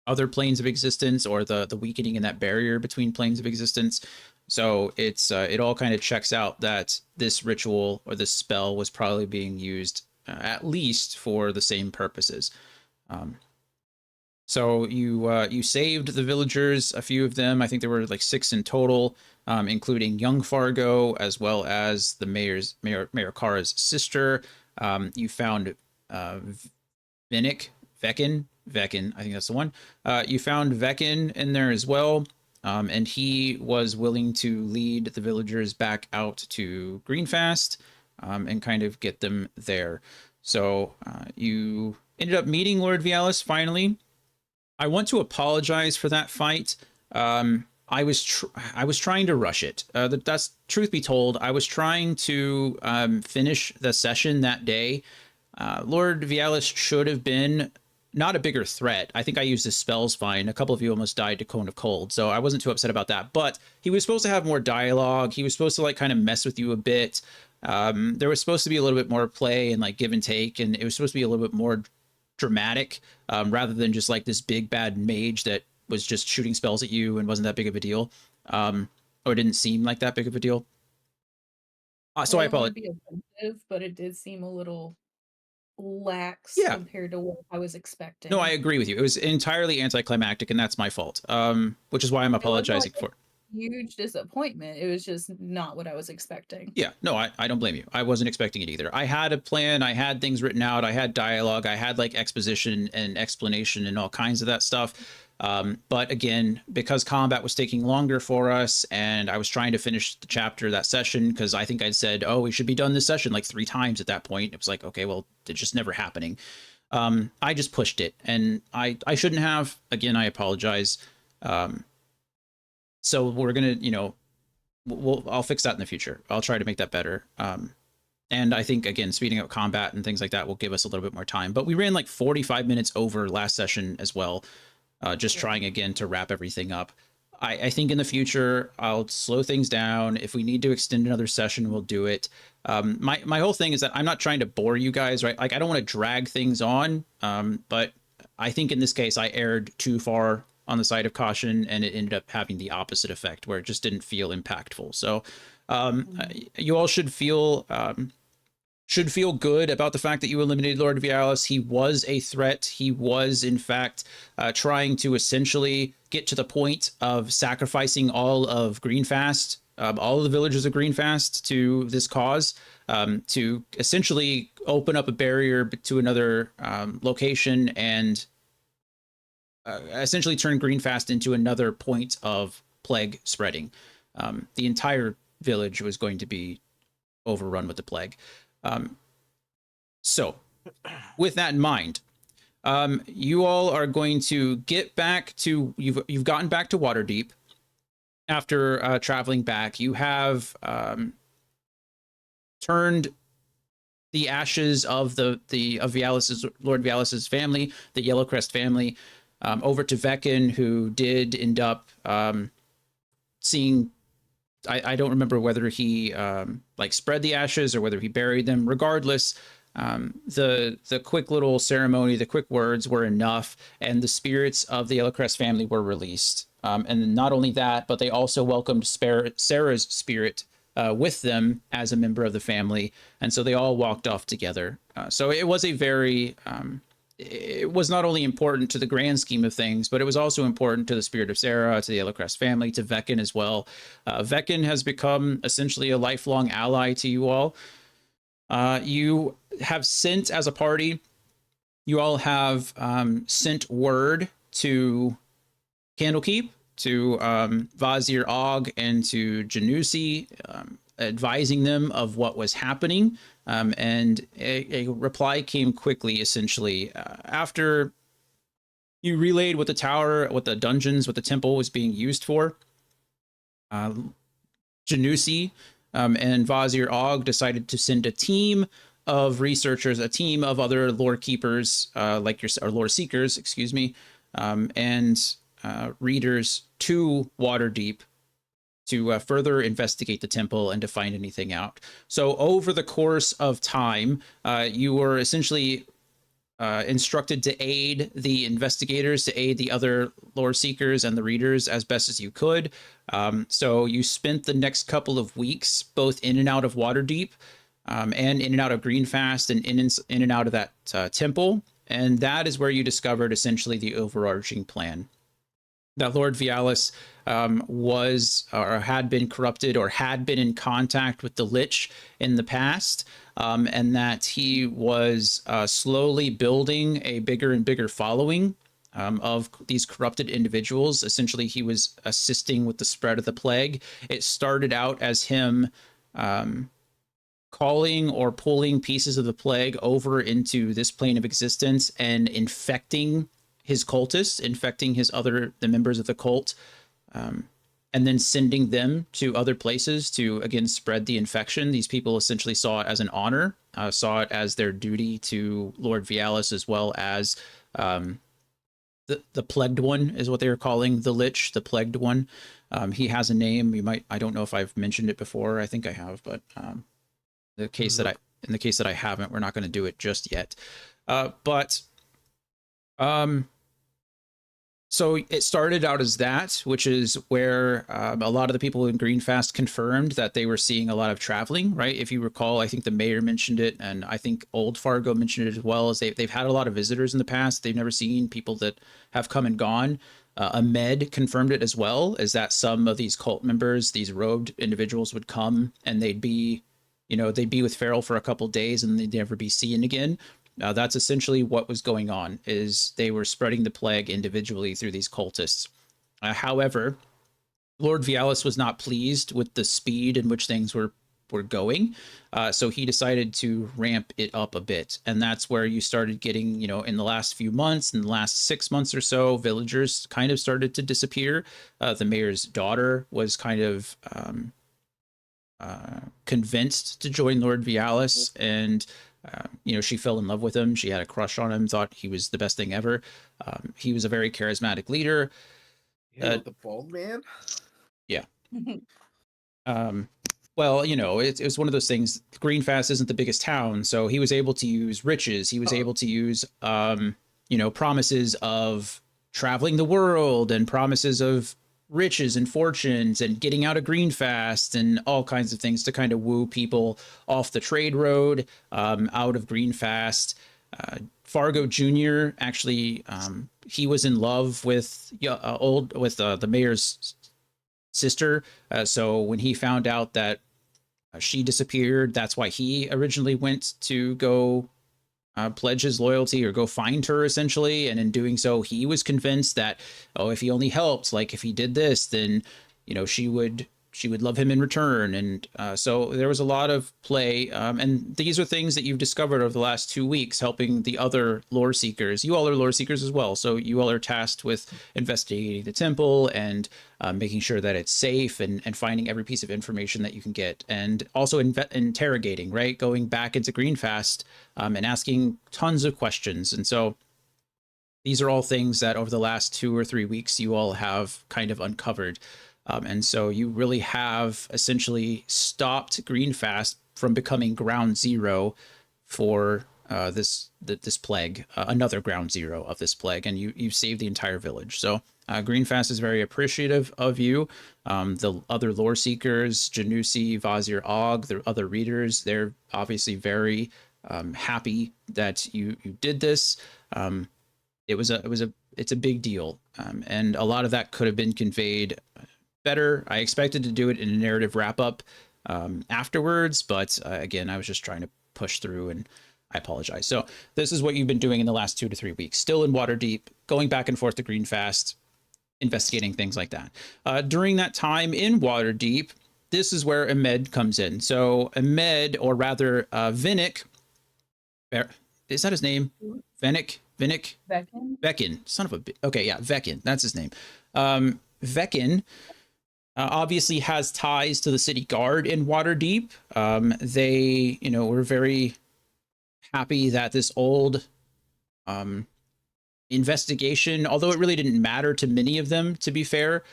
other planes of existence, or the weakening in that barrier between planes of existence. So it all kind of checks out that this ritual or this spell was probably being used at least for the same purposes. So you saved the villagers, a few of them. I think there were like 6 in total, including young Fargo as well as the Mayor Kara's sister. You found Vekin. I think that's the one. You found Vekin in there as well. And he was willing to lead the villagers back out to Greenfast and kind of get them there. So you ended up meeting Lord Vialis finally. I want to apologize for that fight. I was trying to rush it. That's truth be told. I was trying to finish the session that day. Lord Vialis should have been not a bigger threat. I think I used his spells fine. A couple of you almost died to Cone of Cold, so I wasn't too upset about that. But he was supposed to have more dialogue. He was supposed to like kind of mess with you a bit. There was supposed to be a little bit more play and like give and take, and it was supposed to be a little bit more dramatic rather than just like this big bad mage that was just shooting spells at you and wasn't that big of a deal, or didn't seem like that big of a deal. So I
don't want
apologize.
to be offensive, but it did seem a little lax
Yeah.
compared to what I was expecting.
No, I agree with you. It was entirely anticlimactic, and that's my fault. Which is why I'm apologizing for it.
huge disappointment. It was just not what I was expecting.
Yeah, no, I don't blame you. I wasn't expecting it either. I had a plan. I had things written out. I had dialogue. I had like exposition and explanation and all kinds of that stuff. But again, because combat was taking longer for us, and I was trying to finish the chapter that session, because I think I'd said, "Oh, we should be done this session" like 3 times at that point. It was like, okay, well, it's just never happening. I just pushed it, and I shouldn't have. Again, I apologize. So we're gonna, I'll fix that in the future. I'll try to make that better. And I think again, speeding up combat and things like that will give us a little bit more time. But we ran like 45 minutes over last session as well, just trying again to wrap everything up. I think in the future I'll slow things down. If we need to extend another session, we'll do it. My whole thing is that I'm not trying to bore you guys, right? Like I don't want to drag things on, but I think in this case I erred too far on the side of caution, and it ended up having the opposite effect where it just didn't feel impactful. So you all should feel good about the fact that you eliminated Lord Vialis. He was a threat. He was, in fact, trying to essentially get to the point of sacrificing all of Greenfast, all of the villagers of Greenfast to this cause, to essentially open up a barrier to another location and essentially turn Greenfast into another point of plague spreading. The entire village was going to be overrun with the plague. So, with that in mind, you all are going to get back to you've gotten back to Waterdeep after traveling back. You have turned the ashes of of Vialis's, Lord Vialis's family, the Yellowcrest family, over to Vecin, who did end up seeing. I don't remember whether he like spread the ashes or whether he buried them. Regardless, the quick little ceremony, the quick words were enough, and the spirits of the Yellowcrest family were released. And not only that, but they also welcomed Sarah's spirit with them as a member of the family, and so they all walked off together. So it was a very it was not only important to the grand scheme of things, but it was also important to the spirit of Sarah, to the Yellowcrest family, to Vecin as well. Vecin has become essentially a lifelong ally to you all. You have sent, as a party, you all have sent word to Candlekeep, to Vazir Og, and to Janusi, advising them of what was happening. And a reply came quickly, essentially, after you relayed what the tower, what the dungeons, what the temple was being used for. Janusi and Vazir Og decided to send a team of researchers, a team of other lore keepers, or lore seekers, excuse me, and readers to Waterdeep to further investigate the temple and to find anything out. So over the course of time, you were essentially instructed to aid the investigators, to aid the other lore seekers and the readers as best as you could. So you spent the next couple of weeks both in and out of Waterdeep, and in and out of Greenfast, and in and out of that temple. And that is where you discovered essentially the overarching plan. That Lord Vialis was or had been corrupted or had been in contact with the Lich in the past, and that he was slowly building a bigger and bigger following of these corrupted individuals. Essentially, he was assisting with the spread of the plague. It started out as him calling or pulling pieces of the plague over into this plane of existence and infecting his cultists, infecting the members of the cult, and then sending them to other places to, again, spread the infection. These people essentially saw it as an honor, saw it as their duty to Lord Vialis, as well as the Plagued One is what they were calling the Lich, the Plagued One. He has a name. I don't know if I've mentioned it before. I think I have, but in the case that I haven't, we're not going to do it just yet. So it started out as that, which is where a lot of the people in Greenfast confirmed that they were seeing a lot of traveling, right? If you recall, I think the mayor mentioned it, and I think Old Fargo mentioned it as well, as they've had a lot of visitors in the past. They've never seen people that have come and gone. Ahmed confirmed it as well, is that some of these cult members, these robed individuals, would come and they'd be, they'd be with Farrell for a couple days and they'd never be seen again. That's essentially what was going on, is they were spreading the plague individually through these cultists. However, Lord Vialis was not pleased with the speed in which things were going. So he decided to ramp it up a bit. And that's where you started getting, in the last few months, in the last 6 months or so, villagers kind of started to disappear. The mayor's daughter was kind of convinced to join Lord Vialis, and she fell in love with him. She had a crush on him, thought he was the best thing ever. He was a very charismatic leader.
The bald man.
Yeah. Well, it was one of those things. Greenfast isn't the biggest town, so he was able to use riches. He was able to use, promises of traveling the world and promises of riches and fortunes and getting out of Greenfast and all kinds of things to kind of woo people off the trade road, out of Greenfast. Fargo Jr. actually, he was in love with the mayor's sister. So when he found out that she disappeared, that's why he originally went to go pledge his loyalty or go find her, essentially. And in doing so, he was convinced that, if he only helped, like if he did this, then, she would love him in return. And so there was a lot of play. And these are things that you've discovered over the last 2 weeks, helping the other lore seekers. You all are lore seekers as well. So you all are tasked with investigating the temple and making sure that it's safe, and finding every piece of information that you can get. And also interrogating, right? Going back into Greenfast and asking tons of questions. And so these are all things that over the last 2 or 3 weeks, you all have kind of uncovered. And so you really have essentially stopped Greenfast from becoming ground zero for this plague, another ground zero of this plague, and you've saved the entire village. So Greenfast is very appreciative of you. The other lore seekers, Janusi, Vazir Og, the other readers, they're obviously very happy that you did this. It's a big deal, and a lot of that could have been conveyed better. I expected to do it in a narrative wrap up afterwards, but again, I was just trying to push through, and I apologize. So this is what you've been doing in the last 2 to 3 weeks, still in Waterdeep, going back and forth to Greenfast, investigating things like that. During that time in Waterdeep, this is where Ahmed comes in. So Ahmed, or rather Vinnick, is that his name? Vinnick? Vecin. Son of a bitch. Okay, yeah, Vecin. That's his name. Vecin obviously has ties to the city guard in Waterdeep. They, were very happy that this old investigation, although it really didn't matter to many of them, to be fair,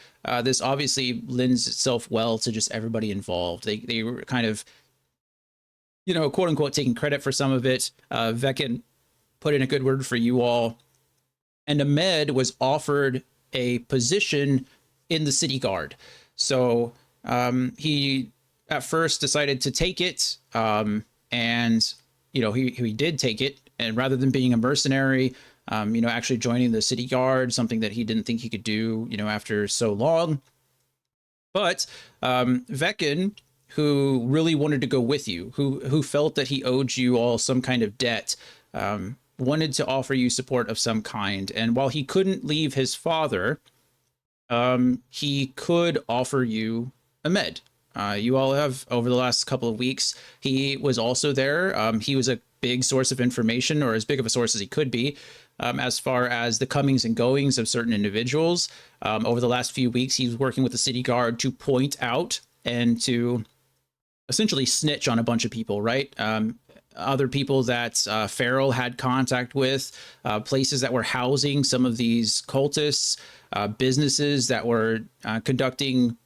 this obviously lends itself well to just everybody involved. They were kind of, quote unquote, taking credit for some of it. Vecin put in a good word for you all. And Ahmed was offered a position in the city guard. So he at first decided to take it, and he did take it. And rather than being a mercenary, actually joining the city guard, something that he didn't think he could do, after so long. But Vecin, who really wanted to go with you, who felt that he owed you all some kind of debt, wanted to offer you support of some kind. And while he couldn't leave his father, he could offer you Ahmed. You all have, over the last couple of weeks, he was also there. He was a big source of information, or as big of a source as he could be, as far as the comings and goings of certain individuals. Over the last few weeks, he was working with the city guard to point out and to essentially snitch on a bunch of people, right? Other people that Farrell had contact with, places that were housing some of these cultists, businesses that were conducting,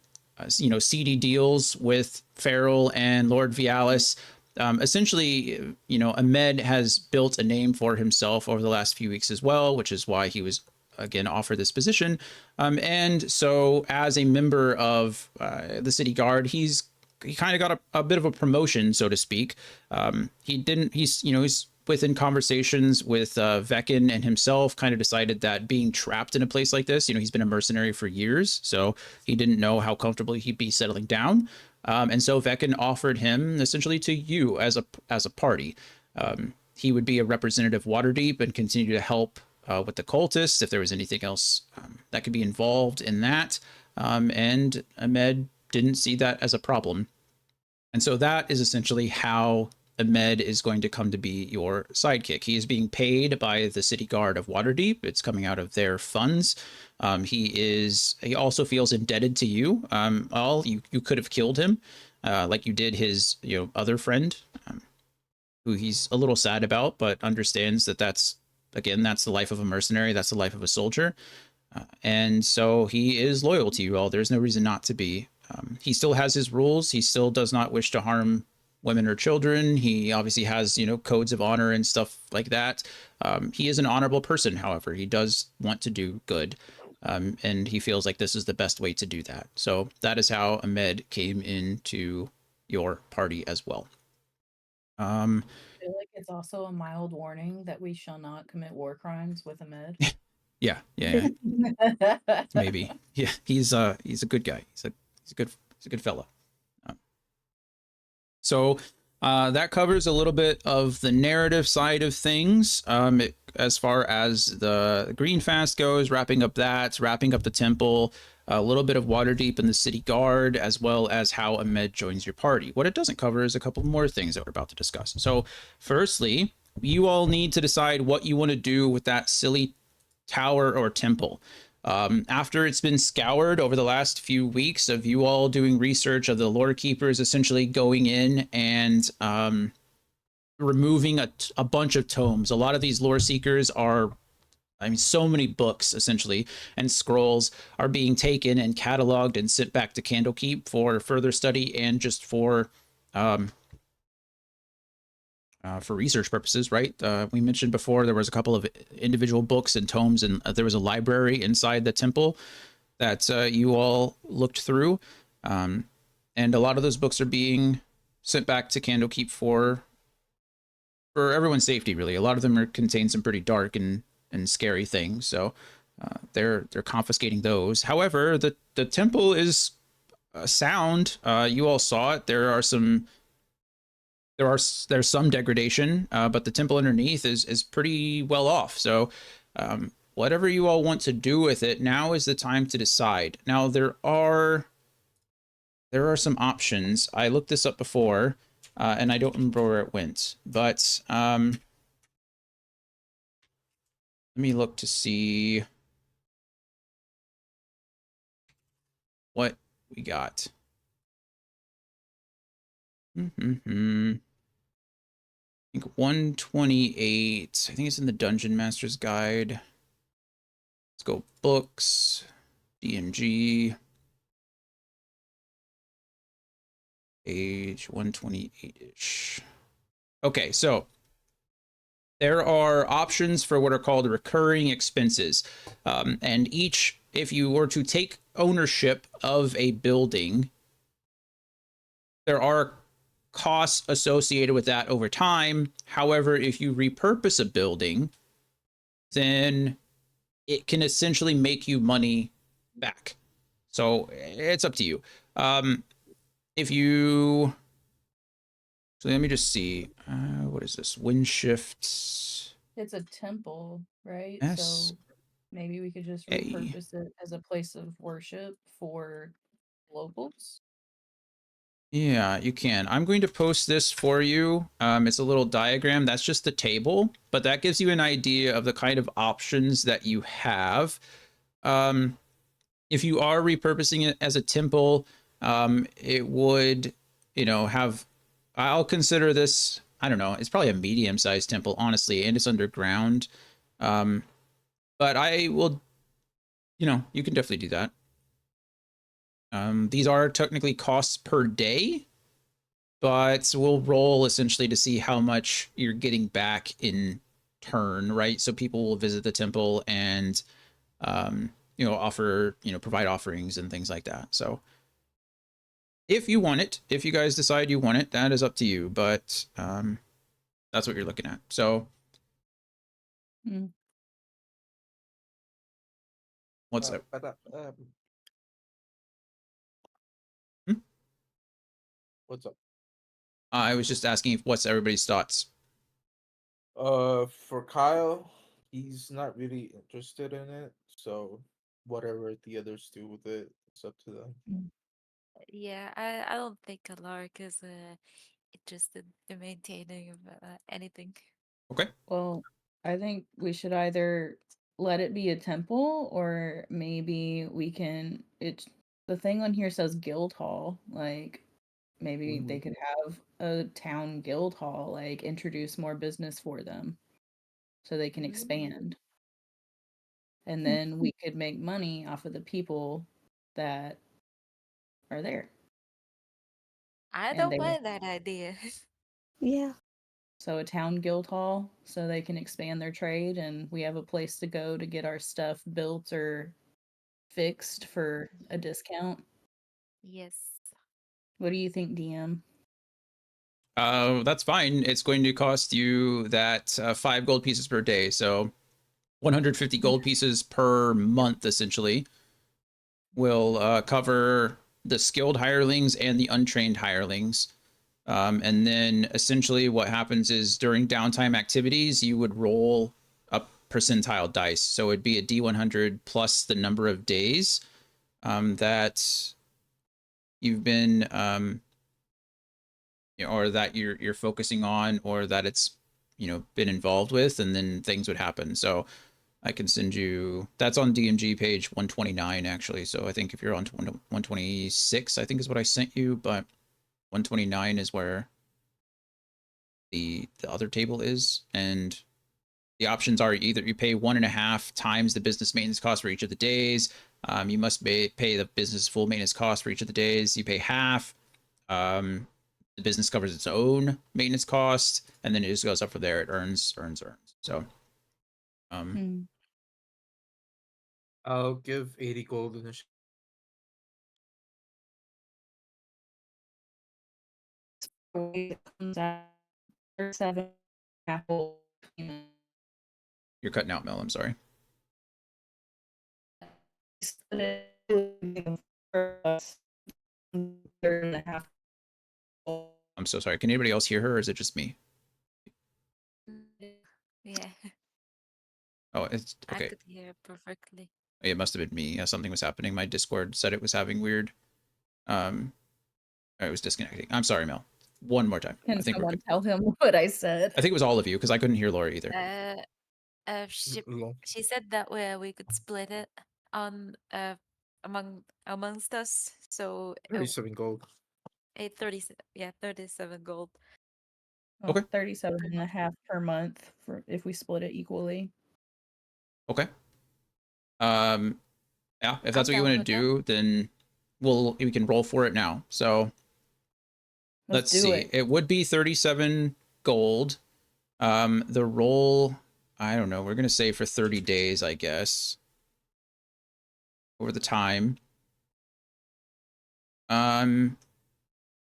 seedy deals with Farrell and Lord Vialis. Essentially, Ahmed has built a name for himself over the last few weeks as well, which is why he was, again, offered this position. And so as a member of the city guard, he kind of got a bit of a promotion, so to speak. He's within conversations with Veckin and himself, kind of decided that being trapped in a place like this, he's been a mercenary for years, so he didn't know how comfortable he'd be settling down. And so Veckin offered him essentially to you as a party. He would be a representative Waterdeep and continue to help with the cultists if there was anything else that could be involved in that. And Ahmed didn't see that as a problem. And so that is essentially how Ahmed is going to come to be your sidekick. He is being paid by the city guard of Waterdeep. It's coming out of their funds. He also feels indebted to you. You could have killed him, like you did his other friend, who he's a little sad about, but understands that that's the life of a mercenary. That's the life of a soldier. And so he is loyal to you all. There's no reason not to be. He still has his rules. He still does not wish to harm women or children. He obviously has, codes of honor and stuff like that. He is an honorable person, however. He does want to do good. And he feels like this is the best way to do that. So that is how Ahmed came into your party as well.
I feel like it's also a mild warning that we shall not commit war crimes with Ahmed.
Yeah. Maybe. Yeah, he's a good guy. He's a good fella. So that covers a little bit of the narrative side of things. As far as the Green Fast goes, wrapping up the temple, a little bit of Waterdeep and the city guard, as well as how Ahmed joins your party. What it doesn't cover is a couple more things that we're about to discuss. So firstly, you all need to decide what you want to do with that silly tower or temple. After it's been scoured over the last few weeks of you all doing research, of the lore keepers essentially going in and removing a bunch of tomes. A lot of these lore seekers are, so many books essentially and scrolls are being taken and cataloged and sent back to Candlekeep for further study and just for research purposes, right? We mentioned before there was a couple of individual books and tomes, and there was a library inside the temple that you all looked through. And a lot of those books are being sent back to Candlekeep for everyone's safety, really. A lot of them contain some pretty dark and scary things, so they're confiscating those. However, the temple is sound. You all saw it. There's some degradation, but the temple underneath is pretty well off. So whatever you all want to do with it, now is the time to decide. Now there are some options. I looked this up before, and I don't remember where it went, but let me look to see what we got. I think 128. I think it's in the Dungeon Master's Guide. Let's go books, DMG, page 128-ish. Okay, so there are options for what are called recurring expenses. And if you were to take ownership of a building, there are costs associated with that over time. However, if you repurpose a building, then it can essentially make you money back. So it's up to you. So let me just see. What is this? Wind shifts.
It's a temple, right?
Yes.
So maybe we could just repurpose it as a place of worship for locals.
Yeah, you can. I'm going to post this for you. It's a little diagram. That's just the table, but that gives you an idea of the kind of options that you have. If you are repurposing it as a temple, it would, have, I'll consider this, I don't know, it's probably a medium-sized temple, honestly, and it's underground. But I will, you can definitely do that. These are technically costs per day, but we'll roll essentially to see how much you're getting back in turn, right? So people will visit the temple and, provide offerings and things like that. So if you want it, if you guys decide you want it, that is up to you. But That's what you're looking at. So
Mm.
what's up? Hmm?
What's up?
I was just asking what's everybody's thoughts.
For Kyle, he's not really interested in it, so whatever the others do with it, it's up to them.
Yeah, I don't think Alaric is interested in maintaining anything.
Okay.
Well, I think we should either let it be a temple or maybe we can it's the thing on here says guild hall. Like maybe they could have a town guild hall, like introduce more business for them so they can expand. And then we could make money off of the people that are there.
I
And
don't
they would
mind that idea.
Yeah.
so a town guild hall so they can expand their trade and we have a place to go to get our stuff built or fixed for a discount.
Yes.
What do you think, DM?
That's fine. It's going to cost you that 5 gold pieces per day. So 150 gold pieces per month, essentially, will cover the skilled hirelings and the untrained hirelings. And then essentially what happens is during downtime activities, you would roll a percentile dice. So it'd be a D100 plus the number of days that you've been, or that you're focusing on, or that it's, been involved with, and then things would happen. So I can send you. That's on DMG page 129 actually. So I think if you're on 126, I think is what I sent you, but 129 is where the other table is, and the options are either you pay 1.5 times the business maintenance cost for each of the days. You must pay the business full maintenance cost for each of the days. You pay half. Um, the business covers its own maintenance cost, and then it just goes up from there. It earns. So,
Hmm.
I'll give 80 gold in a
It comes out for 7 apple.
you're cutting out, Mel. I'm sorry.
For us, 3.5.
I'm so sorry. Can anybody else hear her, or is it just me?
Yeah,
Oh, it's
I
okay.
could hear perfectly.
It must have been me. Something was happening. My Discord said it was having weird. It was disconnecting. I'm sorry, Mel. One more time.
Can
I think we're
someone
good.
tell him what I said?
I think it was all of you because I couldn't hear Laura either.
Uh,
sh- lol.
she said that we could split it on amongst us. So
37 gold.
37 gold
Oh,
Okay.
37
per
and a
month.
half per month for if we split it equally.
Okay. Yeah. If that's
I'm
what you
down
want to
with that.
do, then we can roll for it now. So
Let's do
see.
it.
It would be 37 gold. The roll, I don't know. We're gonna say for 30 days, I guess. Over the time.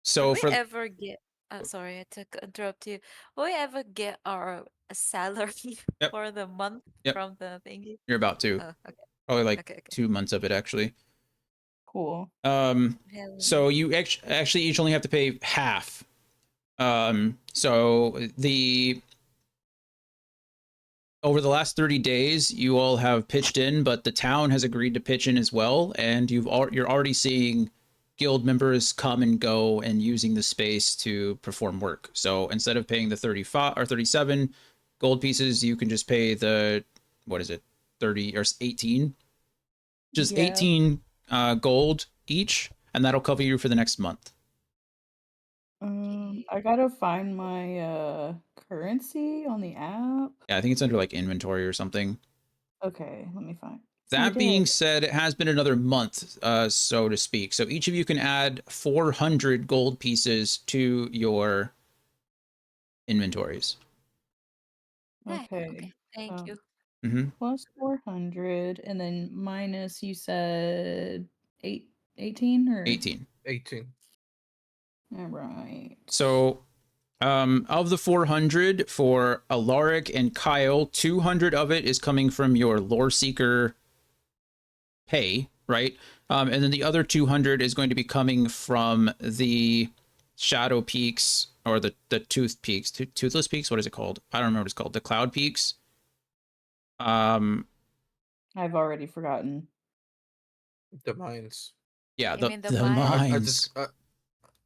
So
Would we
for
ever get? Sorry, I took interrupt you. Will we ever get our salary
yep,
for the month
yep,
from the thingy?
you're about to.
Oh, okay,
Probably like
okay, okay.
2 months of it actually.
Cool.
So you actually each only have to pay half. So the over the last 30 days, you all have pitched in, but the town has agreed to pitch in as well, and you're already seeing guild members come and go and using the space to perform work. So instead of paying the 35 or 37 gold pieces, you can just pay the what is it, 30 or 18, just
Yeah.
18 gold each, and that'll cover you for the next month.
I gotta find my currency on the app.
Yeah, I think it's under like inventory or something.
Okay, let me find.
I
That being
did.
said, it has been another month, so to speak. So each of you can add 400 gold pieces to your inventories.
Okay.
Okay, thank you.
Mm-hmm.
Plus 400 and then minus you said 18 or
18.
18.
all right.
So Of the 400 for Alaric and Kyle, 200 of it is coming from your Lore Seeker pay, right? And then the other 200 is going to be coming from the Shadow Peaks or the Tooth Peaks, Toothless Peaks. What is it called? I don't remember what it's called. The Cloud Peaks.
I've already forgotten.
The mines.
Yeah,
You
the
mean the
the
mine?
mines.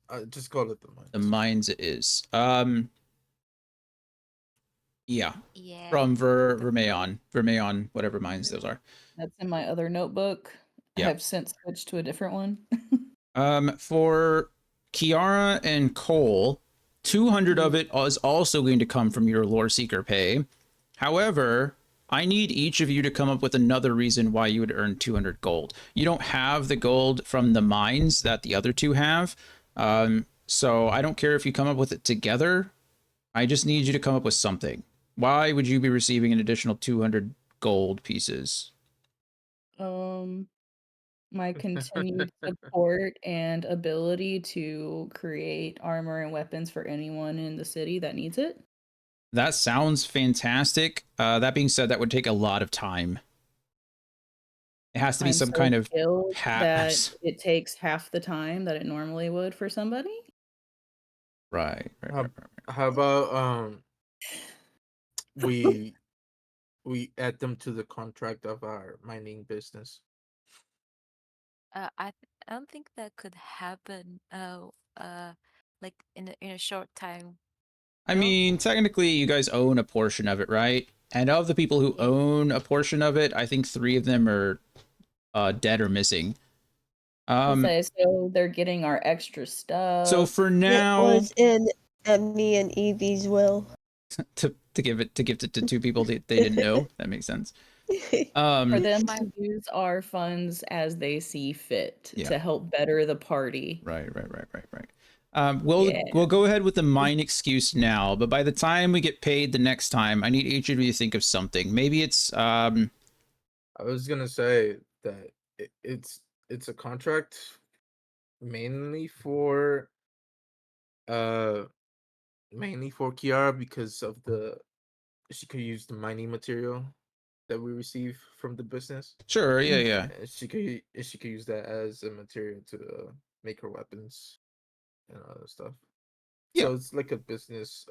I just call it the mines.
The mines it is. Yeah,
Yeah.
from Vermeon, whatever mines those are.
That's in my other notebook.
Yeah.
I've since switched to a different one.
For Kiara and Cole, 200 of it is also going to come from your Lore Seeker pay. However, I need each of you to come up with another reason why you would earn 200 gold. You don't have the gold from the mines that the other two have. So I don't care if you come up with it together. I just need you to come up with something. Why would you be receiving an additional 200 gold pieces?
My continued support and ability to create armor and weapons for anyone in the city that needs it.
That sounds fantastic. That being said, that would take a lot of time. It has to be
I'm
some
so
kind of
skilled that
pass.
it takes half the time that it normally would for somebody.
Right.
How about we add them to the contract of our mining business?
I don't think that could happen. Like in a short time.
I
No?
mean, technically, you guys own a portion of it, right? And of the people who
Yeah.
own a portion of it, I think 3 of them are dead or missing.
So they're getting our extra
So
stuff.
for
It
now,
was in Emmy and Evie's will.
to gift it to 2 people they didn't know, that makes sense.
For them
My-
to use our funds as they see fit
Yeah.
to help better the party.
Right.
Yeah.
We'll go ahead with the mine excuse now, but by the time we get paid the next time, I need each of you to think of something. Maybe it's
I was gonna say that it's a contract mainly for Kiara because of she could use the mining material that we receive from the business.
sure, yeah.
And she could use that as a material to make her weapons and other stuff.
Yeah.
So it's like a business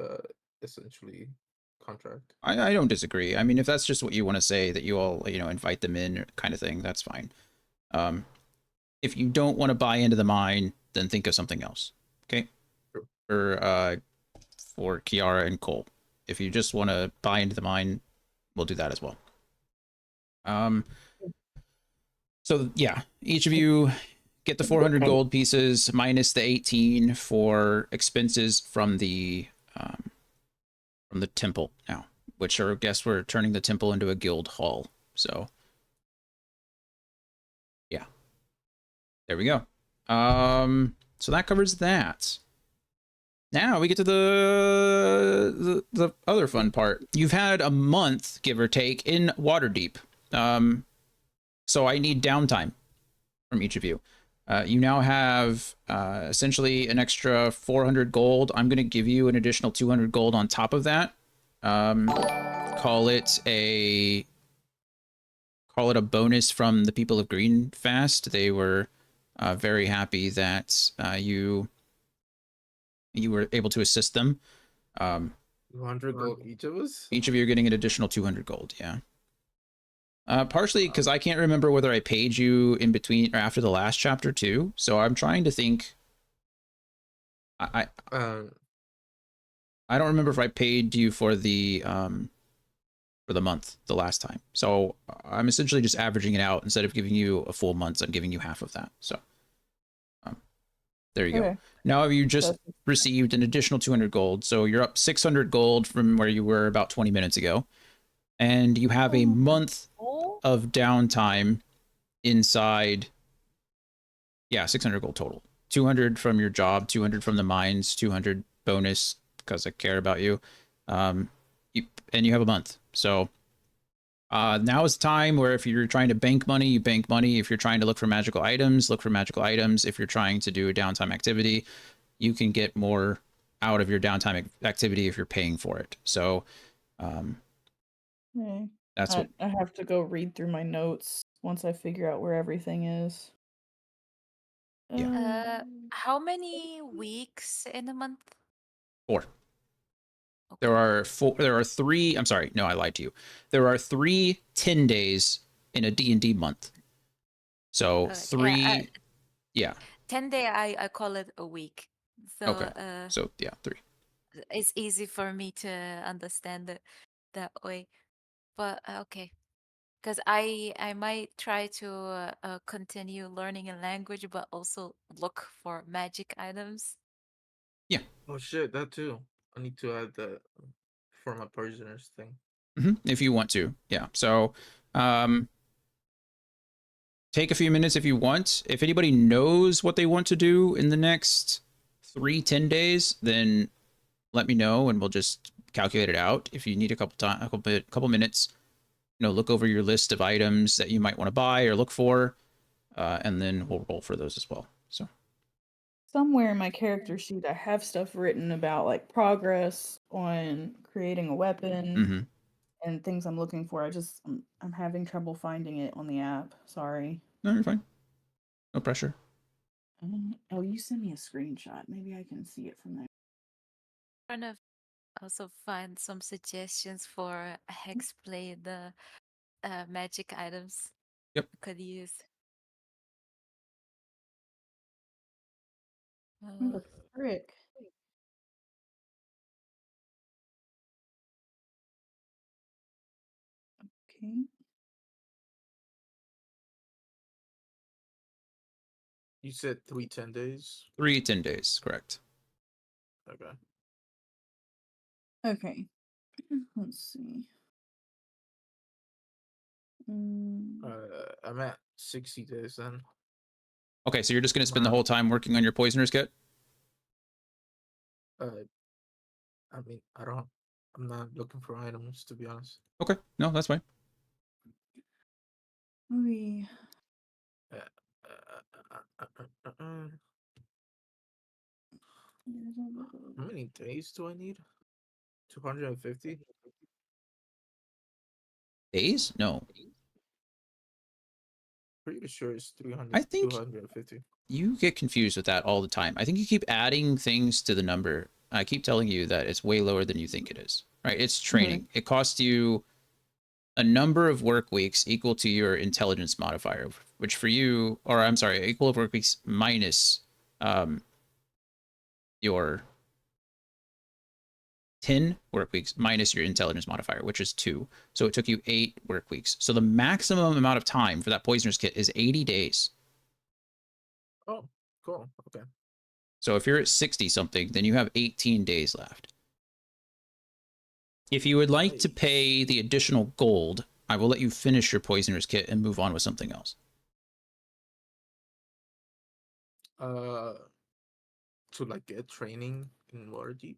essentially contract.
I don't disagree. I mean, if that's just what you want to say, that you all, invite them in kind of thing, that's fine. If you don't want to buy into the mine, then think of something else. Okay?
Sure.
For Kiara and Cole. If you just want to buy into the mine, we'll do that as well. So yeah, each of you get the 400 gold pieces minus the 18 for expenses from the temple now, which I guess we're turning the temple into a guild hall. So yeah, there we go. So that covers that. Now we get to the other fun part. You've had a month, give or take, in Waterdeep. So I need downtime from each of you. You now have essentially an extra 400 gold. I'm going to give you an additional 200 gold on top of that. Call it a bonus from the people of Greenfast. They were very happy that you were able to assist them.
200 gold each of us.
Each of you are getting an additional 200 gold. Yeah. Partially because I can't remember whether I paid you in between or after the last chapter too. So I'm trying to think. I don't remember if I paid you for the month the last time. So I'm essentially just averaging it out. Instead of giving you a full month, I'm giving you half of that. So there you go. Now you just received an additional 200 gold. So you're up 600 gold from where you were about 20 minutes ago. And you have a month of downtime inside. Yeah, 600 gold total. 200 from your job, 200 from the mines, 200 bonus because I care about you. And you have a month. So now is the time where if you're trying to bank money, you bank money. If you're trying to look for magical items, look for magical items. If you're trying to do a downtime activity, you can get more out of your downtime activity if you're paying for it. So
Okay.
that's what.
I have to go read through my notes once I figure out where everything is.
Yeah.
How many weeks in a month?
4.
Okay.
There are 3. I'm sorry. No, I lied to you. There are 3 10 days in a D&D month. So
Yeah,
3. Yeah.
10 day I call it a week. So
Okay. So yeah, 3.
it's easy for me to understand it that way. But okay. Because I might try to continue learning a language, but also look for magic items.
Yeah.
Oh shit, that too. I need to add that for my prisoners thing.
If you want to. Yeah. So take a few minutes if you want. If anybody knows what they want to do in the next 3 10 days, then let me know and we'll just calculate it out. If you need a couple minutes, look over your list of items that you might want to buy or look for, and then we'll roll for those as well. So
Somewhere in my character sheet, I have stuff written about like progress on creating a weapon and things I'm looking for. I'm having trouble finding it on the app. Sorry.
No, you're fine. No pressure.
Oh, you sent me a screenshot. Maybe I can see it from there.
Trying to also find some suggestions for hexblade magic items
Yep.
I could use.
Where the frick? Okay.
You said 3 10 days?
3 10 days, correct.
Okay.
Okay. Let's see.
I'm at 60 days then.
Okay, so you're just going to spend the
Wow.
whole time working on your poisoner's kit?
I mean, I'm not looking for items, to be honest.
Okay, no, that's fine.
Okay.
Uh, uh, uh, uh, uh, uh. How many days do I need? 250?
Days? No.
Pretty sure it's
I
300,
think
250.
you get confused with that all the time. I think you keep adding things to the number. I keep telling you that it's way lower than you think it is. Right? It's training. It costs you a number of work weeks equal to your intelligence modifier, which for you, or I'm sorry, equal of work weeks minus your 10 work weeks minus your intelligence modifier, which is 2. So it took you 8 work weeks. So the maximum amount of time for that poisoner's kit is 80 days.
Oh, cool. Okay.
So if you're at 60 something, then you have 18 days left. If you would like to pay the additional gold, I will let you finish your poisoner's kit and move on with something else.
Uh, to like get training in Waterdeep,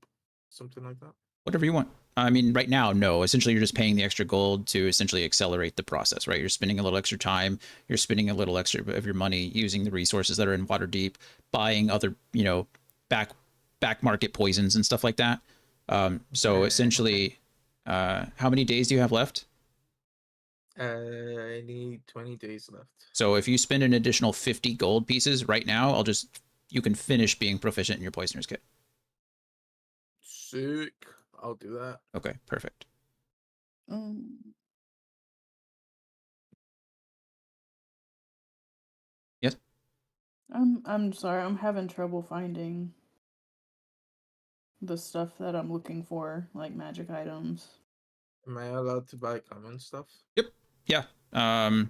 something like that.
Whatever you want. I mean, right now, no. Essentially, you're just paying the extra gold to essentially accelerate the process, right? You're spending a little extra time. You're spending a little extra of your money using the resources that are in Waterdeep, buying other, back market poisons and stuff like that. So essentially, how many days do you have left?
I need 20 days left.
So if you spend an additional 50 gold pieces right now, you can finish being proficient in your poisoner's kit.
Sick. I'll do that.
Okay, perfect. Yes.
I'm sorry. I'm having trouble finding the stuff that I'm looking for, like magic items.
Am I allowed to buy common stuff?
Yep. Yeah.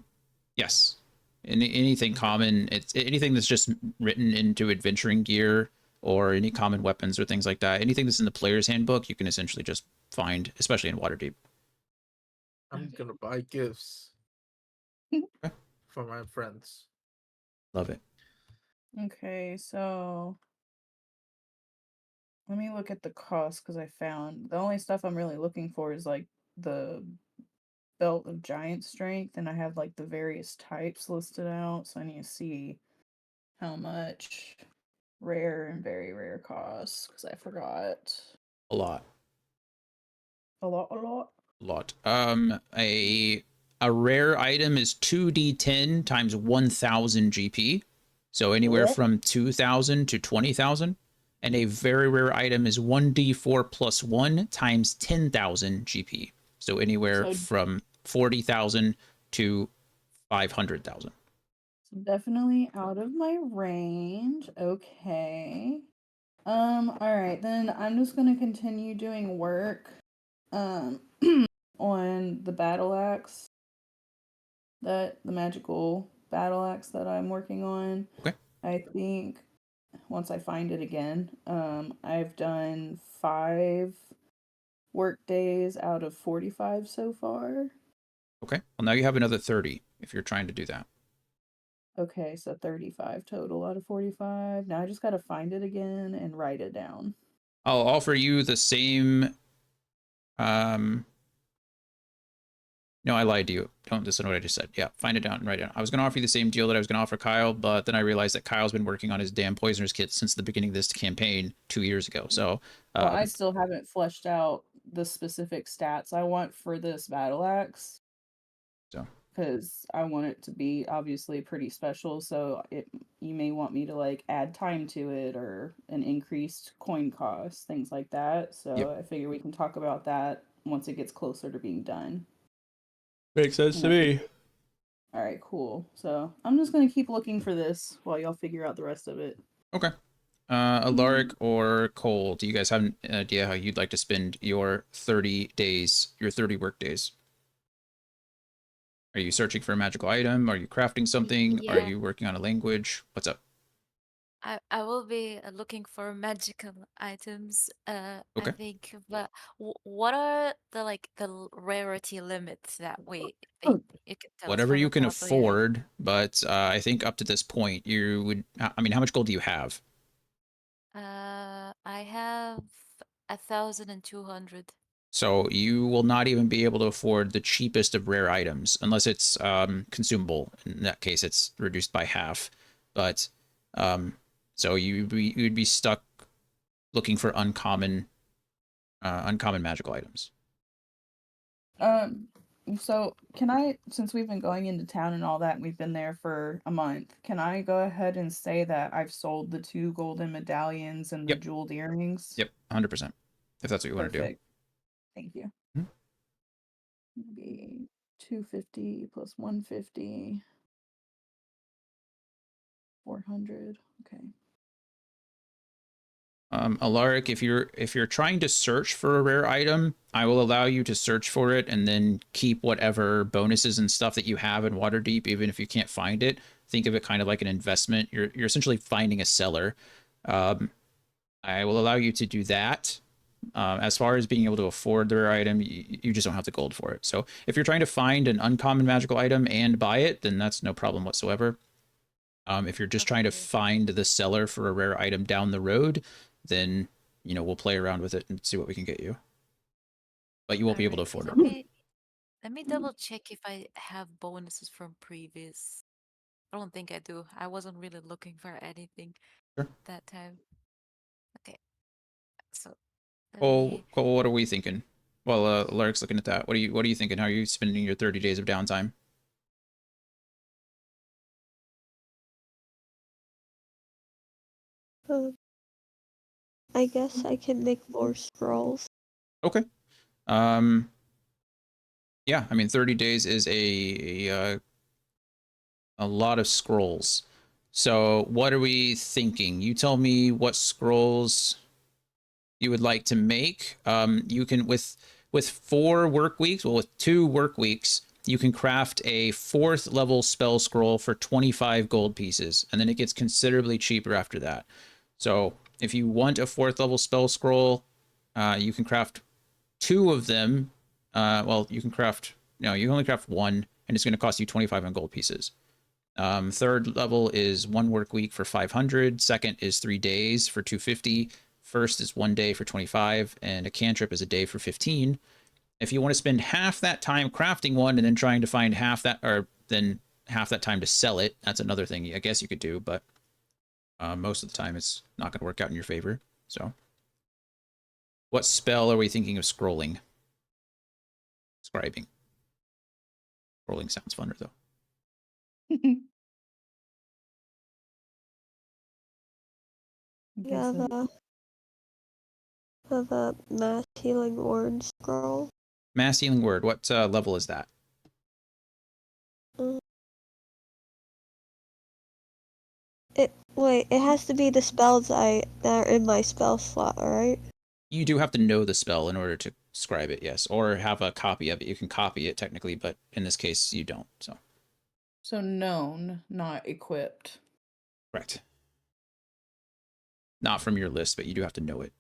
Yes. Anything common. It's anything that's just written into adventuring gear or any common weapons or things like that. Anything that's in the player's handbook, you can essentially just find, especially in Waterdeep.
I'm gonna buy gifts
Okay.
for my friends.
Love it.
Okay, so let me look at the cost because I found the only stuff I'm really looking for is like the belt of giant strength, and I have like the various types listed out, so I need to see how much. rare and very rare costs because I forgot
A lot.
a lot, a lot.
A lot. A rare item is 2d10 times 1000 GP. So anywhere
What?
from 2000 to 20,000. And a very rare item is 1d4 plus 1 times 10,000 GP. So anywhere
So
from 40,000 to 500,000.
definitely out of my range. Okay. All right, then I'm just gonna continue doing work um on the battle axe, that the magical battle axe that I'm working on.
Okay.
I think once I find it again, I've done 5 work days out of 45 so far.
Okay. Well, now you have another 30 if you're trying to do that.
Okay, so 35 total out of 45. Now I just gotta find it again and write it down.
I'll offer you the same. Um, no, I lied to you. Don't listen to what I just said. Yeah, find it down and write it down. I was going to offer you the same deal that I was going to offer Kyle, but then I realized that Kyle's been working on his damn poisoners kit since the beginning of this campaign 2 years ago. So,
Well, I still haven't fleshed out the specific stats I want for this battle axe.
So.
Because I want it to be obviously pretty special. So you may want me to like add time to it or an increased coin cost, things like that. So
Yep.
I figure we can talk about that once it gets closer to being done.
Makes sense to me.
All right, cool. So I'm just gonna keep looking for this while y'all figure out the rest of it.
Okay. Alaric or Cole, do you guys have an idea how you'd like to spend your 30 days, your 30 work days? Are you searching for a magical item? Are you crafting something? Are
Yeah.
you working on a language? What's up?
I will be looking for magical items. I
Okay.
think, but what are the rarity limits that you can tell us
Whatever
from
you
the
can
top of your head?
afford, but I think up to this point, you would. I mean, how much gold do you have?
I have 1,200.
So you will not even be able to afford the cheapest of rare items unless it's consumable. In that case, it's reduced by half. But so you'd be stuck looking for uncommon magical items.
Um, so can I, since we've been going into town and all that, and we've been there for a month, can I go ahead and say that I've sold the 2 golden medallions and the
Yep.
jeweled earrings?
Yep, 100%. If that's what you want to do.
Perfect. Thank you.
Mhm.
Maybe 250 plus 150, 400. Okay.
Alaric, if you're trying to search for a rare item, I will allow you to search for it and then keep whatever bonuses and stuff that you have in Waterdeep, even if you can't find it. Think of it kind of like an investment. You're essentially finding a seller. I will allow you to do that. As far as being able to afford the rare item, you just don't have the gold for it. So if you're trying to find an uncommon magical item and buy it, then that's no problem whatsoever. If you're just trying to
Okay.
find the seller for a rare item down the road, then we'll play around with it and see what we can get you. But you won't be able to
Alright,
afford it.
let me double check if I have bonuses from previous. I don't think I do. I wasn't really looking for anything
Sure.
that time. Okay, so let
Cole,
me.
Cole, what are we thinking? Well, Lark's looking at that. What are you thinking? How are you spending your 30 days of downtime?
Uh, I guess I can make more scrolls.
Okay. Yeah, I mean 30 days is a lot of scrolls. So what are we thinking? You tell me what scrolls you would like to make. You can with 4 work weeks, well, with 2 work weeks, you can craft a 4th level spell scroll for 25 gold pieces, and then it gets considerably cheaper after that. So if you want a 4th level spell scroll, you can craft 2 of them. Well, you can craft no, you can only craft 1, and it's going to cost you 25 on gold pieces. 3rd level is 1 work week for 500. 2nd is 3 days for 250. 1st is 1 day for 25, and a cantrip is a day for 15. If you want to spend half that time crafting one and then trying to find half that, or then half that time to sell it, that's another thing I guess you could do. But Most of the time, it's not going to work out in your favor. So, what spell are we thinking of scrolling? Scribing. Scrolling sounds funner, though.
Okay,
Yeah,
so
the mass healing word scroll.
Mass healing word. What level is that?
Mm. Wait, it has to be the spells that are in my spell slot, right?
You do have to know the spell in order to scribe it, yes, or have a copy of it. You can copy it technically, but in this case, you don't. So
known, not equipped.
correct. Not from your list, but you do have to know it.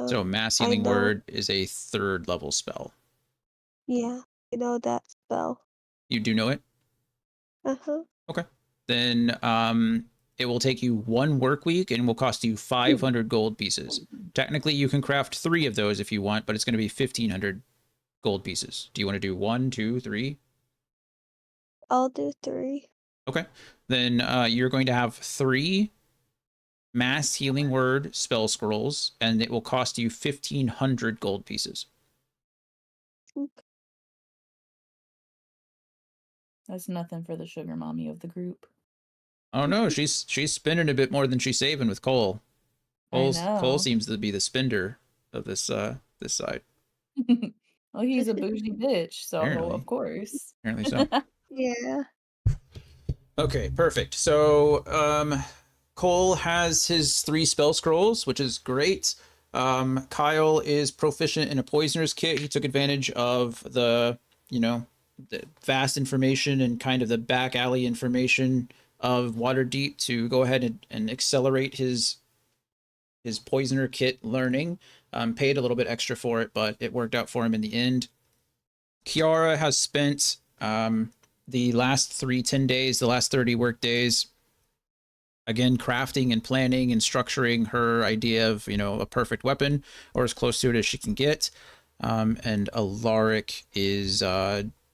So mass
I
healing
know.
word is a 3rd level spell.
Yeah, I know that spell.
You do know it?
Uh-huh.
Okay. Then it will take you 1 work week and will cost you 500 gold pieces. Technically, you can craft 3 of those if you want, but it's going to be 1,500 gold pieces. Do you want to do 1, 2, 3?
I'll do 3.
Okay. Then you're going to have 3 mass healing word spell scrolls, and it will cost you 1,500 gold pieces.
Okay.
That's nothing for the sugar mommy of the group.
Oh no, she's spending a bit more than she's saving with Cole.
I
Cole
know.
seems to be the spender of this side.
Well, he's a bougie bitch, so
Apparently.
of course.
Apparently so.
Yeah.
Okay, perfect. So Cole has his 3 spell scrolls, which is great. Kyle is proficient in a poisoner's kit. He took advantage of the vast information and kind of the back alley information of Waterdeep to go ahead and accelerate his poisoner kit learning. Paid a little bit extra for it, but it worked out for him in the end. Kiara has spent the last 10 days, the last 30 work days, again, crafting and planning and structuring her idea of, a perfect weapon or as close to it as she can get. And Alaric is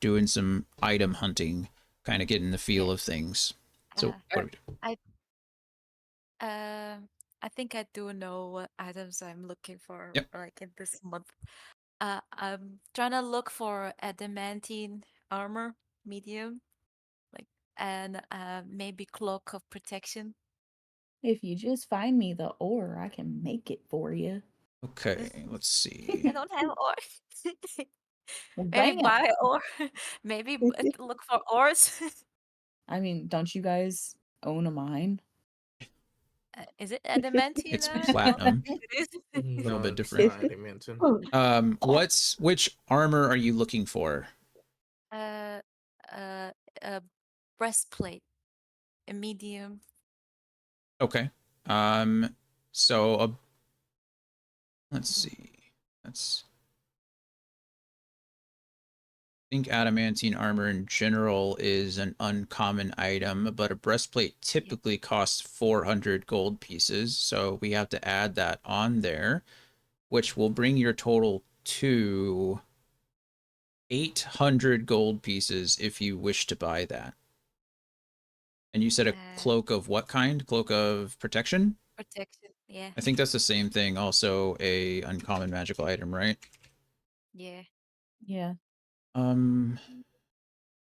doing some item hunting, kind of getting the feel
Yeah.
of things. So what do we do?
I I think I do know what items I'm looking for,
Yep.
like in this month. I'm trying to look for adamantine armor, medium, like, and maybe cloak of protection.
If you just find me the ore, I can make it for you.
Okay, let's
I
see.
don't have ore.
Well,
Maybe
damn.
buy ore. Maybe look for ores.
I mean, don't you guys own a mine?
Is it adamantine?
It's
I don't
platinum.
think it is.
A little
No,
bit
it's
different.
not adamantine.
Which armor are you looking for?
uh, a breastplate, a medium.
Okay. So let's see. That's I think adamantine armor in general is an uncommon item, but a breastplate
Yeah.
typically costs 400 gold pieces, so we have to add that on there, which will bring your total to 800 gold pieces if you wish to buy that. And you said a cloak of what kind? Cloak of protection?
Protection. Yeah.
I think that's the same thing, also a uncommon magical item, right?
Yeah.
Yeah.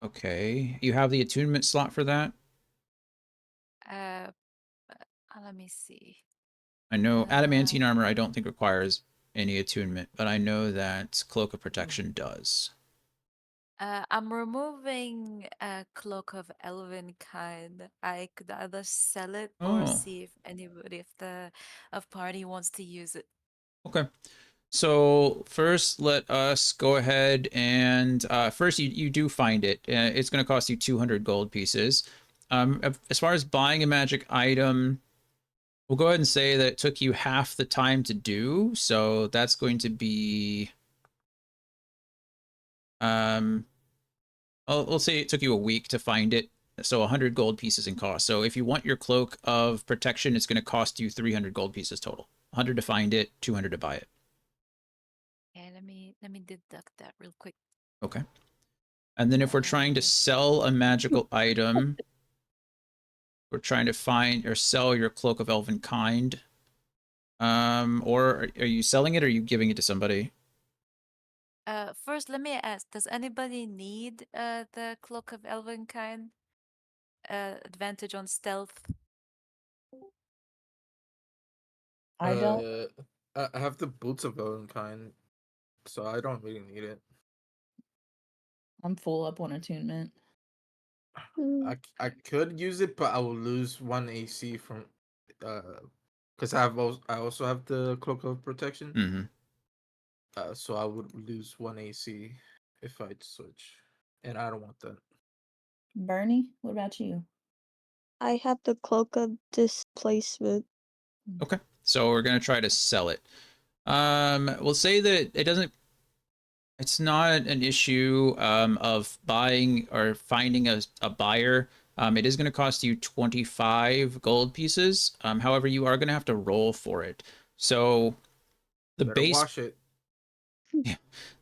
Okay. You have the attunement slot for that?
Uh, let me see.
I know
Uh,
adamantine armor I don't think requires any attunement, but I know that cloak of protection does.
I'm removing a cloak of elven kind. I could either sell it or
Oh,
see if anybody of party wants to use it.
okay. So first, let us go ahead and first you do find it. It's going to cost you 200 gold pieces. As far as buying a magic item, we'll go ahead and say that it took you half the time to do. So that's going to be we'll say it took you a week to find it. So 100 gold pieces in cost. So if you want your cloak of protection, it's going to cost you 300 gold pieces total. 100 to find it, 200 to buy it.
Yeah, let me deduct that real quick.
Okay. And then if we're trying to sell a magical item, We're trying to find or sell your Cloak of Elven Kind. Or are you selling it or are you giving it to somebody?
First, let me ask: does anybody need the Cloak of Elvenkind? Advantage on stealth.
I don't.
I have the boots of kind, so I don't really need it.
I'm full up on attunement.
I could use it, but I will lose 1 AC from because I also have the cloak of protection.
Mm-hmm.
So I would lose 1 AC if I switch, and I don't want that.
Bernie, what about you?
I have the cloak of displacement.
Okay. So we're gonna try to sell it. We'll say that it doesn't. It's not an issue of buying or finding a buyer. It is going to cost you 25 gold pieces. However, you are going to have to roll for it. So the
Better
base
wash it.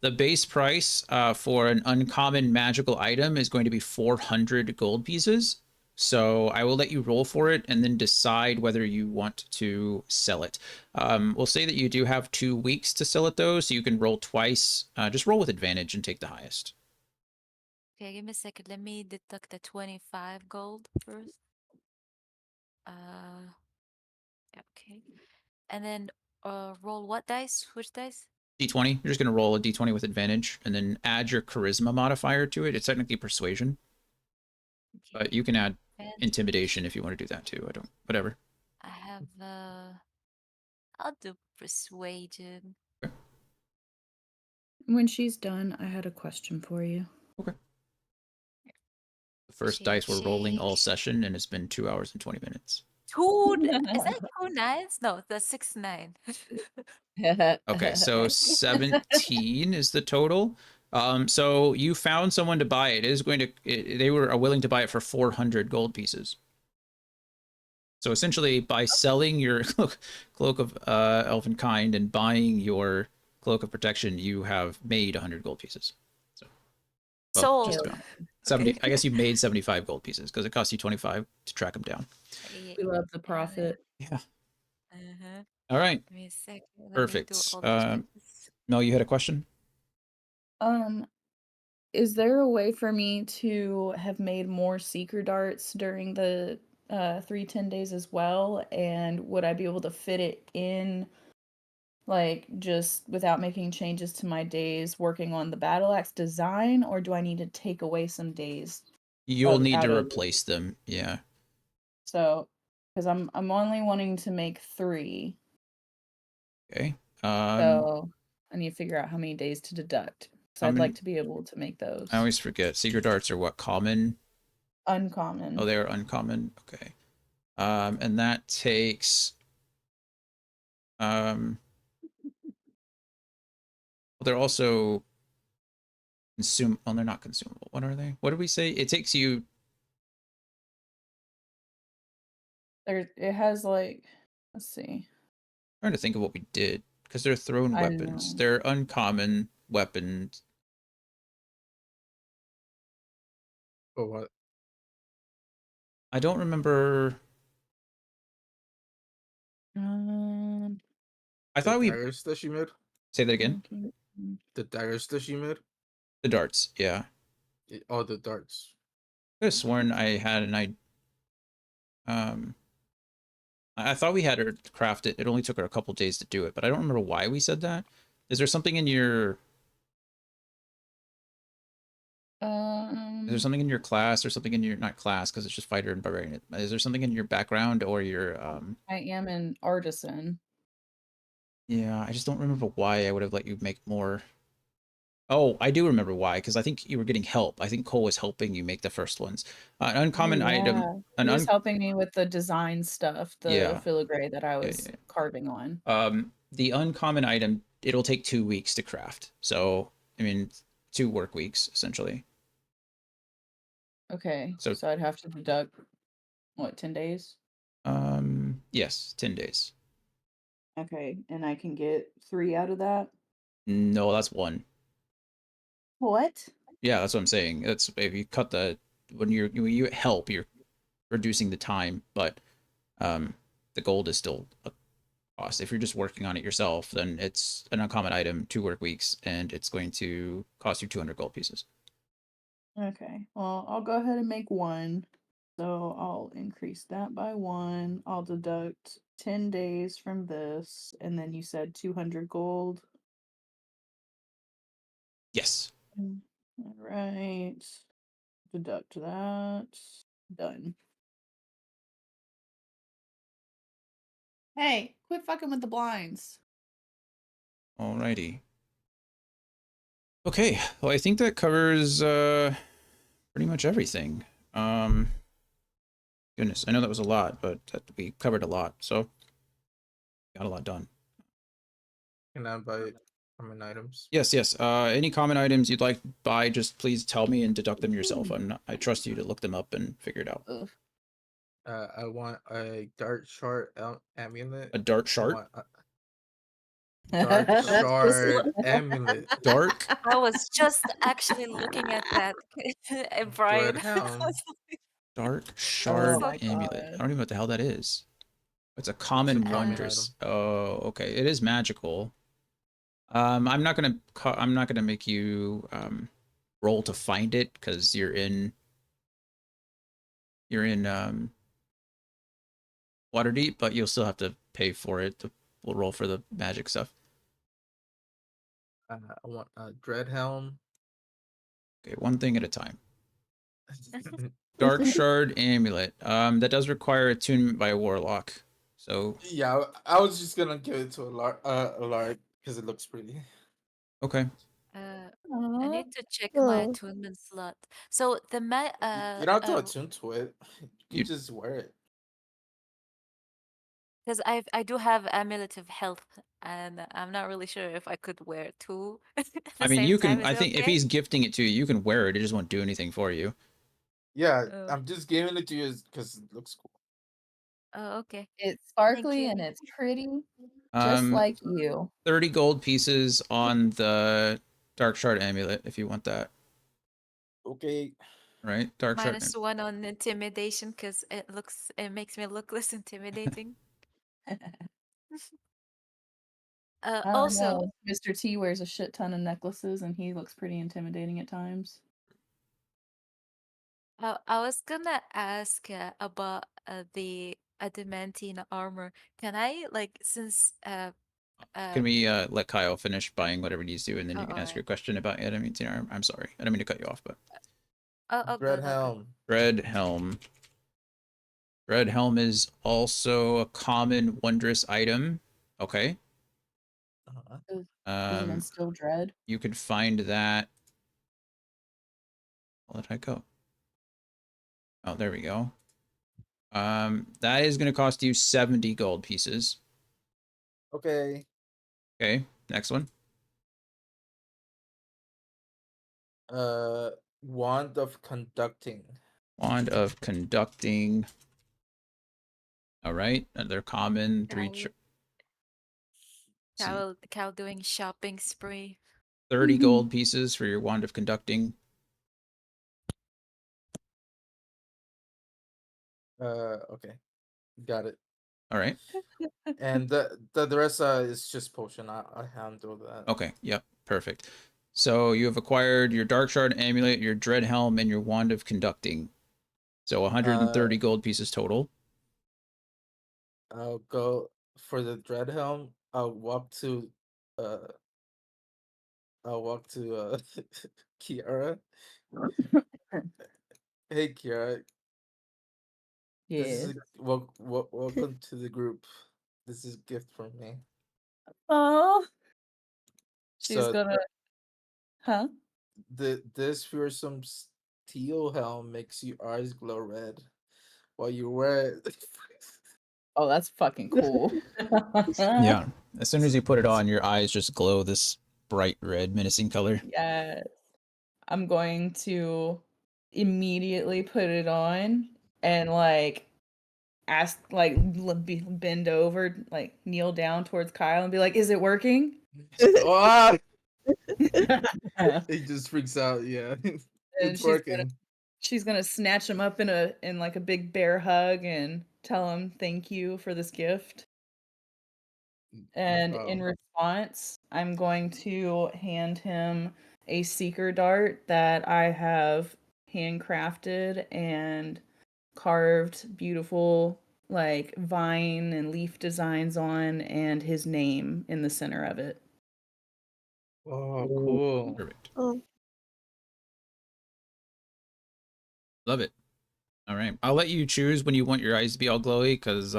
the base price for an uncommon magical item is going to be 400 gold pieces. So I will let you roll for it and then decide whether you want to sell it. We'll say that you do have 2 weeks to sell it though, so you can roll twice. Just roll with advantage and take the highest.
Okay, give me a second. Let me deduct the 25 gold first. Okay. And then roll what dice? Which dice?
D20. You're just going to roll a D20 with advantage and then add your charisma modifier to it. It's technically persuasion,
Okay.
but you can add
Advantage.
intimidation if you want to do that too. I don't, whatever.
I have I'll do persuasion.
When she's done, I had a question for you.
Okay. The first
Shake,
dice we're rolling all
shake.
session, and it's been 2 hours and 20 minutes.
Is that 2 9s? No, the 6 9.
Okay, so 17 is the total. So you found someone to buy it. It is going to. They were willing to buy it for 400 gold pieces. So essentially, by selling your cloak of elven kind and buying your cloak of protection, you have made 100 gold pieces. So, well, just
Sold.
about 70.
Okay.
I guess you made 75 gold pieces because it cost you 25 to track them down.
Yeah.
We love the profit.
Yeah.
Uh-huh.
All right.
Give me a second. Let me do
Perfect.
all the checks.
Mel, you had a question?
Um, is there a way for me to have made more seeker darts during the 310 days as well? And would I be able to fit it in, like, just without making changes to my days working on the battle axe design, or do I need to take away some days
You'll
of
need
out
to
of
replace them. Yeah.
so because I'm only wanting to make 3,
Okay.
so I need to figure out how many days to deduct. So
How
I'd like
many?
to be able to make
I
those
always forget. Secret darts are what, common? Oh,
uncommon.
they are uncommon. Okay. And that takes well, they're also consume. Well, they're not consumable. What are they? What did we say? It takes you.
It has like, let's see.
Trying to think of what we did because they're thrown
I
weapons.
know.
They're uncommon weapons.
But what?
I don't remember.
Um,
I
The
thought we
daggers that she made?
say that again.
okay.
The daggers that she made?
The darts. Yeah.
Oh, the darts.
I could have sworn I had an I. Um, I thought we had her craft it. It only took her a couple days to do it, but I don't remember why we said that. Is there something in your Is there
Um,
something in your class or something in your not class because it's just fighter and barbarian? Is there something in your background or your
I am an artisan.
Yeah, I just don't remember why I would have let you make more. Oh, I do remember why because I think you were getting help. I think Cole was helping you make the first ones. An
Oh
uncommon item,
yeah,
an
he was
un
helping me with the design stuff, the
yeah,
filigree that I
yeah,
was
yeah.
carving on.
The uncommon item it'll take 2 weeks to craft. So I mean, 2 work weeks essentially.
Okay,
So
so I'd have to deduct what, 10 days?
yes, 10 days.
Okay, and I can get 3 out of that.
No, that's one.
What?
Yeah, that's what I'm saying. That's if you cut the when you help, you're reducing the time, but the gold is still a cost. If you're just working on it yourself, then it's an uncommon item, 2 work weeks, and it's going to cost you 200 gold pieces.
Okay. Well, I'll go ahead and make 1. So I'll increase that by 1. I'll deduct 10 days from this, and then you said 200 gold.
Yes.
All right. Deduct that. Done. Hey, quit fucking with the blinds.
Alrighty. Okay, well, I think that covers pretty much everything. Goodness, I know that was a lot, but we covered a lot, so got a lot done.
Can I buy common items?
Yes. Any common items you'd like to buy, just please tell me and deduct them yourself. I trust you to look them up and figure it out.
Ugh.
I want a dart shard amulet.
A dart
I
shard?
want a dark
That's just
shard amulet.
Dark
I was just actually looking at that, Brian.
Dreadhound.
Dark
Oh
shard
my
amulet. I
god.
don't even know what the hell that is. It's a
It's a
common
common
wondrous.
item.
Oh, okay. It is magical. I'm not gonna make you roll to find it because you're in Waterdeep, but you'll still have to pay for it. We'll roll for the magic stuff.
I want a dreadhelm.
Okay, one thing at a time. Dark shard amulet. That does require attunement by a warlock. So
Yeah, I was just gonna give it to a lark because it looks pretty.
okay.
I
Aw.
need to check my
Oh.
attunement slot. So the
You don't have to attune to it. You
You-
just wear it.
because I do have amulet of health, and I'm not really sure if I could wear two at the
I mean,
same
you
time.
can.
Is
I
it
think if
okay?
he's gifting it to you, you can wear it. It just won't do anything for you.
Yeah,
Oh,
I'm just giving it to you because it looks cool.
oh, okay.
It's
Thank
sparkly
you.
and it's pretty, just like you.
30 gold pieces on the dark shard amulet if you want that.
Okay.
Right, dark shard.
-1 on intimidation because it makes me look less intimidating.
I don't
Also,
know. Mr. T wears a shit ton of necklaces and he looks pretty intimidating at times.
I was gonna ask about the adamantine armor. Can I since
Can we let Kyle finish buying whatever he needs to, and then you can
all
ask
right.
your question about adamantine armor? I'm sorry, I don't mean to cut you off, but
Oh, good, oh, good.
Dreadhelm.
Red Helm. Red Helm is also a common wondrous item. Okay.
Uh-huh.
Doesn't instill dread.
You could find that. Where did I go? Oh, there we go. That is going to cost you 70 gold pieces.
Okay.
Okay, next one.
Wand of conducting.
Wand of conducting. All right, they're common.
Cow doing shopping spree.
30 gold pieces for your wand of conducting.
Okay. Got it.
All right.
And the rest is just potion. I handle that.
Okay. Yep. Perfect. So you have acquired your dark shard amulet, your dread helm, and your wand of conducting. So 130 gold pieces total.
I'll go for the dreadhelm. Uh I'll walk to Kiara. Hey Kiara, this
Yeah.
is welcome to the group. This is a gift from me.
Oh, she's
So
gonna, huh?
this fearsome steel helm makes your eyes glow red while you wear it.
Oh, that's fucking cool.
Yeah. As soon as you put it on, your eyes just glow this bright red, menacing color.
Yes. I'm going to immediately put it on and ask bend over, kneel down towards Kyle and be like, "Is it working?"
Ah!
And
It just freaks out. Yeah,
she's
it's
gonna
working.
she's gonna snatch him up in like a big bear hug and tell him thank you for this gift. And in
Um,
response, I'm going to hand him a seeker dart that I have handcrafted and carved beautiful like vine and leaf designs on and his name in the center of it.
oh, cool.
Perfect.
Oh,
Love it. All right. I'll let you choose when you want your eyes to be all glowy because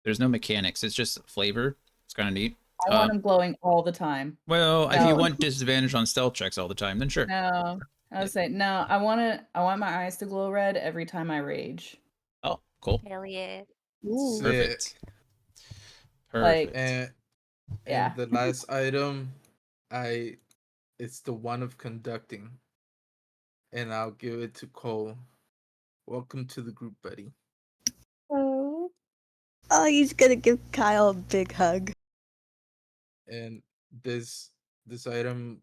there's no mechanics. It's just flavor. It's kind of neat.
I want him glowing all the time.
Well, if you
No.
want disadvantage on stealth checks all the time, then sure.
No. I would say no, I want my eyes to glow red every time I rage.
Oh, cool.
Hell yeah.
ooh.
Perfect.
Sick.
Perfect.
And
Yeah.
the last item, it's the one of conducting, and I'll give it to Cole. Welcome to the group, buddy.
Oh. Oh, he's gonna give Kyle a big hug.
And this item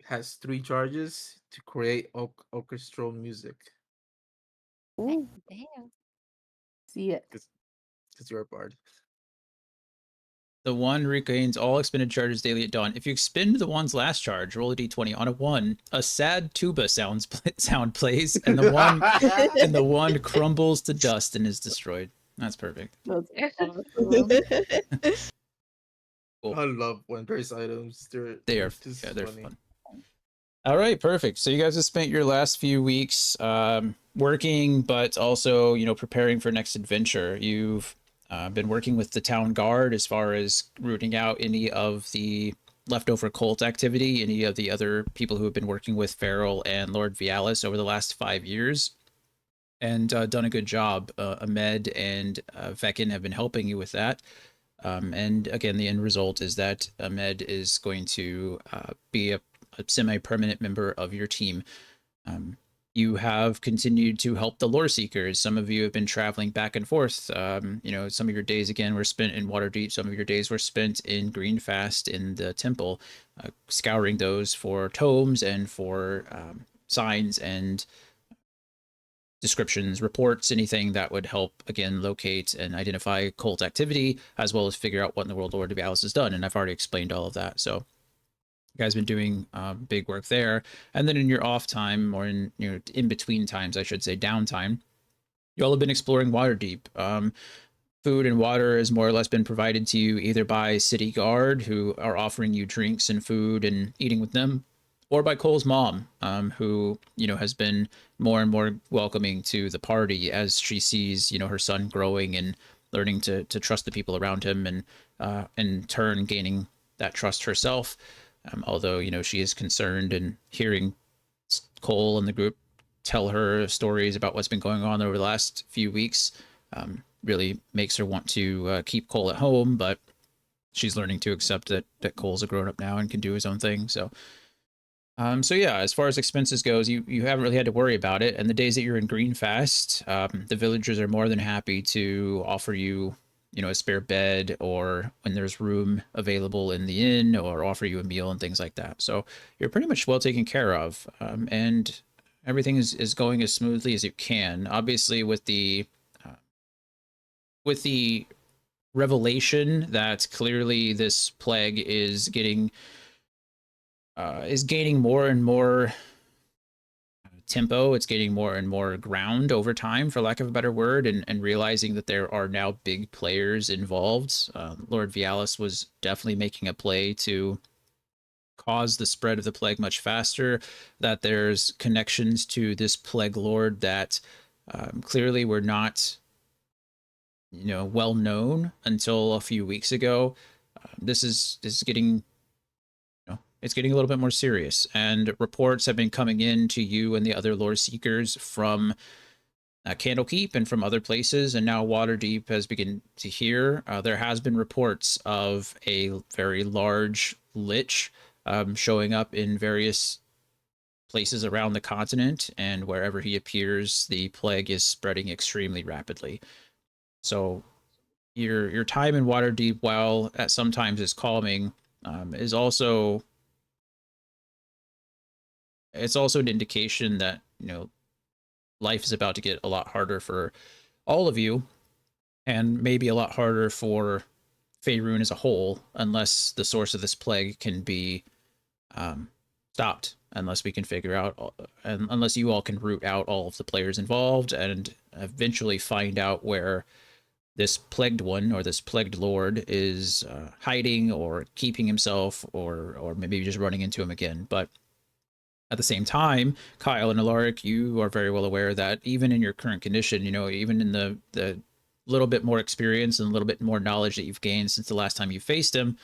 has 3 charges to create orchestral music.
Ooh.
Damn.
See it.
Because you're a bard.
The one regains all expended charges daily at dawn. If you expend the one's last charge, roll a d20. On a 1, a sad tuba sound plays, and the one crumbles to dust and is destroyed. That's perfect.
That's awesome.
Cool.
I love one-price items.
They are
just
they're
funny.
fun. All right, perfect. So you guys have spent your last few weeks working, but also preparing for next adventure. You've been working with the town guard as far as rooting out any of the leftover cult activity, any of the other people who have been working with Farrell and Lord Vialis over the last 5 years, and done a good job. Ahmed and Vekin have been helping you with that. And again, the end result is that Ahmed is going to be a semi-permanent member of your team. You have continued to help the lore seekers. Some of you have been traveling back and forth. Some of your days again were spent in Waterdeep. Some of your days were spent in Greenfast in the temple, scouring those for tomes and for signs and descriptions, reports, anything that would help, again, locate and identify cult activity, as well as figure out what in the world Lord of Alice has done. And I've already explained all of that. So you guys been doing big work there. And then in your off time, or in between times, I should say, downtime, you all have been exploring Waterdeep. Food and water has more or less been provided to you either by City Guard, who are offering you drinks and food and eating with them, or by Cole's mom, who has been more and more welcoming to the party as she sees her son growing and learning to trust the people around him, and in turn gaining that trust herself. Although she is concerned, and hearing Cole and the group tell her stories about what's been going on over the last few weeks really makes her want to keep Cole at home, but she's learning to accept that Cole's a grown up now and can do his own thing. So yeah, as far as expenses goes, you haven't really had to worry about it. And the days that you're in Greenfast, the villagers are more than happy to offer you, a spare bed, or when there's room available in the inn, or offer you a meal and things like that. So you're pretty much well taken care of, and everything is going as smoothly as it can. Obviously, with the revelation that clearly this plague is gaining more and more tempo, it's gaining more and more ground over time, for lack of a better word, and realizing that there are now big players involved. Lord Vialis was definitely making a play to cause the spread of the plague much faster, that there's connections to this plague lord that clearly were not well known until a few weeks ago. This is getting it's getting a little bit more serious, and reports have been coming in to you and the other lore seekers from Candlekeep and from other places, and now Waterdeep has begun to hear. There has been reports of a very large lich showing up in various places around the continent, and wherever he appears, the plague is spreading extremely rapidly. So your time in Waterdeep, while at sometimes is calming, is also it's also an indication that life is about to get a lot harder for all of you, and maybe a lot harder for Faerun as a whole, unless the source of this plague can be stopped, unless we can figure out, and unless you all can root out all of the players involved and eventually find out where this plagued one or this plagued lord is hiding or keeping himself, or maybe just running into him again. But at the same time, Kyle and Alaric, you are very well aware that even in your current condition, even in the little bit more experience and a little bit more knowledge that you've gained since the last time you faced him,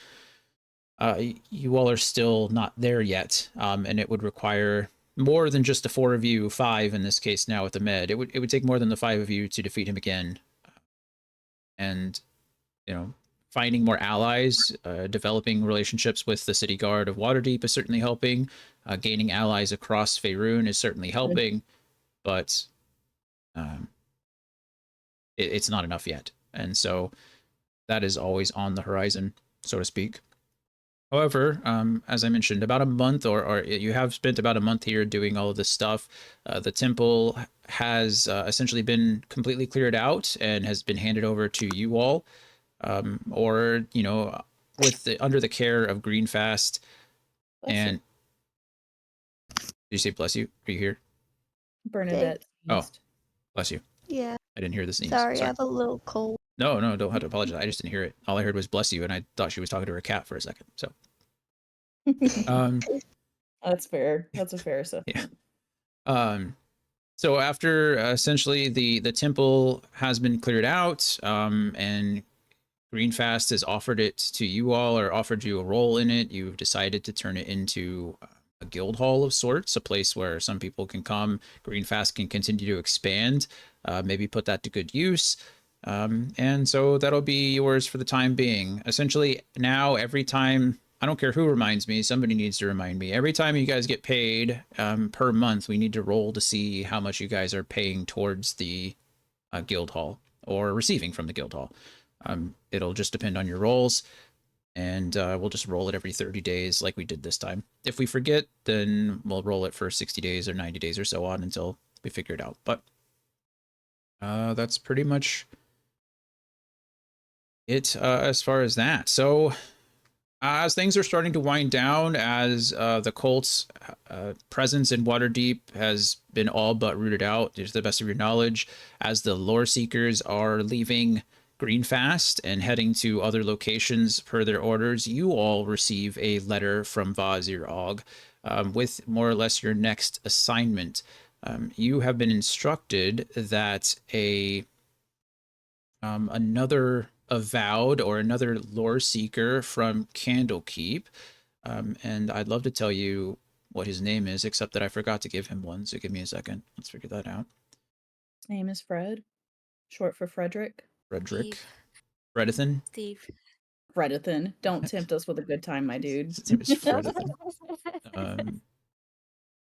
you all are still not there yet, and it would require more than just the 4 of you, 5 in this case now with the med. It would take more than the 5 of you to defeat him again, and finding more allies, developing relationships with the city guard of Waterdeep is certainly helping. Gaining allies across Faerun is certainly helping, but it's not enough yet, and so that is always on the horizon, so to speak. However, as I mentioned, about a month, or you have spent about a month here doing all of this stuff. The temple has essentially been completely cleared out and has been handed over to you all, or under the care of Greenfast.
Bless
And did you say bless you? Are you here?
Bernadette.
Oh.
sneezed.
Bless you.
Yeah.
I didn't hear the sneeze.
Sorry, I have a little cold.
No, don't have to apologize. I just didn't hear it. All I heard was bless you, and I thought she was talking to her cat for a second. So,
That's fair. That's a fair assessment.
Yeah. So after essentially the temple has been cleared out, and Greenfast has offered it to you all, or offered you a role in it, you've decided to turn it into a guild hall of sorts, a place where some people can come. Greenfast can continue to expand, maybe put that to good use. And so that'll be yours for the time being. Essentially, now every time, I don't care who reminds me, somebody needs to remind me. Every time you guys get paid per month, we need to roll to see how much you guys are paying towards the guild hall, or receiving from the guild hall. It'll just depend on your rolls, and we'll just roll it every 30 days like we did this time. If we forget, then we'll roll it for 60 days or 90 days or so on until we figure it out. But that's pretty much it as far as that. So as things are starting to wind down, as the cult's presence in Waterdeep has been all but rooted out, to the best of your knowledge, as the lore seekers are leaving Greenfast and heading to other locations per their orders, you all receive a letter from Vazir Og with more or less your next assignment. You have been instructed that another avowed, or another lore seeker from Candlekeep, and I'd love to tell you what his name is, except that I forgot to give him one, so give me a second. Let's figure that out.
His name is Fred, short for Frederick.
Frederick.
Steve.
Fredithan?
Steve.
Fredithan. Don't tempt us with a good time, my dude.
His name is Fredithan.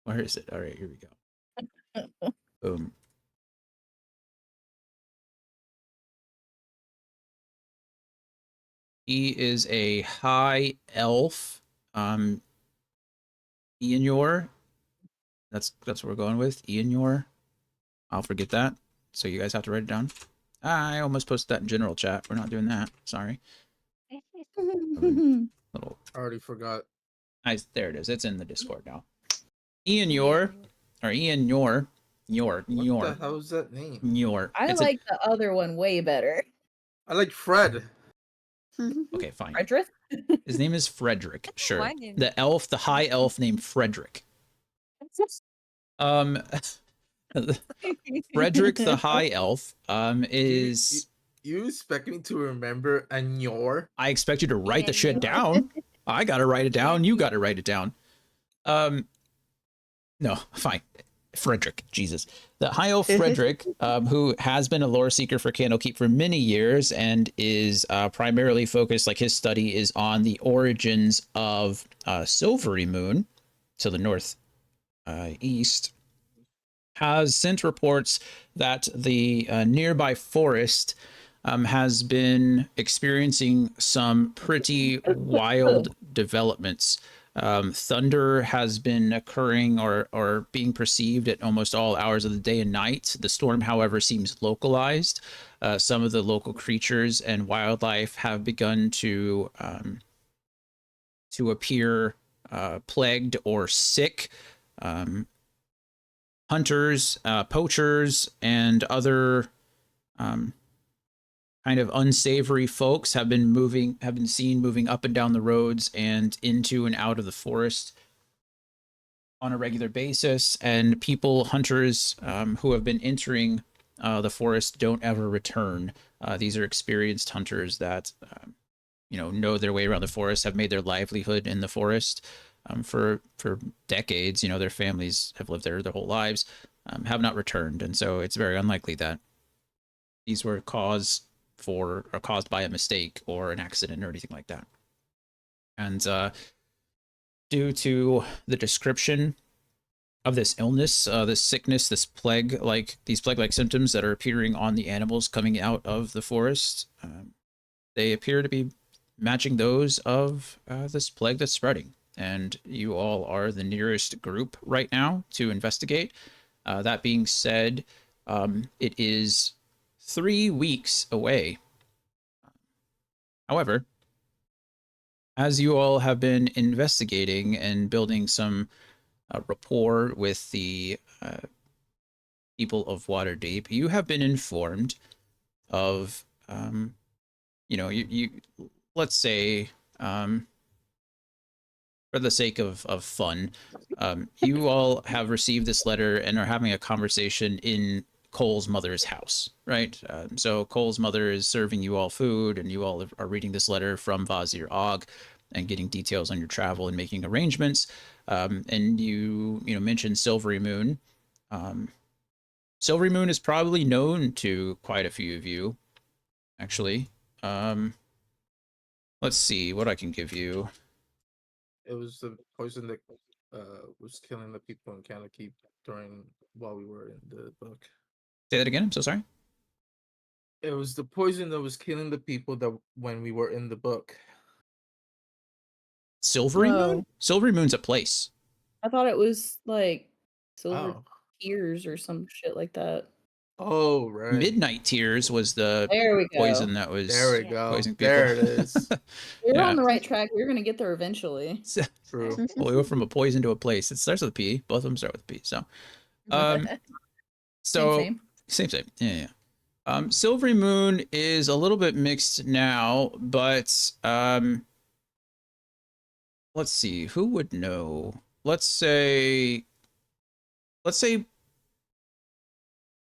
Where is it? All right, here we go. Boom. He is a high elf. Ianyor. That's what we're going with. Ianyor. I'll forget that. So you guys have to write it down. I almost posted that in general chat. We're not doing that. Sorry. Little.
I already forgot.
Nice. There it is. It's in the Discord now. Ianyor, or Ianyor.
What the hell is that name?
Yor.
I like the other one way better.
I like Fred.
Okay, fine.
Frederick?
His name is Frederick. Sure.
My name.
The elf, the high elf named Frederick. Frederick the high elf is.
You expect me to remember Anyor?
I expect you to write the shit
Ianyor.
down. I gotta write it down. You gotta write it down. No, fine. Frederick, Jesus. The high elf Frederick, who has been a lore seeker for Candlekeep for many years and is primarily focused, like his study is on the origins of Silvery Moon to the north east, has sent reports that the nearby forest has been experiencing some pretty wild developments. Thunder has been occurring or being perceived at almost all hours of the day and night. The storm, however, seems localized. Some of the local creatures and wildlife have begun to appear plagued or sick. Hunters, poachers, and other kind of unsavory folks have been seen moving up and down the roads and into and out of the forest on a regular basis. And hunters who have been entering the forest don't ever return. These are experienced hunters that know their way around the forest, have made their livelihood in the forest for decades. Their families have lived there their whole lives, have not returned, and so it's very unlikely that these were caused by a mistake or an accident or anything like that. And due to the description of this illness, this sickness, these plague-like symptoms that are appearing on the animals coming out of the forest, they appear to be matching those of this plague that's spreading. And you all are the nearest group right now to investigate. That being said, it is 3 weeks away. However, as you all have been investigating and building some rapport with the people of Waterdeep, you have been informed of, you let's say, for the sake of fun, you all have received this letter and are having a conversation in Cole's mother's house, right? So Cole's mother is serving you all food, and you all are reading this letter from Vazir Og and getting details on your travel and making arrangements. And you mentioned Silvery Moon. Silvery Moon is probably known to quite a few of you, actually. Let's see what I can give you.
It was the poison that was killing the people in Candlekeep while we were in the book.
Say that again. I'm so sorry.
It was the poison that was killing the people when we were in the book.
Silvery
No.
Moon? Silvery Moon's a place.
I thought it was like silver
Oh.
tears or some shit like that.
Oh, right.
Midnight Tears was the
There we go.
poison that was
There we
Yeah.
go.
poisoning people.
There it is.
We're
Yeah.
on the right track. We're gonna get there eventually.
True.
Well, we go from a poison to a place. It starts with a P. Both of them start with a P. So,
Same.
same. Yeah. Silvery Moon is a little bit mixed now, but let's see, who would know? Let's say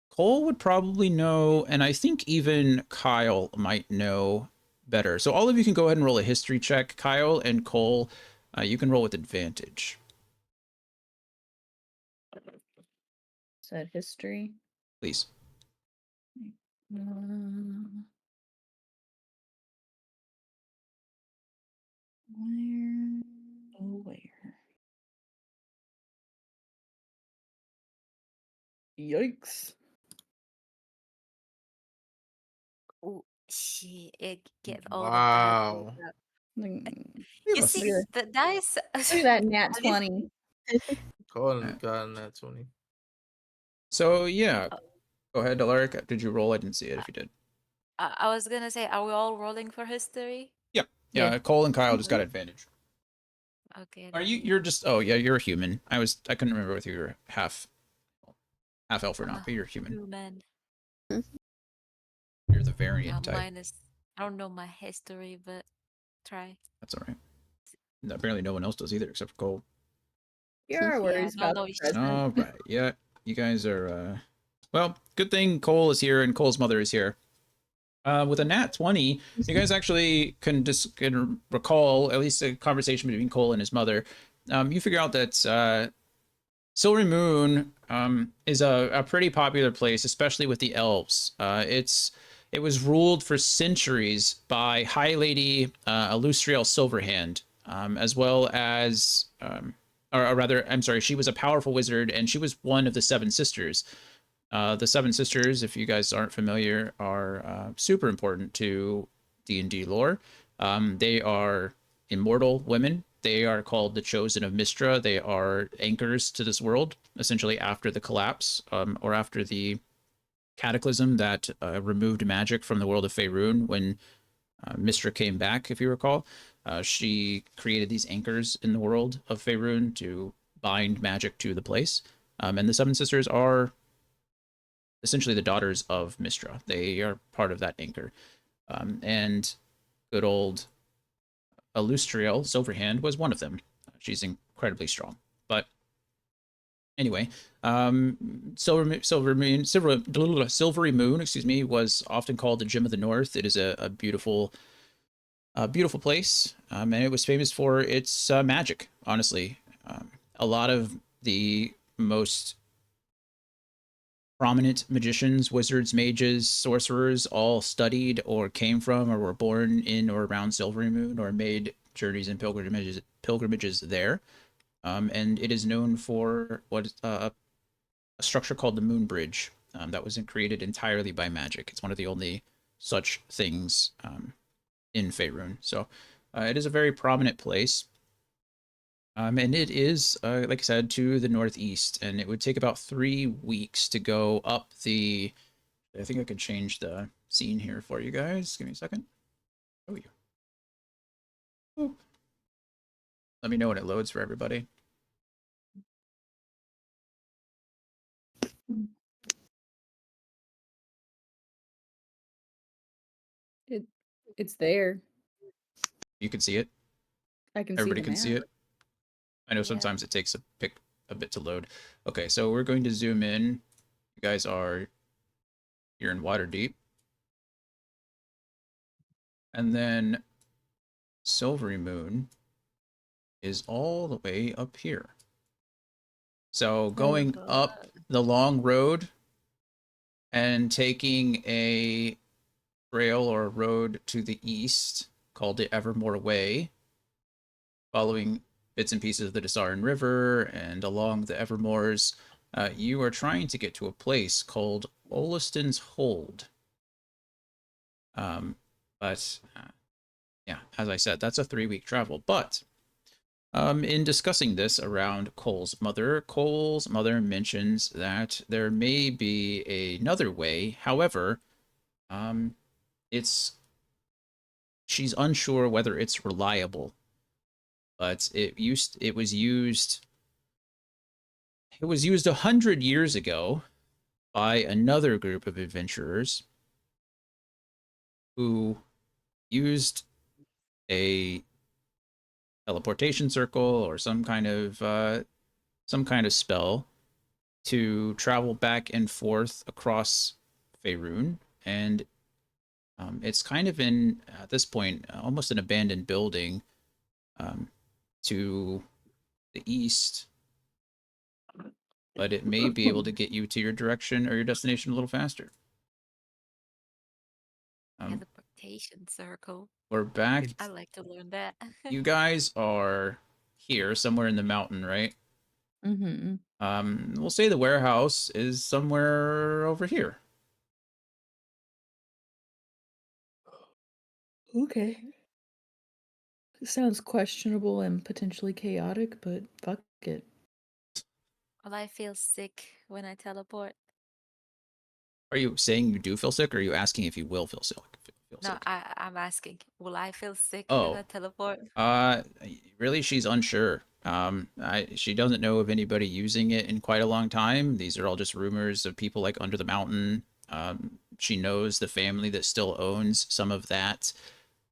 Cole would probably know, and I think even Kyle might know better. So all of you can go ahead and roll a history check. Kyle and Cole, you can roll with advantage.
Said history.
Please.
Where? Oh, where? Yikes.
Oh, shit. It get all the bad
Wow.
rolls out.
Mm,
You see,
Look
the dice.
at that nat
at least-
20.
Colin got that 20.
So yeah, go ahead, Alaric. Did you roll? I didn't see it if you did.
I was gonna say, are we all rolling for history?
Yeah.
Yeah.
Cole and Kyle just got advantage.
Okay.
Are you're just, oh yeah, you're a human. I couldn't remember whether you were half elf or not, but you're human.
Human.
You're the variant type.
Mine is. I don't know my history, but try.
That's all right. And apparently no one else does either except for Cole.
Here are
Yeah,
worries
no,
about
no,
the
you should-
present.
All right. Yeah, you guys are well, good thing Cole is here and Cole's mother is here. With a nat 20, you guys actually can recall at least a conversation between Cole and his mother. You figure out that Silvery Moon is a pretty popular place, especially with the elves. It was ruled for centuries by High Lady Alustriel Silverhand, as well as, or rather, I'm sorry, she was a powerful wizard, and she was one of the Seven Sisters. The Seven Sisters, if you guys aren't familiar, are super important to D&D lore. They are immortal women. they are called the Chosen of Mistra. They are anchors to this world, essentially after the collapse, or after the cataclysm that removed magic from the world of Faerun when Mistra came back, if you recall. She created these anchors in the world of Faerun to bind magic to the place. And the Seven Sisters are essentially the daughters of Mistra. They are part of that anchor. And good old Alustriel, Silverhand, was one of them. She's incredibly strong. But anyway, Silvery Moon, excuse me, was often called the Gem of the North. It is a beautiful beautiful place, and it was famous for its magic. Honestly, a lot of the most prominent magicians, wizards, mages, sorcerers all studied or came from or were born in or around Silvery Moon or made journeys and pilgrimages there. And it is known for what a structure called the Moon Bridge that was created entirely by magic. It's one of the only such things in Faerun. So it is a very prominent place. And it is, like I said, to the northeast, and it would take about 3 weeks to go up the. I think I can change the scene here for you guys. Give me a second. Oh, you. Oh. Let me know when it loads for everybody.
It it's there.
You can see it.
I can see
Everybody
the
can see
map.
it. I know
Yeah.
sometimes it takes a bit to load. Okay, so we're going to zoom in. You guys are here in Waterdeep. And then Silvery Moon is all the way up here. So going up the long road and taking a trail or road to the east called the Evermore Way, following bits and pieces of the Desarin River and along the Evermores, you are trying to get to a place called Oliston's Hold. But yeah, as I said, that's a 3-week travel. But in discussing this around Cole's mother mentions that there may be another way. However, it's she's unsure whether it's reliable. But it was used 100 years ago by another group of adventurers who used a teleportation circle or some kind of spell to travel back and forth across Faerun, and it's kind of in at this point almost an abandoned building um, to the east, but it may be able to get you to your direction or your destination a little faster.
Teleportation circle.
We're back.
I like to learn that.
You guys are here somewhere in the mountain, right?
Mm-hmm.
We'll say the warehouse is somewhere over here.
Okay. Sounds questionable and potentially chaotic, but fuck it.
Well, I feel sick when I teleport.
Are you saying you do feel sick, or are you asking if you will feel sick?
No, I'm asking, will I feel sick when I
Oh,
teleport?
really, she's unsure. She doesn't know of anybody using it in quite a long time. These are all just rumors of people like under the mountain. She knows the family that still owns some of that,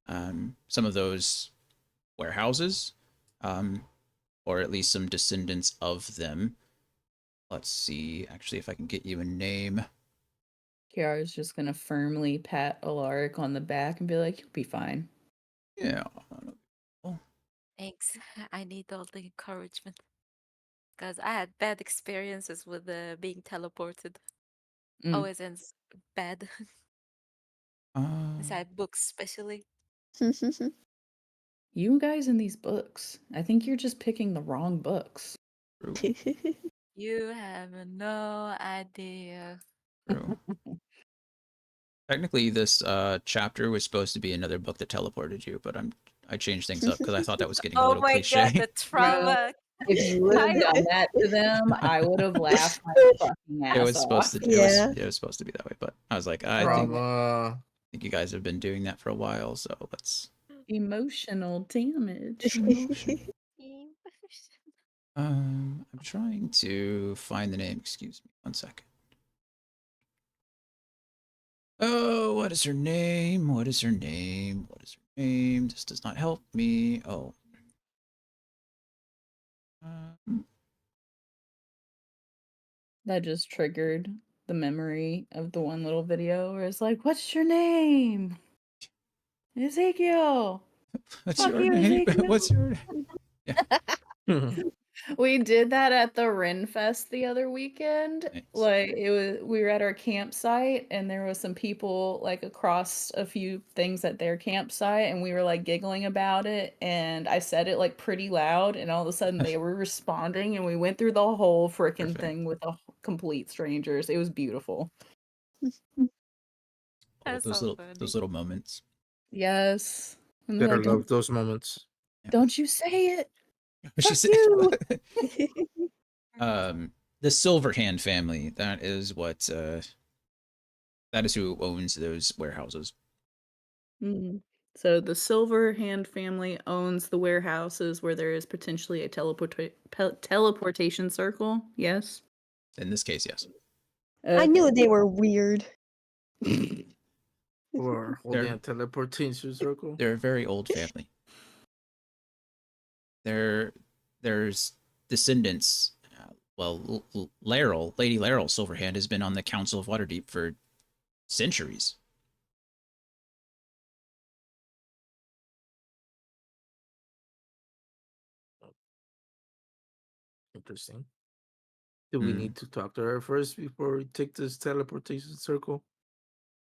some of those warehouses, or at least some descendants of them. Let's see, actually, if I can get you a name.
Kiara's just gonna firmly pat Alaric on the back and be like, "You'll be fine."
Yeah.
Thanks. I need all the encouragement because I had bad experiences with being teleported.
Mm.
Always ends bad.
Uh,
Inside books, especially.
You guys in these books, I think you're just picking the wrong books.
true.
You have no idea.
True. Technically, this chapter was supposed to be another book that teleported you, but I changed things up because I thought that was getting a
Oh
little
my god,
cliche.
the
No,
trauma.
if you would have
I
done that to them, I would have laughed my fucking
It
ass
was supposed
off.
to.
Yeah.
It was supposed to be that way, but I was like, I
Oh,
think you guys have been doing that for a while, so let's
emotional damage.
emotion. I'm trying to find the name. Excuse me, 1 second. Oh, what is her name? What is her name? What is her name? This does not help me. Oh. Um,
That just triggered the memory of the one little video where it's like, "What's your name? Ezekiel.
what's
Fuck
your
you,
name?
Ezekiel."
What's your name? Yeah,
We did that at the Ren Fest the other weekend.
nice.
Like we were at our campsite and there was some people like across a few things at their campsite and we were like giggling about it and I said it like pretty loud and all of a sudden they were responding and we went through the whole freaking
Perfect.
thing with complete strangers. It was beautiful.
Oh,
That's so funny.
those little moments.
Yes. And they're
Gotta
like,
love those moments.
Yeah.
don't you say it.
She
Fuck
said,
you.
the Silverhand family. That is who owns those warehouses.
Mm. So the Silverhand family owns the warehouses where there is potentially a teleportation circle. Yes.
In this case, yes.
I knew they were weird.
Or holding
They're
a teleportation circle.
they're a very old family. There's descendants. Well, Lady Laryl Silverhand has been on the Council of Waterdeep for centuries.
Interesting. Do we
Hmm.
need to talk to her first before we take this teleportation circle?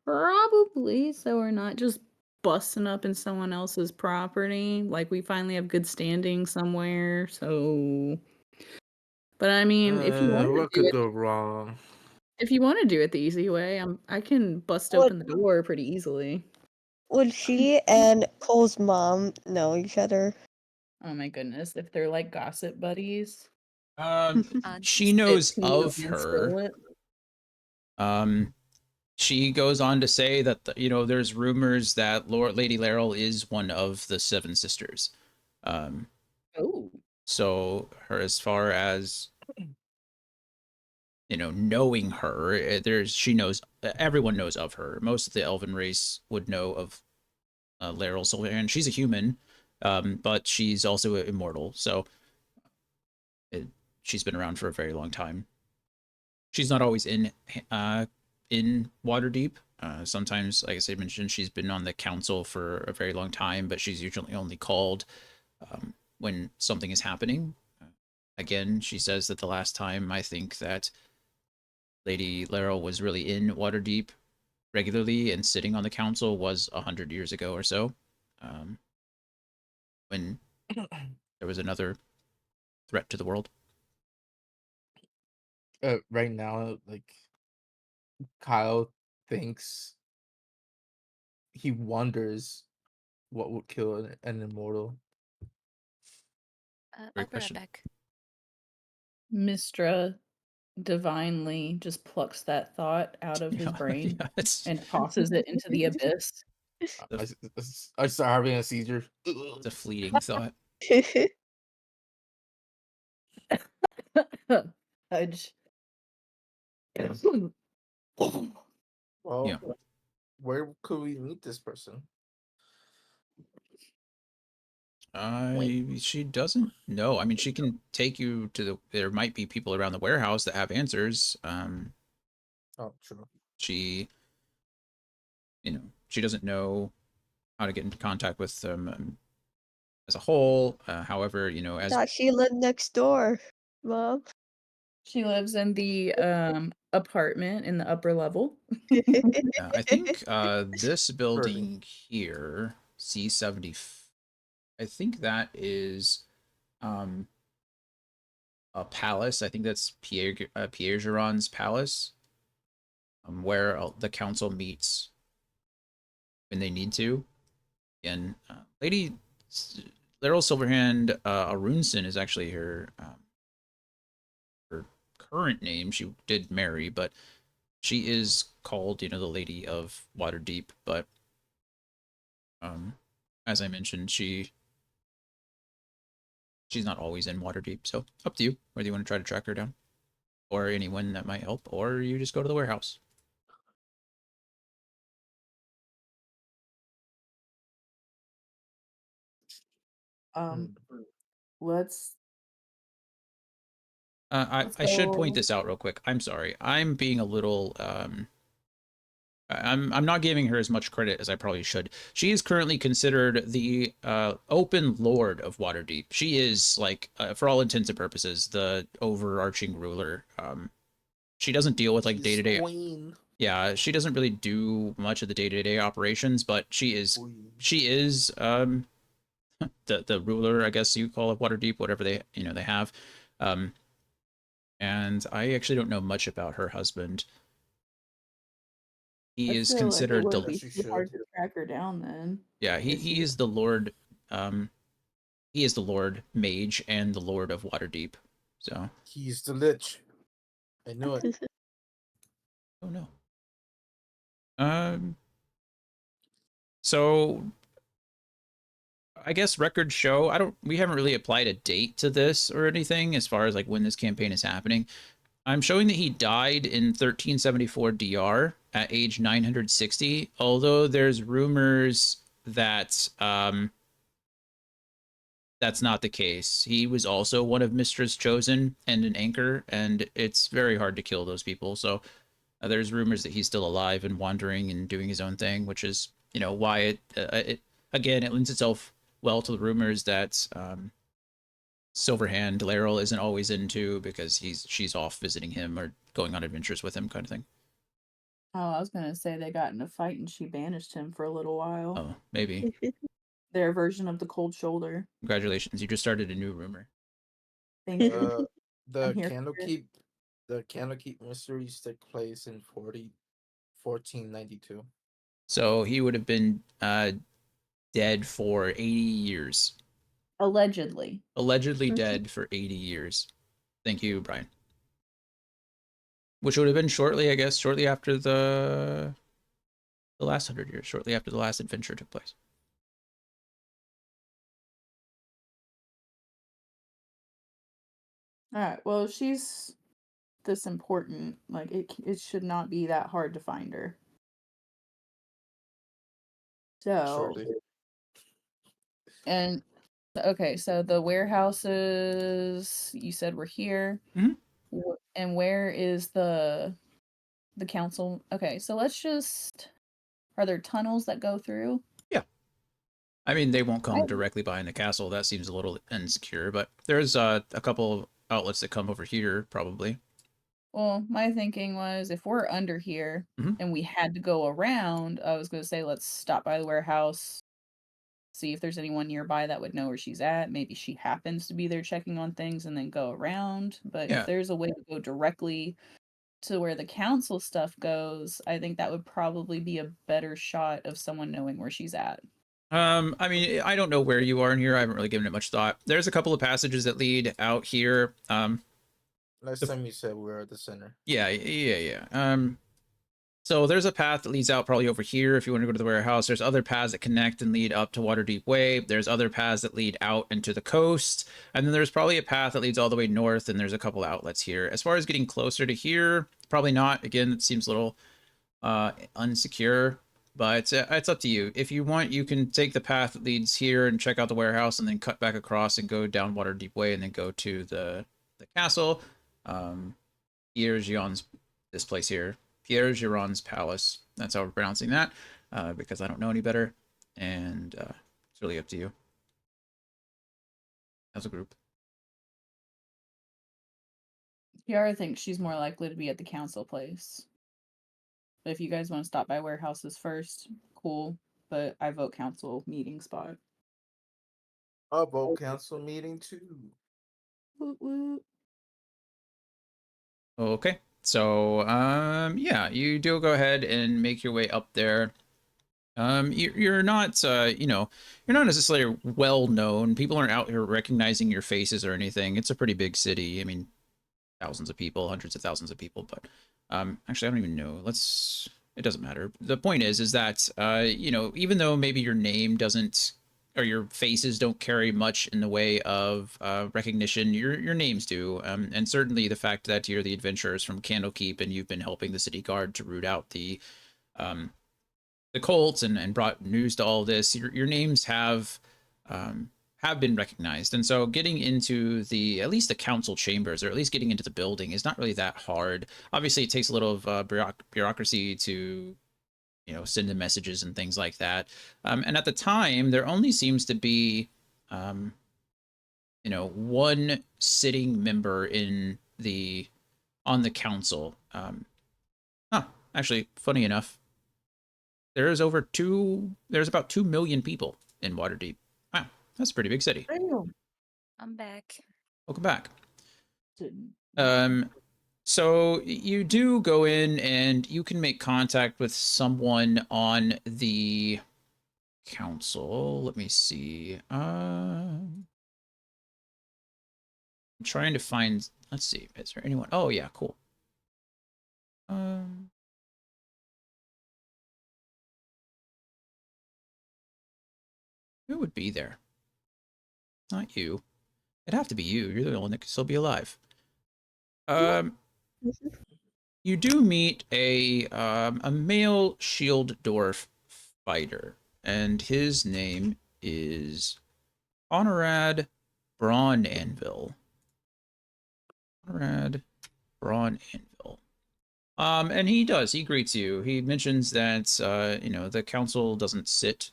Probably, so we're not just busting up in someone else's property. Like we finally have good standing somewhere. So, but I mean, if you want to
What
do
could
it,
go wrong?
if you want to do it the easy way, I can bust
Would
open the door pretty easily.
would she and Cole's mom know each other?
Oh my goodness, if they're like gossip buddies,
She
Aunties.
knows
it's Tea
of
and
her.
spill it.
She goes on to say that there's rumors that Lady Laryl is one of the Seven Sisters. Um,
Oh,
so her, as far as knowing her, she knows, everyone knows of her. Most of the Elven race would know of Laryl Silverhand. She's a human, but she's also immortal. So it, she's been around for a very long time. She's not always in Waterdeep. Sometimes, like I said, mentioned, she's been on the council for a very long time, but she's usually only called when something is happening. Again, she says that the last time I think that Lady Laryl was really in Waterdeep regularly and sitting on the council was 100 years ago or so, when there was another threat to the world.
Right now, like Kyle thinks he wonders what would kill an immortal.
I'll
Great
be right
question.
back.
Mistra divinely just plucks that thought out of his brain
Yeah, it's
and tosses it into the abyss.
a,
I start having a seizure.
it's a fleeting thought.
Fudge.
Well,
Yeah.
where could we meet this person?
She doesn't know. I mean, she can take you to there might be people around the warehouse that have answers.
Oh, true.
She, she doesn't know how to get into contact with them as a whole. However, as
Thought she lived next door, Mom.
She lives in the apartment in the upper level.
I think this
Early.
building here, C70, I think that is um a palace. I think that's Pierre Giron's palace, where the council meets when they need to. And Lady Laryl Silverhand Arunson is actually her current name. She did marry, but she is called, the Lady of Waterdeep. But as I mentioned, she's not always in Waterdeep. So up to you whether you want to try to track her down, or anyone that might help, or you just go to the warehouse.
Um,
Hmm.
let's
I
let's
I should point
go.
this out real quick. I'm sorry. I'm being a little I'm not giving her as much credit as I probably should. She is currently considered the open lord of Waterdeep. She is like, for all intents and purposes, the overarching ruler. She doesn't deal with like day
She's
to day.
queen.
Yeah, she doesn't really do much of the day to day operations, but
Queen.
she is the ruler, I guess you call it, Waterdeep, whatever they have. Um, and I actually don't know much about her husband.
I
He is
feel like it
considered
wouldn't
the
be
As you
too hard
should.
to track her down then.
Yeah,
If
he
she
is the Lord. Um, he is the Lord Mage and the Lord of Waterdeep. So,
He's the lich. I knew it.
oh no. Um, so I guess records show. I don't. We haven't really applied a date to this or anything as far as like when this campaign is happening. I'm showing that he died in 1374 DR at age 960. Although there's rumors that that's not the case. He was also one of Mistress Chosen and an anchor, and it's very hard to kill those people. So there's rumors that he's still alive and wandering and doing his own thing, which is, why it again, it lends itself well to the rumors that Silverhand Laryl isn't always into because she's off visiting him or going on adventures with him, kind of thing.
Oh, I was gonna say they got in a fight and she banished him for a little while.
Oh, maybe.
Their version of the cold shoulder.
Congratulations, you just started a new rumor.
Thank you.
Uh,
I'm
the
here for it.
Candlekeep, the Candlekeep mysteries take place in 1492.
So he would have been dead for 80 years.
Allegedly.
Allegedly dead for 80 years. Thank you, Brian. Which would have been shortly, I guess, shortly after the last 100 years, shortly after the last adventure took place.
Alright, well, if she's this important, like it should not be that hard to find her. So,
Surely.
and okay, so the warehouses you said were here.
Mhm.
And where is the council? Okay, so let's just, are there tunnels that go through?
Yeah. I mean, they won't
I,
come directly behind the castle. That seems a little insecure, but there's a couple of outlets that come over here, probably.
well, my thinking was if we're under here
Mhm.
and we had to go around, I was going to say let's stop by the warehouse, see if there's anyone nearby that would know where she's at. Maybe she happens to be there checking on things and then go around. But if
Yeah.
there's a way to go directly to where the council stuff goes, I think that would probably be a better shot of someone knowing where she's at.
I mean, I don't know where you are in here. I haven't really given it much thought. There's a couple of passages that lead out here.
Last time you said we were at the center.
Yeah. So there's a path that leads out probably over here if you want to go to the warehouse. There's other paths that connect and lead up to Waterdeep Way. There's other paths that lead out into the coast. And then there's probably a path that leads all the way north, and there's a couple outlets here. As far as getting closer to here, probably not. Again, it seems a little unsecure, but it's up to you. If you want, you can take the path that leads here and check out the warehouse and then cut back across and go down Waterdeep Way and then go to the castle. Pierre Gion's, this place here, Pierre Giron's palace. That's how we're pronouncing that, because I don't know any better, and it's really up to you as a group.
Kiara thinks she's more likely to be at the council place. But if you guys want to stop by warehouses first, cool. But I vote council meeting spot.
A vote council meeting too.
Woot woot.
Okay, so yeah, you do go ahead and make your way up there. You're not, you're not necessarily well known. People aren't out here recognizing your faces or anything. It's a pretty big city. I mean, thousands of people, hundreds of thousands of people, but actually, I don't even know. It doesn't matter. The point is that, even though maybe your name doesn't, or your faces don't carry much in the way of recognition, your names do. And certainly the fact that you're the adventurers from Candlekeep and you've been helping the city guard to root out um, the cults and brought news to all this, your names have been recognized. And so getting into at least the council chambers, or at least getting into the building, is not really that hard. Obviously, it takes a little of bureaucracy to send the messages and things like that. And at the time, there only seems to be um, one sitting member on the council. Huh, actually, funny enough, there's about 2 million people in Waterdeep. Wow, that's a pretty big city.
Damn.
I'm back.
Welcome back.
Didn't-
So you do go in and you can make contact with someone on the council. Let me see. I'm trying to find. Let's see. Is there anyone? Oh yeah, cool. Who would be there? Not you. It'd have to be you. You're the only one that could still be alive. You do meet a male shield dwarf fighter, and his name is Honorad Braun Anvil. Honorad Braun Anvil. And he greets you. He mentions that the council doesn't sit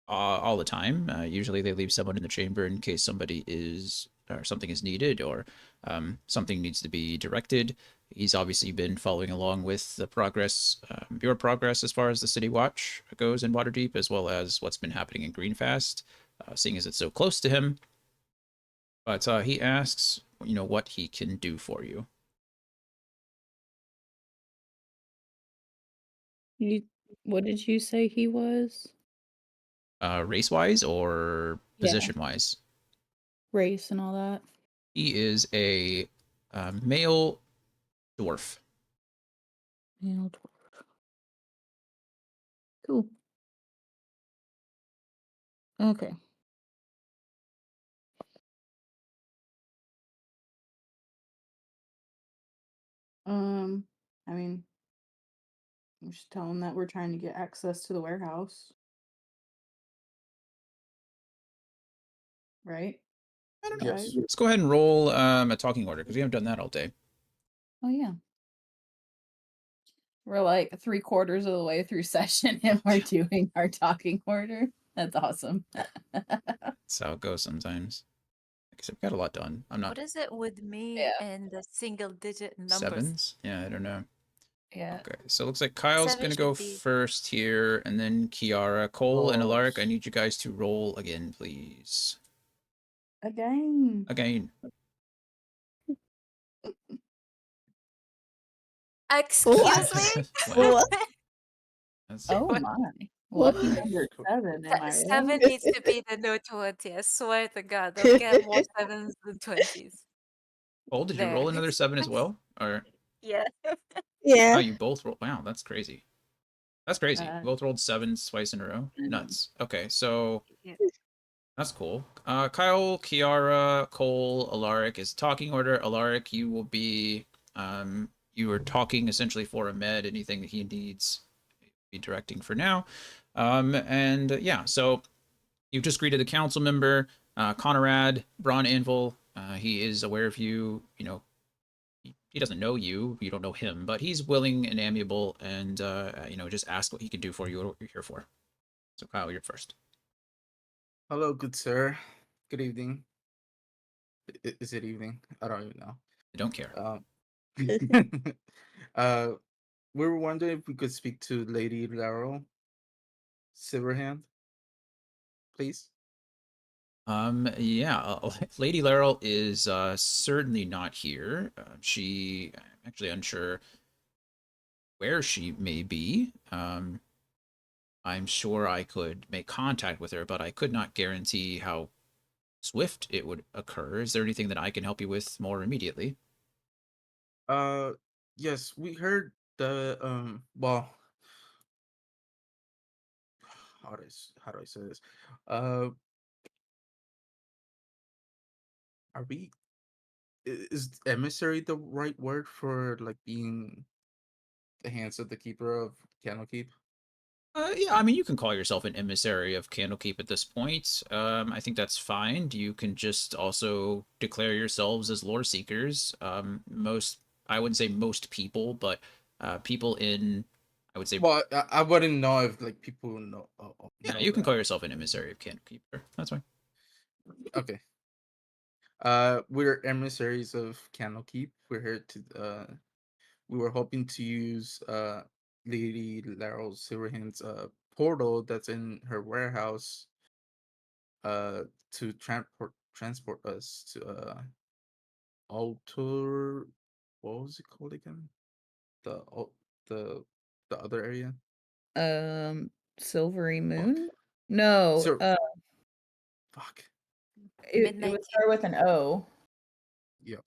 all the time. Usually they leave someone in the chamber in case something is needed, or something needs to be directed. He's obviously been following along with the progress, your progress as far as the City Watch goes in Waterdeep, as well as what's been happening in Greenfast, seeing as it's so close to him. But he asks, what he can do for you.
What did you say he was?
Race-wise or
Yeah.
position-wise?
Race and all that.
He is a male dwarf.
Male dwarf. Cool. Okay. I mean, I'm just telling that we're trying to get access to the warehouse. Right?
I don't know.
Right?
Yes.
Let's go ahead and roll a talking order, because we haven't done that all day.
Oh yeah. We're like 3/4 of the way through session and we're doing our talking order. That's awesome.
That's how it goes sometimes. Like I said, we got a lot done. I'm not
What is it with me
Yeah.
and the single digit numbers?
sevens. Yeah, I don't know.
Yeah.
Okay, so it looks like Kyle's
Seven
gonna go
should be.
first here, and then Kiara, Cole, and
Oh,
Alaric. I need you guys to roll again, please.
Again.
Again.
Excuse me?
Wow.
What?
That's
Oh
What?
my.
What?
Lucky number 7, am I
Seven
right?
needs to be the new 20. I swear to God, don't get more sevens than 20s.
Cole, did you
There.
roll another 7 as well? Or
Yeah.
oh,
Yeah.
you both rolled? Wow, that's crazy. That's crazy.
Uh,
Both rolled 7s twice in a row.
Mhm.
Nuts. Okay, so
Yeah.
that's cool. Kyle, Kiara, Cole, Alaric is talking order. Alaric, you will be you are talking essentially for Ahmed. Anything that he needs, be directing for now. And yeah, so you've just greeted the council member, Conrad Braun Anvil. He is aware of you. He doesn't know you. You don't know him, but he's willing and amiable, and just ask what he can do for you. What you're here for. So Kyle, you're first.
hello, good sir. Good evening. Is it evening? I don't even know.
I don't care.
uh, we were wondering if we could speak to Lady Laurel Silverhand, please.
Yeah, Lady Laurel is certainly not here. I'm actually unsure where she may be. I'm sure I could make contact with her, but I could not guarantee how swift it would occur. Is there anything that I can help you with more immediately?
Uh, yes, we heard the well, how do I say this? Uh, are we is emissary the right word for like being the hands of the keeper of Candlekeep?
Yeah, I mean, you can call yourself an emissary of Candlekeep at this point. I think that's fine. You can just also declare yourselves as lore seekers. I wouldn't say most people, but people in, I would say,
Well, I wouldn't know if like people
yeah,
know
you can call
that.
yourself an emissary of Candlekeep. Sure, that's fine.
Okay. We're emissaries of Candlekeep. We're here to we were hoping to use Lady Laurel Silverhand's portal that's in her warehouse uh to transport us to Alter, what was it called again? The the the other area?
Silvery
Fuck.
Moon? No,
Sir, fuck.
it
Midnight
would start with an O.
Yep.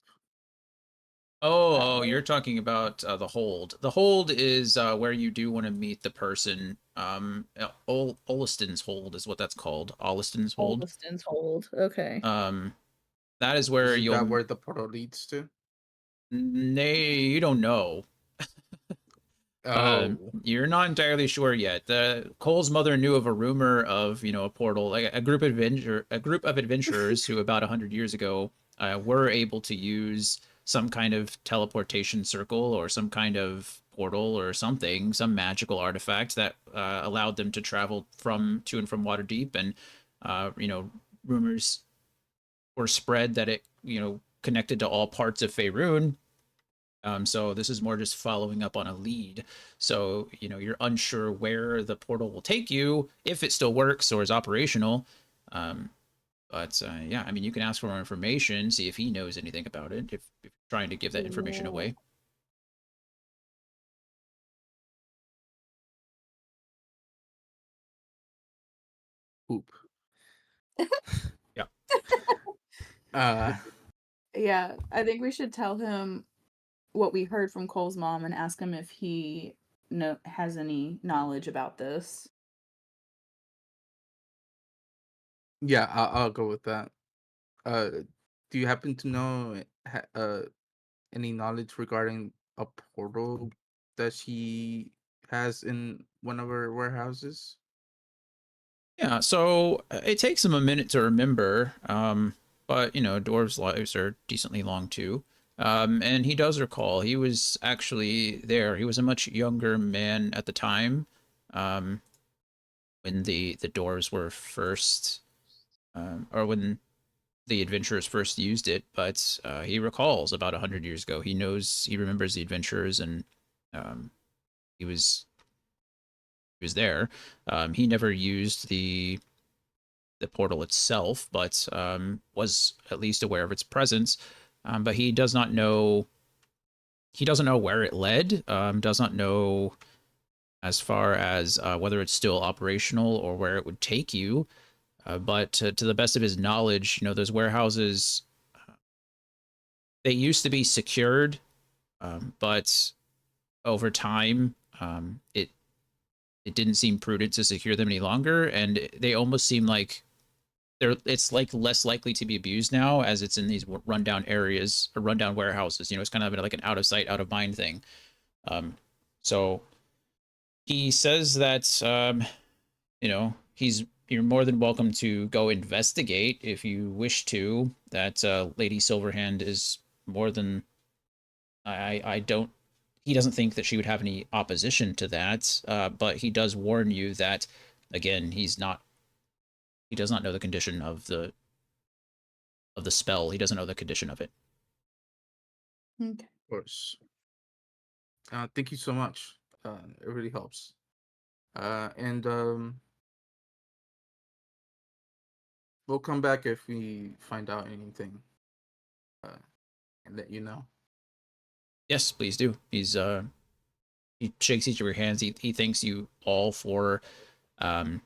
Oh,
Uh,
you're talking about the hold. The hold is where you do want to meet the person. Oliston's hold is what that's called. Oliston's hold.
Holliston's Hold. Okay.
Um, that is where
Isn't that
you'll.
where the portal leads to?
Nay, you don't know.
Oh.
You're not entirely sure yet. The Cole's mother knew of a rumor of, a portal, like a group of adventurers who about 100 years ago were able to use some kind of teleportation circle or some kind of portal or something, some magical artifact that allowed them to travel from to and from Waterdeep, and rumors were spread that it, connected to all parts of Faerun. So this is more just following up on a lead. So, you're unsure where the portal will take you, if it still works or is operational. Um, but yeah, I mean, you can ask for more information, see if he knows anything about it, if you're trying to give that information
Yeah.
away.
Poop.
Yeah.
Uh
Yeah, I think we should tell him what we heard from Cole's mom and ask him if he has any knowledge about this.
yeah, I'll go with that. Uh do you happen to know any knowledge regarding a portal that she has in one of her warehouses?
Yeah, so it takes him a minute to remember, but dwarves' lives are decently long too. And he does recall he was actually there. He was a much younger man at the time, um, when the dwarves were first, or when the adventurers first used it. But he recalls about 100 years ago. He remembers the adventurers, and um, he was he was there. He never used the portal itself, but was at least aware of its presence. But he does not know. He doesn't know where it led. Does not know as far as whether it's still operational or where it would take you. But to the best of his knowledge, those warehouses, they used to be secured, but over time, it didn't seem prudent to secure them any longer, and they almost seem like it's like less likely to be abused now, as it's in these rundown areas or rundown warehouses. It's kind of like an out of sight, out of mind thing. So he says that you're more than welcome to go investigate if you wish to. That Lady Silverhand is more than I don't. He doesn't think that she would have any opposition to that, but he does warn you that again, he does not know the condition of the spell. He doesn't know the condition of it.
Okay.
Of course. Thank you so much. It really helps. And we'll come back if we find out anything, uh, and let you know.
Yes, please do. He shakes each of your hands. He thanks you all for for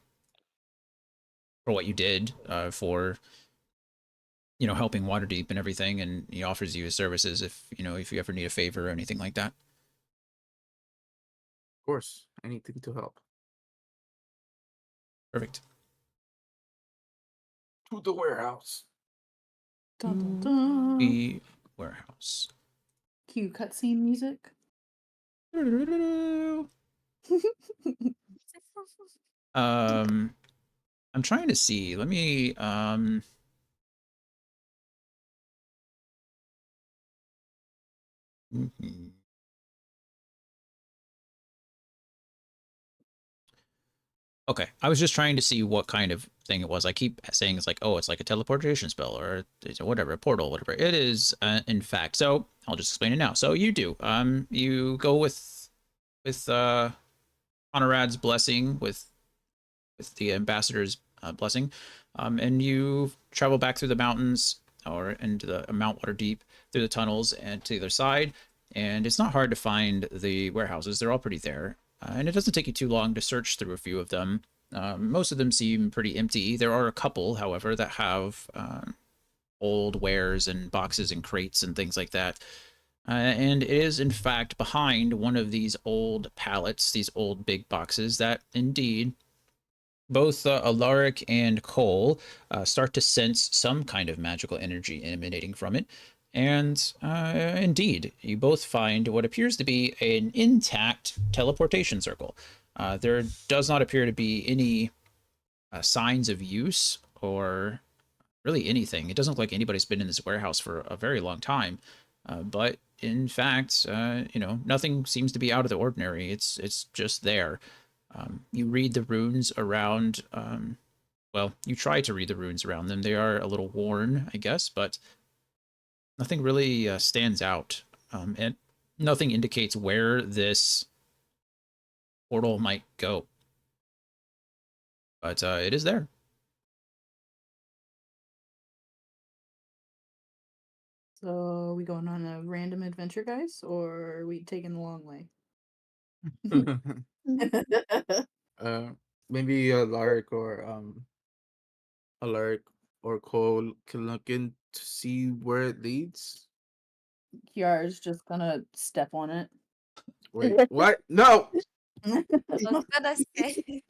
what you did, for helping Waterdeep and everything, and he offers you his services if if you ever need a favor or anything like that.
Of course, anything to help.
Perfect.
To the warehouse.
Dun, dun,
Mm.
dun.
The warehouse.
Cue cutscene music.
I'm trying to see. Let me mhm. Okay, I was just trying to see what kind of thing it was. I keep saying it's like, oh, it's like a teleportation spell or whatever, a portal, whatever. It is, in fact. So I'll just explain it now. So you do. You go with Honorad's blessing, with the ambassador's blessing, and you travel back through the mountains or into the Mount Waterdeep through the tunnels and to the other side. And it's not hard to find the warehouses; they're all pretty there, and it doesn't take you too long to search through a few of them. Most of them seem pretty empty. There are a couple, however, that have old wares and boxes and crates and things like that. And it is, in fact, behind one of these old pallets, these old big boxes, that indeed both Alaric and Cole start to sense some kind of magical energy emanating from it. And indeed, you both find what appears to be an intact teleportation circle. There does not appear to be any signs of use or really anything. It doesn't look like anybody's been in this warehouse for a very long time. But in fact, nothing seems to be out of the ordinary. It's just there. You read the runes around. Well, you try to read the runes around them. They are a little worn, I guess, but nothing really stands out. And nothing indicates where this portal might go. But it is there.
So, are we going on a random adventure, guys, or are we taking the long way?
uh, maybe Alaric or Cole can look in to see where it leads.
Kiara's just gonna step on it.
Wait, what? No.
I was gonna say,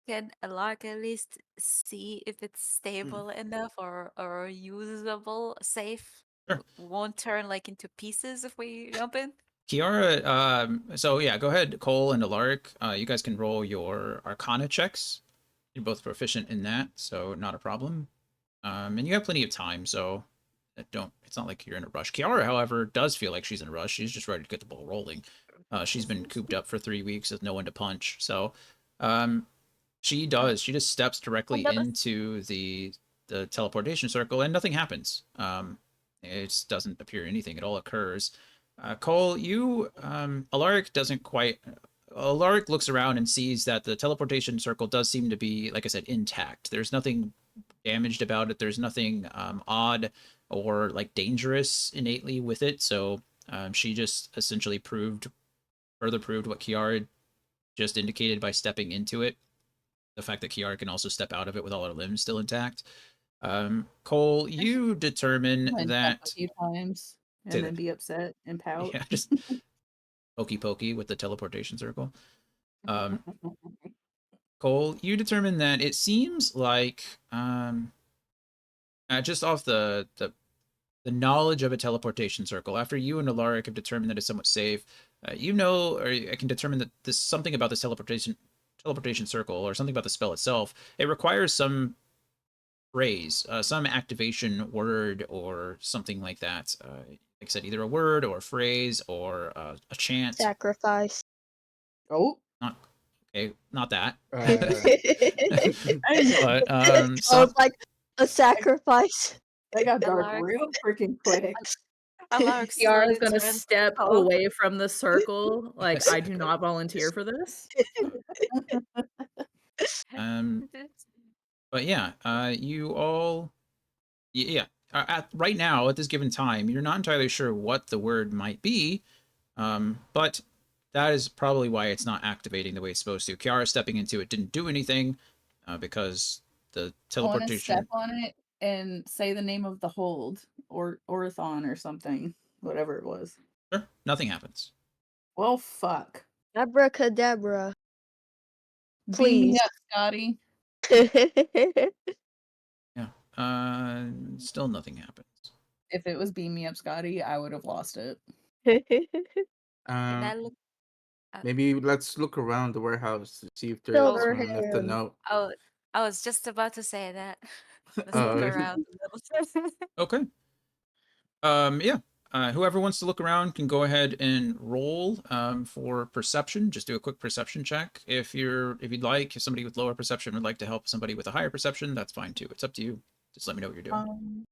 can Alark at least see if it's stable enough or usable, safe?
Sure.
Won't turn like into pieces if we jump in?
Kiara, so yeah, go ahead, Cole and Alaric. You guys can roll your Arcana checks. You're both proficient in that, so not a problem. And you have plenty of time, so it's not like you're in a rush. Kiara, however, does feel like she's in a rush. She's just ready to get the ball rolling. She's been cooped up for 3 weeks with no one to punch, so she does. She just steps directly into the teleportation circle, and nothing happens. It doesn't appear anything at all occurs. Cole, Alaric doesn't quite. Alaric looks around and sees that the teleportation circle does seem to be, like I said, intact. There's nothing damaged about it. There's nothing odd or like dangerous innately with it. So she just essentially further proved what Kiara just indicated by stepping into it. The fact that Kiara can also step out of it with all her limbs still intact. Cole, you determine
Might jump
that.
a few times
Say
and then
that.
be upset and pout.
Yeah, just pokey pokey with the teleportation circle. Cole, you determine that it seems like just off the knowledge of a teleportation circle, after you and Alaric have determined that it's somewhat safe, or I can determine that this something about this teleportation circle, or something about the spell itself, it requires some phrase, some activation word, or something like that. Like I said, either a word or a phrase or a chant.
Sacrifice.
Oh,
Not okay, not that. But
Sounds like a sacrifice.
that got dark
Alark,
real freaking quick.
Alark
Kiara's
slowly
gonna
turns
step
to Cole.
away from the circle. Like,
Yes.
I do not volunteer for this.
Um, but yeah, you all, yeah. At right now, at this given time, you're not entirely sure what the word might be, but that is probably why it's not activating the way it's supposed to. Kiara stepping into it didn't do anything because the
I want to step
teleportation.
on it and say the name of the hold or Orthon or something, whatever it was.
Sure, nothing happens.
Well, fuck.
Abracadabra.
Beam me
Please.
up, Scotty.
Yeah. Still nothing happens.
If it was beam me up, Scotty, I would have lost it.
Can I look?
Maybe let's look around the warehouse to see if they're
Silver
smart enough to
hand.
know.
Oh, I was just about to say that. Let's look
Oh,
around a little.
Okay. Yeah. Whoever wants to look around can go ahead and roll for perception. Just do a quick perception check. If you'd like, if somebody with lower perception would like to help somebody with a higher perception, that's fine too. It's up to you. Just let me know what you're doing.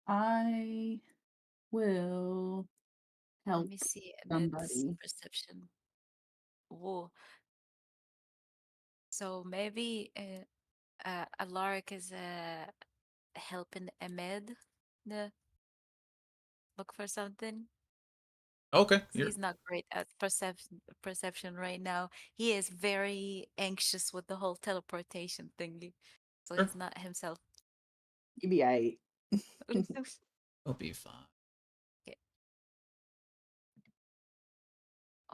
I will
Let
help
me see Ahmed's
somebody.
perception. Whoa. So maybe Alaric is helping Ahmed look for something.
Okay.
He's not great at perception right now. He is very anxious with the whole teleportation thingy. So
Sure.
he's not himself.
You be aight.
It'll be fine.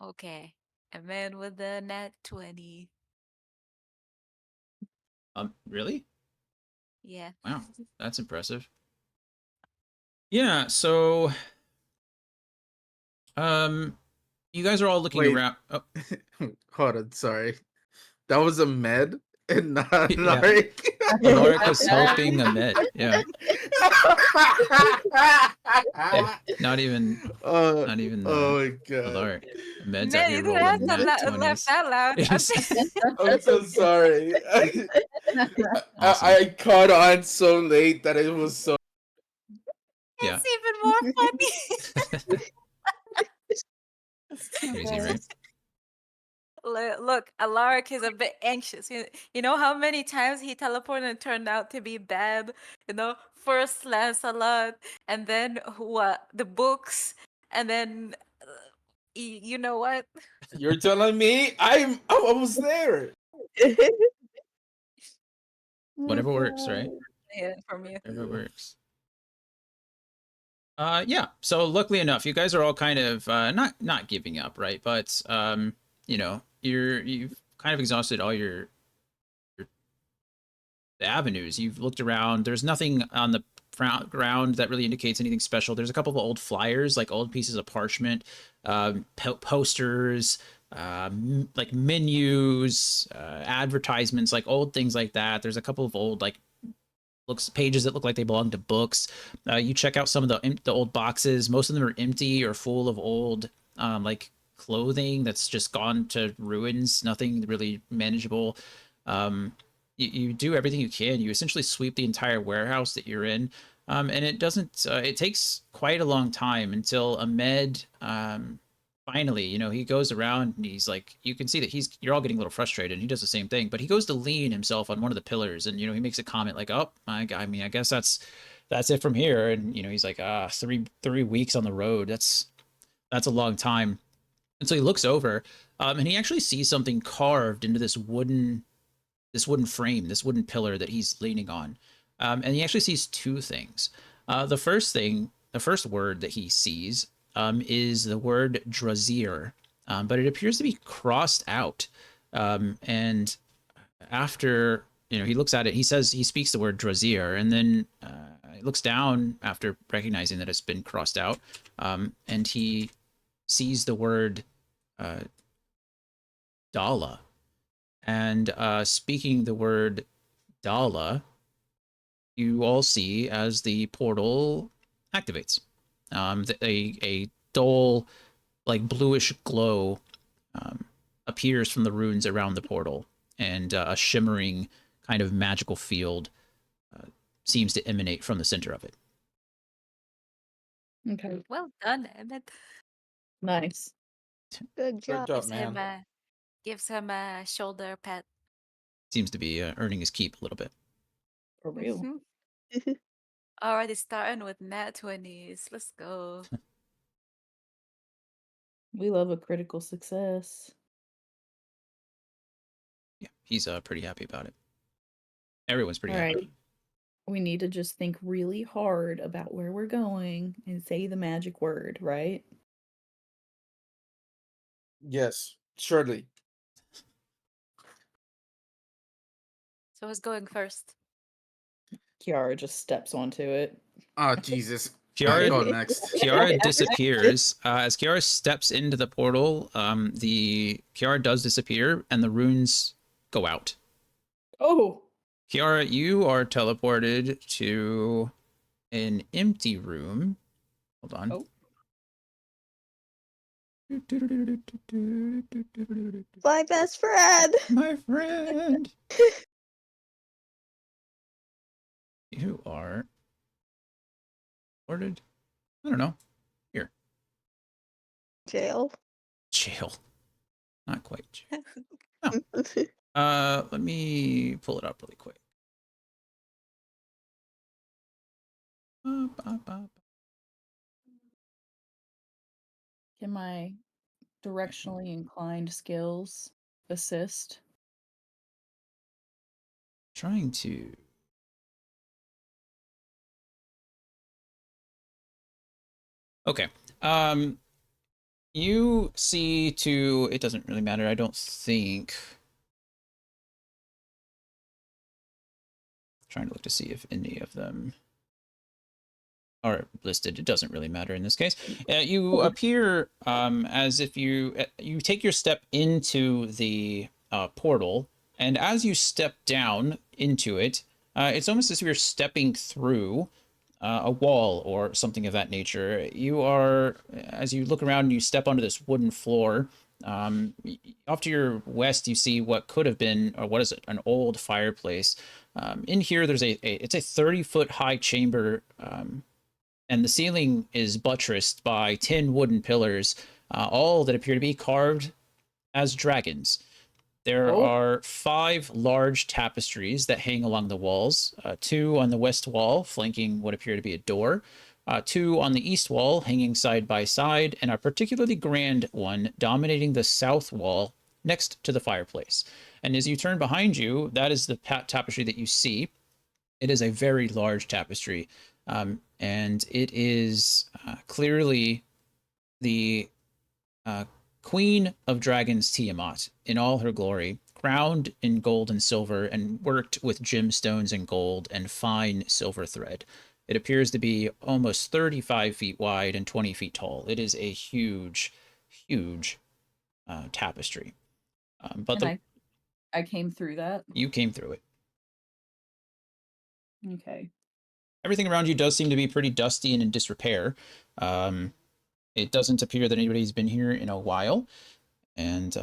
Okay. A man with a nat 20.
Really?
Yeah.
Wow, that's impressive. Yeah. So, you guys are all looking
Wait.
around. Oh,
Hold on, sorry. That was a med and not
yeah.
Alaric.
Alaric was helping Ahmed. Yeah. Yeah. Not even
Oh my god.
Alaric. Ahmed's out
Man,
here
you didn't have
rolling
to
nat
laugh
20s.
that loud.
I'm so sorry.
Awesome.
I caught on so late that it was so.
Yeah.
It's even more funny.
That's too
Crazy,
good.
right?
Look, Alaric is a bit anxious. You know how many times he teleported and turned out to be bad? You know, first Lancelot, and then what? The books, and then you know what?
You're telling me I was there.
Whatever works, right?
Yeah, from you.
Whatever works. Yeah. So luckily enough, you guys are all kind of not giving up, right? But you've kind of exhausted all your avenues. You've looked around. There's nothing on the ground that really indicates anything special. There's a couple of old flyers, like old pieces of parchment, posters, like menus, advertisements, like old things like that. There's a couple of old like looks pages that look like they belong to books. You check out some of the old boxes. Most of them are empty or full of old like clothing that's just gone to ruins. Nothing really manageable. You do everything you can. You essentially sweep the entire warehouse that you're in, and it doesn't. It takes quite a long time until Ahmed finally, he goes around and he's like, you can see that you're all getting a little frustrated. And he does the same thing, but he goes to lean himself on one of the pillars, and he makes a comment like, "Oh, I mean, I guess that's it from here." And he's like, three weeks on the road. That's a long time. And so he looks over, and he actually sees something carved into this wooden frame, this wooden pillar that he's leaning on. And he actually sees two things. The first word that he sees is the word Drazir, but it appears to be crossed out. And after he looks at it, he speaks the word Drazir, and then he looks down after recognizing that it's been crossed out, and he sees the word uh, Dala. And speaking the word Dala, you all see as the portal activates. A dull, like bluish glow appears from the runes around the portal, and a shimmering kind of magical field seems to emanate from the center of it.
Okay.
Well done, Emmett.
Nice.
Good
Good
job.
job, man.
Gives him a shoulder pat.
Seems to be earning his keep a little bit.
For real.
Already starting with nat 20s. Let's go.
We love a critical success.
Yeah, he's pretty happy about it. Everyone's pretty
All
happy.
right. We need to just think really hard about where we're going and say the magic word, right?
Yes, surely.
So who's going first?
Kiara just steps onto it.
Oh Jesus! All right,
Kiara,
go next.
Kiara disappears. As Kiara steps into the portal, the Kiara does disappear, and the runes go out.
Oh,
Kiara, you are teleported to an empty room. Hold on.
Oh.
My best friend.
My friend. You are ordered. I don't know. Here.
Jail.
Jail. Not quite jail. Let me pull it up really quick.
Can my directionally inclined skills assist?
Trying to. Okay. You see to. It doesn't really matter. I don't think. Trying to look to see if any of them are listed. It doesn't really matter in this case. You appear as if you take your step into the portal, and as you step down into it, it's almost as if you're stepping through a wall or something of that nature. You are, as you look around and you step onto this wooden floor. Off to your west, you see what could have been, or what is it, an old fireplace. In here, there's it's a 30-foot high chamber, and the ceiling is buttressed by 10 wooden pillars, all that appear to be carved as dragons. There
Oh.
are 5 large tapestries that hang along the walls, 2 on the west wall, flanking what appear to be a door, 2 on the east wall, hanging side by side, and a particularly grand one dominating the south wall next to the fireplace. And as you turn behind you, that is the tapestry that you see. It is a very large tapestry, and it is clearly the Queen of Dragons Tiamat in all her glory, crowned in gold and silver and worked with gemstones and gold and fine silver thread. It appears to be almost 35 feet wide and 20 feet tall. It is a huge, huge tapestry. But
And I came through that.
you came through it.
Okay.
Everything around you does seem to be pretty dusty and in disrepair. It doesn't appear that anybody's been here in a while. And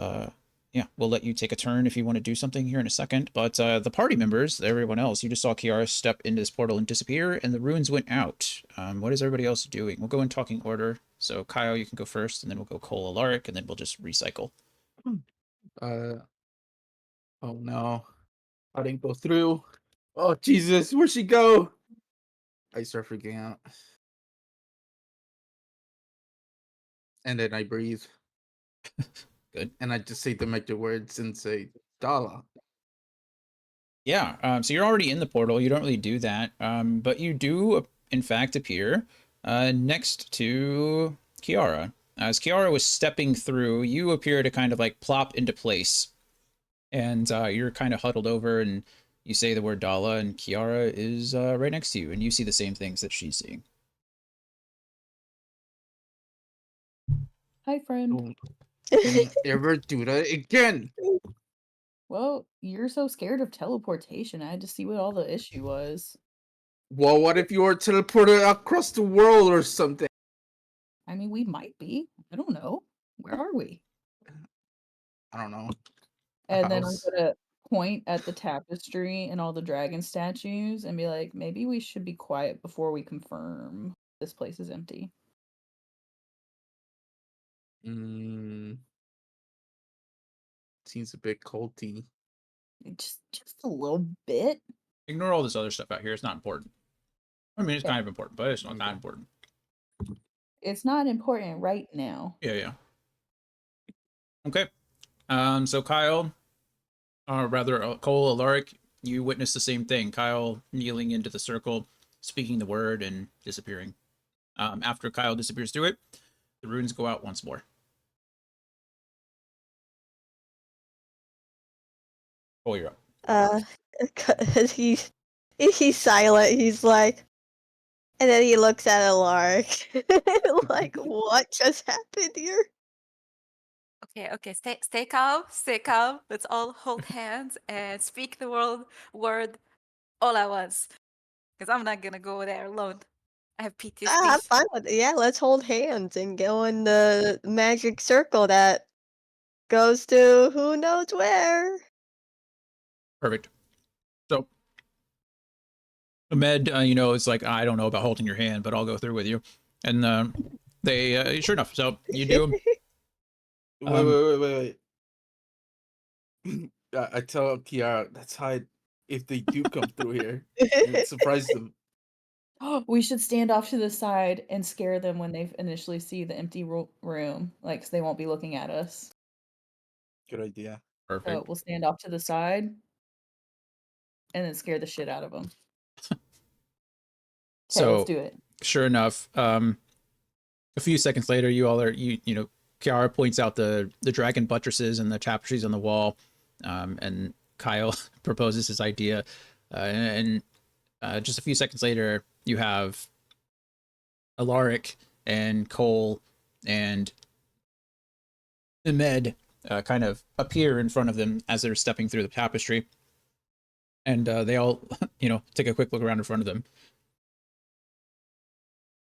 yeah, we'll let you take a turn if you want to do something here in a second. But the party members, everyone else, you just saw Kiara step into this portal and disappear, and the runes went out. What is everybody else doing? We'll go in talking order. So Kyle, you can go first, and then we'll go Cole Alaric, and then we'll just recycle.
Oh no, I didn't go through. Oh Jesus, where'd she go? I start freaking out, and then I breathe.
Good.
And I just say the magic words and say Dala.
Yeah. So you're already in the portal. You don't really do that, but you do, in fact, appear next to Kiara. As Kiara was stepping through, you appear to kind of like plop into place, and you're kind of huddled over, and you say the word Dala, and Kiara is right next to you, and you see the same things that she's seeing.
Hi, friend.
Don't ever do that again.
Well, you're so scared of teleportation. I had to see what all the issue was.
Well, what if you were teleported across the world or something?
I mean, we might be. I don't know. Where are we?
I don't know.
And then I'm
House.
gonna point at the tapestry and all the dragon statues and be like, maybe we should be quiet before we confirm this place is empty.
Seems a bit culty.
Just a little bit.
Ignore all this other stuff out here. It's not important. I mean, it's kind of important, but it's not that
Okay.
important.
It's not important right now.
Yeah, yeah. Okay. So Kyle, or rather Cole, Alaric, you witness the same thing. Kyle kneeling into the circle, speaking the word, and disappearing. After Kyle disappears through it, the runes go out once more. Cole, you're up.
Uh, 'cause he's silent. He's like, and then he looks at Alaric, like, what just happened here?
Okay. Stay calm. Stay calm. Let's all hold hands and speak the word all at once. Because I'm not gonna go there alone. I have
I'm
PTSD.
fine with it. Yeah, let's hold hands and go in the magic circle that goes to who knows where.
Perfect. So Ahmed, it's like, I don't know about holding your hand, but I'll go through with you. And they, sure enough, so you do.
Wait. I tell Kiara, let's hide if they do come through here and surprise them.
We should stand off to the side and scare them when they initially see the empty room, like 'cause they won't be looking at us.
Good idea.
So
Perfect.
we'll stand off to the side and then scare the shit out of them. Okay, let's
So
do it.
sure enough, a few seconds later, you all are Kiara points out the dragon buttresses and the tapestries on the wall, and Kyle proposes his idea, and just a few seconds later, you have Alaric and Cole and Ahmed kind of appear in front of them as they're stepping through the tapestry, and they all take a quick look around in front of them.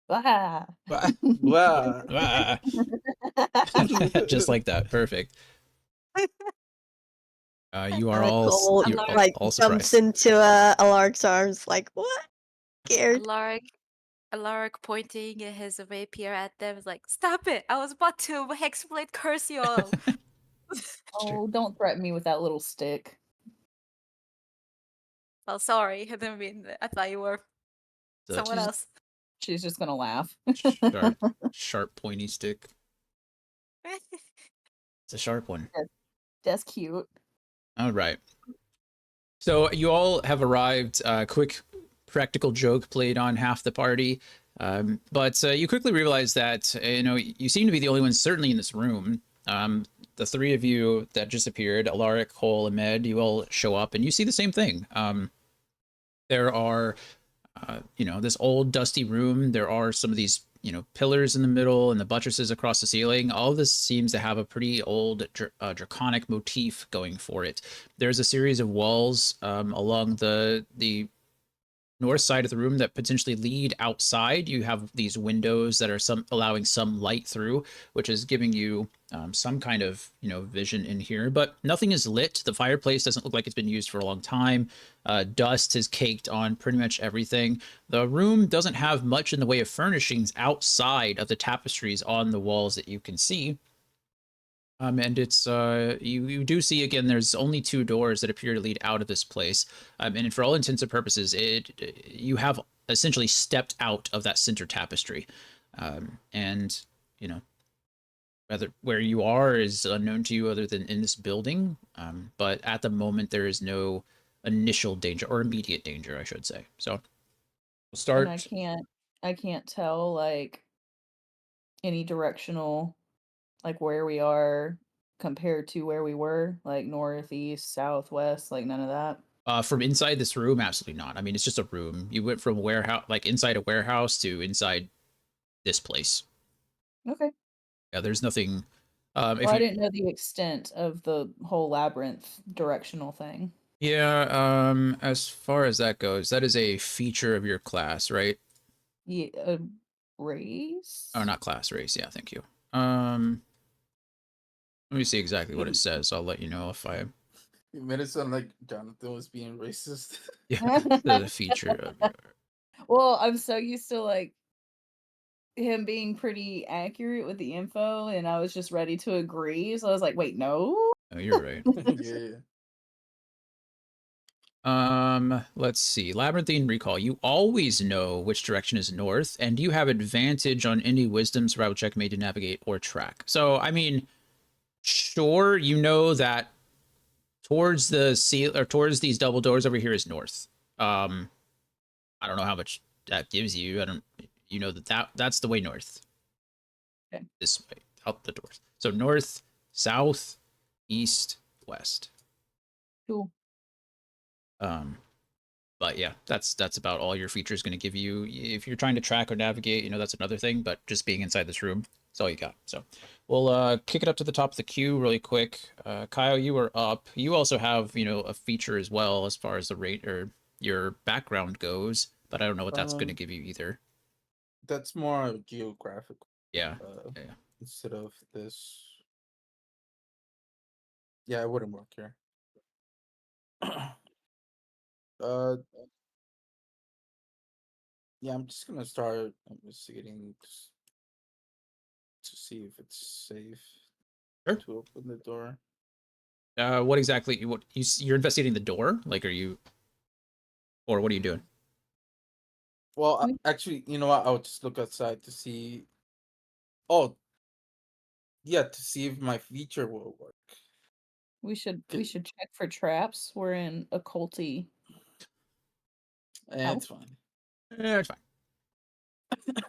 Ah.
Wow.
Ah. Just like that. Perfect. You are all
Cole,
you're
Alaric.
all
jumps
surprised.
into Alaric's arms, like, what? Scared.
Alaric pointing his rapier at them is like, stop it! I was about to hexblade curse you all.
Oh, don't threaten me with that little stick.
Well, sorry. I didn't mean I thought you were
The
someone else.
She's just gonna laugh.
sharp pointy stick. It's a sharp one.
That's cute.
All right. So you all have arrived. Quick practical joke played on half the party. But you quickly realize that you seem to be the only ones certainly in this room. The three of you that just appeared, Alaric, Cole, Ahmed, you all show up and you see the same thing. There are this old dusty room. There are some of these pillars in the middle and the buttresses across the ceiling. All of this seems to have a pretty old draconic motif going for it. There's a series of walls along the north side of the room that potentially lead outside. You have these windows that are allowing some light through, which is giving you some kind of vision in here. But nothing is lit. The fireplace doesn't look like it's been used for a long time. Dust is caked on pretty much everything. The room doesn't have much in the way of furnishings outside of the tapestries on the walls that you can see. And it's you do see again. There's only two doors that appear to lead out of this place, and for all intents and purposes, you have essentially stepped out of that center tapestry, and where you are is unknown to you other than in this building. But at the moment, there is no initial danger or immediate danger, I should say. So we'll
And
start.
I can't tell like any directional like where we are compared to where we were, like north, east, south, west, like none of that.
From inside this room, absolutely not. I mean, it's just a room. You went from warehouse, like inside a warehouse, to inside this place.
Okay.
Yeah, there's nothing. If
Well, I
you,
didn't know the extent of the whole labyrinth directional thing.
yeah, as far as that goes, that is a feature of your class, right?
Yeah, race?
Oh, not class, race. Yeah, thank you. Let me see exactly what it says. I'll let you know if I.
You made it sound like Jonathan was being racist.
Yeah, the feature of your.
Well, I'm so used to like him being pretty accurate with the info, and I was just ready to agree. So I was like, wait, no.
Oh, you're right.
Yeah.
Let's see. Labyrinthine recall. You always know which direction is north, and you have advantage on any wisdom survival check made to navigate or track. So, I mean, Sure, you know that towards the sea or towards these double doors over here is north. I don't know how much that gives you. I don't. You know that's the way north.
Okay.
This way, out the doors. So north, south, east, west.
Cool.
But yeah, that's about all your feature is going to give you. If you're trying to track or navigate, you know that's another thing. But just being inside this room, that's all you got. So we'll kick it up to the top of the queue really quick. Kyle, you are up. You also have a feature as well as far as the rate or your background goes. But I don't know what that's going to give you either.
That's more geographic.
Yeah.
Yeah.
Yeah.
Instead of this. Yeah, it wouldn't work here. uh, yeah, I'm just gonna start investigating to see if it's safe
Sure.
to open the door.
What exactly? You're investigating the door? Like, are you, or what are you doing?
Well,
We-
actually, you know what? I'll just look outside to see. Oh, yeah, to see if my feature will work.
We should
Okay.
check for traps. We're in occulty.
It's fine.
Yeah, it's fine.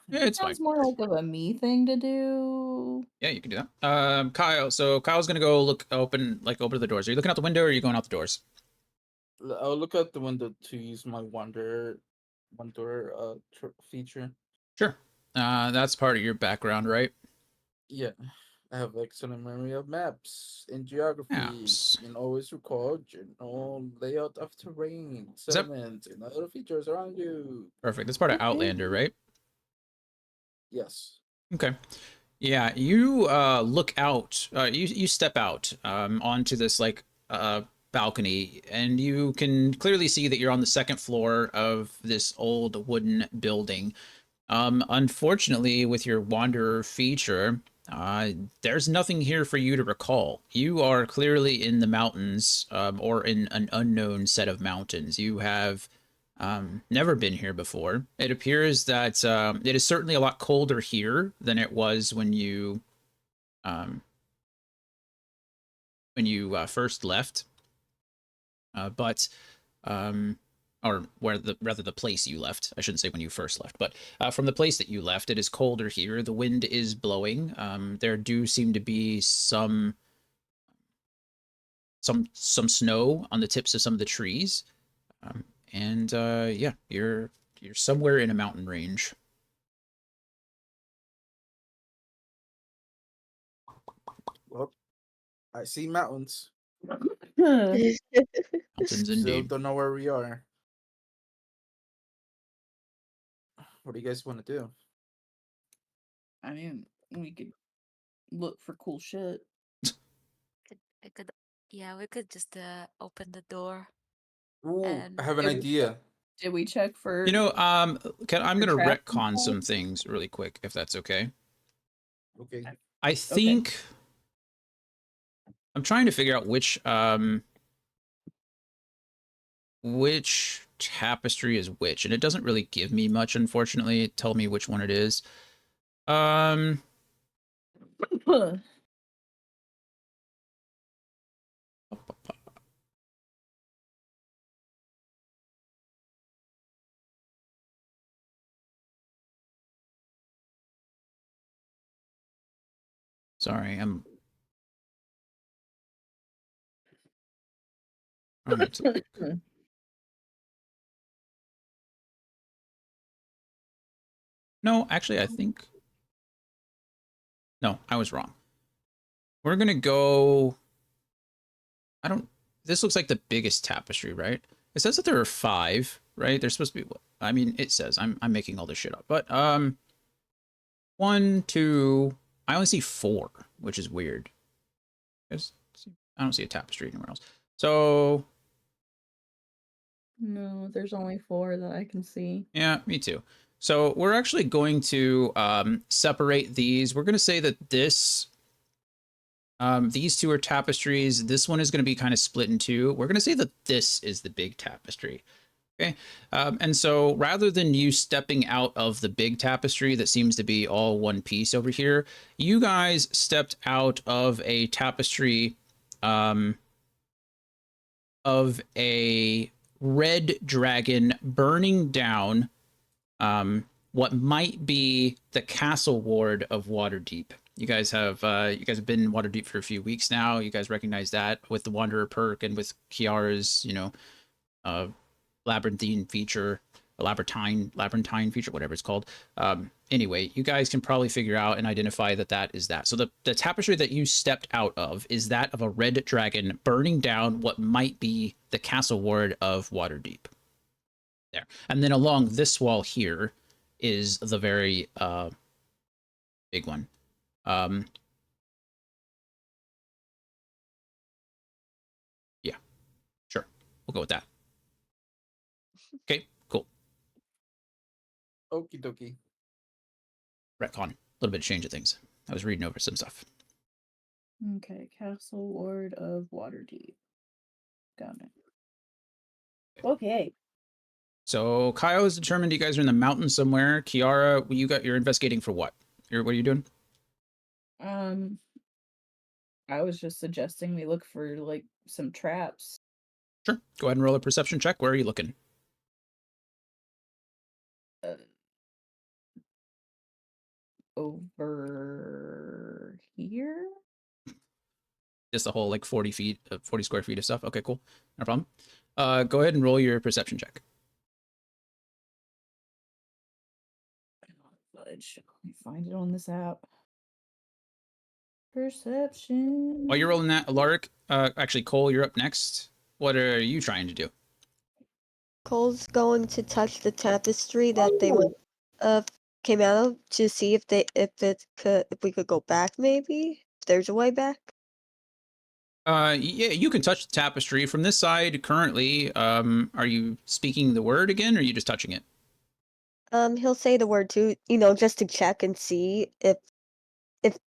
Yeah, it's fine.
Sounds more like of a me thing to do.
Yeah, you can do that. Kyle. So Kyle's gonna go open the doors. Are you looking out the window or are you going out the doors?
I'll look out the window to use my wonder feature.
Sure. That's part of your background, right?
Yeah, I have excellent memory of maps and geography,
Maps.
and always recall general layout of terrain,
Is that
settlements, and other features around you.
perfect? That's part of Outlander, right?
Yes.
Okay. Yeah, you look out. You step out onto this balcony, and you can clearly see that you're on the second floor of this old wooden building. Unfortunately, with your Wanderer feature, there's nothing here for you to recall. You are clearly in the mountains, or in an unknown set of mountains. You have never been here before. It appears that it is certainly a lot colder here than it was um, when you first left. But or where the place you left. I shouldn't say when you first left, but from the place that you left, it is colder here. The wind is blowing. There do seem to be some snow on the tips of some of the trees, and yeah, you're somewhere in a mountain range.
Well, I see mountains.
Mountains
Still
indeed.
don't know where we are. What do you guys want to do?
I mean, we could look for cool shit.
I could, yeah, we could just open the door
Ooh, I
and
have an
Did we-
idea.
Did we check for?
I'm
For
gonna
traps and
retcon
stuff?
some things really quick, if that's okay.
Okay.
I think I'm trying to figure out which tapestry is which, and it doesn't really give me much, unfortunately. Tell me which one it is. Um, sorry, I'm trying to. No, actually, I think. No, I was wrong. We're gonna go. I don't. This looks like the biggest tapestry, right? It says that there are 5, right? There's supposed to be. I mean, it says I'm making all this shit up, but 1, 2. I only see 4, which is weird. I don't see a tapestry anywhere else. So
No, there's only 4 that I can see.
yeah, me too. So we're actually going to separate these. We're going to say that these 2 are tapestries. This one is going to be kind of split in 2. We're going to say that this is the big tapestry. Okay. And so rather than you stepping out of the big tapestry that seems to be all one piece over here, you guys stepped out of a tapestry of a red dragon burning down what might be the castle ward of Waterdeep. You guys have been in Waterdeep for a few weeks now. You guys recognize that with the Wanderer perk and with Kiara's, uh, labyrinthine feature, a labyrinthine feature, whatever it's called. Anyway, you guys can probably figure out and identify that that is that. So the tapestry that you stepped out of is that of a red dragon burning down what might be the castle ward of Waterdeep. There, and then along this wall here is the very big one. Yeah, sure, we'll go with that. Okay, cool.
Okie dokie.
Retcon, a little bit of change of things. I was reading over some stuff.
Okay, Castle Ward of Waterdeep. Got it. Okay.
So Kyle is determined you guys are in the mountains somewhere. Kiara, you're investigating for what? What are you doing?
I was just suggesting we look for like some traps.
Sure. Go ahead and roll a perception check. Where are you looking?
Over here?
Just the whole like 40 feet, 40 square feet of stuff. Okay, cool. No problem. Go ahead and roll your perception check.
Fudge. Let me find it on this app. Perception.
While you're rolling that, Alaric, actually, Cole, you're up next. What are you trying to do?
Cole's going to touch the tapestry that they went came out of to see if we could go back maybe. If there's a way back.
Yeah, you can touch the tapestry from this side currently. Are you speaking the word again, or are you just touching it?
He'll say the word too, just to check and see if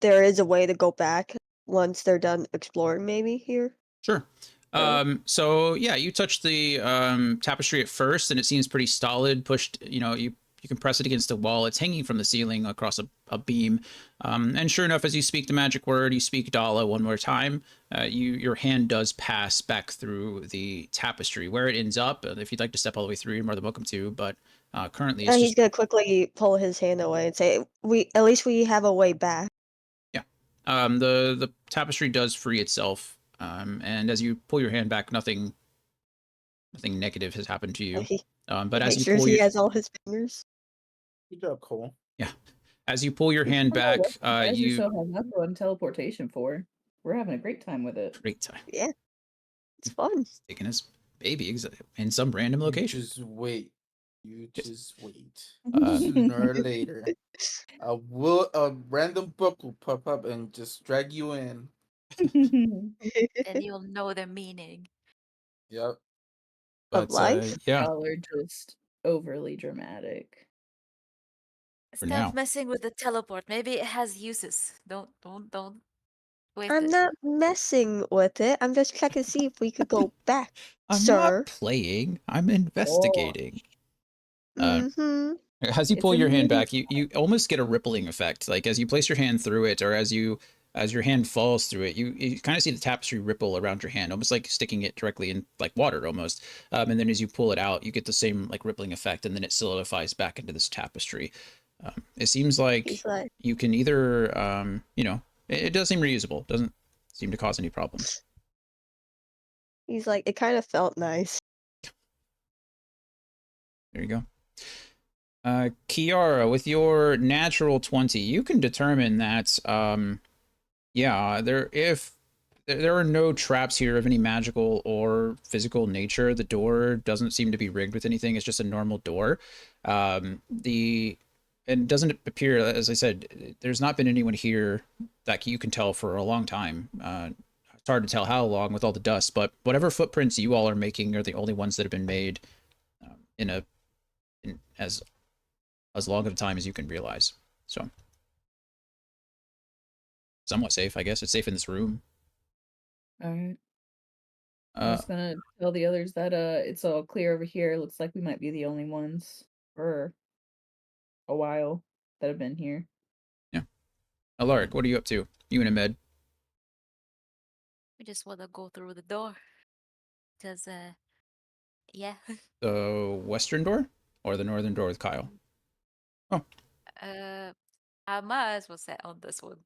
there is a way to go back once they're done exploring maybe here.
Sure. So yeah, you touch the tapestry at first, and it seems pretty solid. Pushed, you can press it against the wall. It's hanging from the ceiling across a beam. And sure enough, as you speak the magic word, you speak Dala one more time. Your hand does pass back through the tapestry. Where it ends up, if you'd like to step all the way through, you're more than welcome to. But currently, it's
He's
just
gonna quickly pull his hand away and say, at least we have a way back."
yeah. The tapestry does free itself. And as you pull your hand back, nothing negative has happened to you.
He
But as
makes
you
sure
pull
he
your
has all his fingers.
Good job, Cole.
as you pull your hand back,
You guys are
you
so hung up on teleportation for. We're having a great time with it.
great time
Yeah, it's fun.
taking his baby in some random location.
Just wait. You just wait.
Uh,
Sooner or later, a random book will pop up and just drag you in.
And you'll know the meaning.
Yep.
Of
but
life.
yeah,
Y'all are just overly dramatic.
for
Stop
now.
messing with the teleport. Maybe it has uses. Don't waste
I'm
it.
not messing with it. I'm just checking to see if we could go back,
I'm
sir.
not playing. I'm investigating.
Mm-hmm.
As you
It's
pull
a
your hand
movie.
back, you almost get a rippling effect. Like as you place your hand through it, or as your hand falls through it, you kind of see the tapestry ripple around your hand, almost like sticking it directly in like water almost. And then as you pull it out, you get the same like rippling effect, and then it solidifies back into this tapestry. It seems like
He's like,
you can either, it does seem reusable. Doesn't seem to cause any problems.
it kind of felt nice.
There you go. Kiara, with your natural 20, you can determine that, yeah, if there are no traps here of any magical or physical nature. The door doesn't seem to be rigged with anything. It's just a normal door. And it doesn't appear, as I said, there's not been anyone here that you can tell for a long time. It's hard to tell how long with all the dust, but whatever footprints you all are making are the only ones that have been made in as long of a time as you can realize. So somewhat safe, I guess. It's safe in this room.
All right. I'm just gonna tell the others that it's all clear over here. Looks like we might be the only ones for a while that have been here.
Yeah. Alaric, what are you up to? You and Ahmed.
We just wanna go through the door. Cause yeah.
The western door or the northern door with Kyle? Oh,
I might as well set on this one.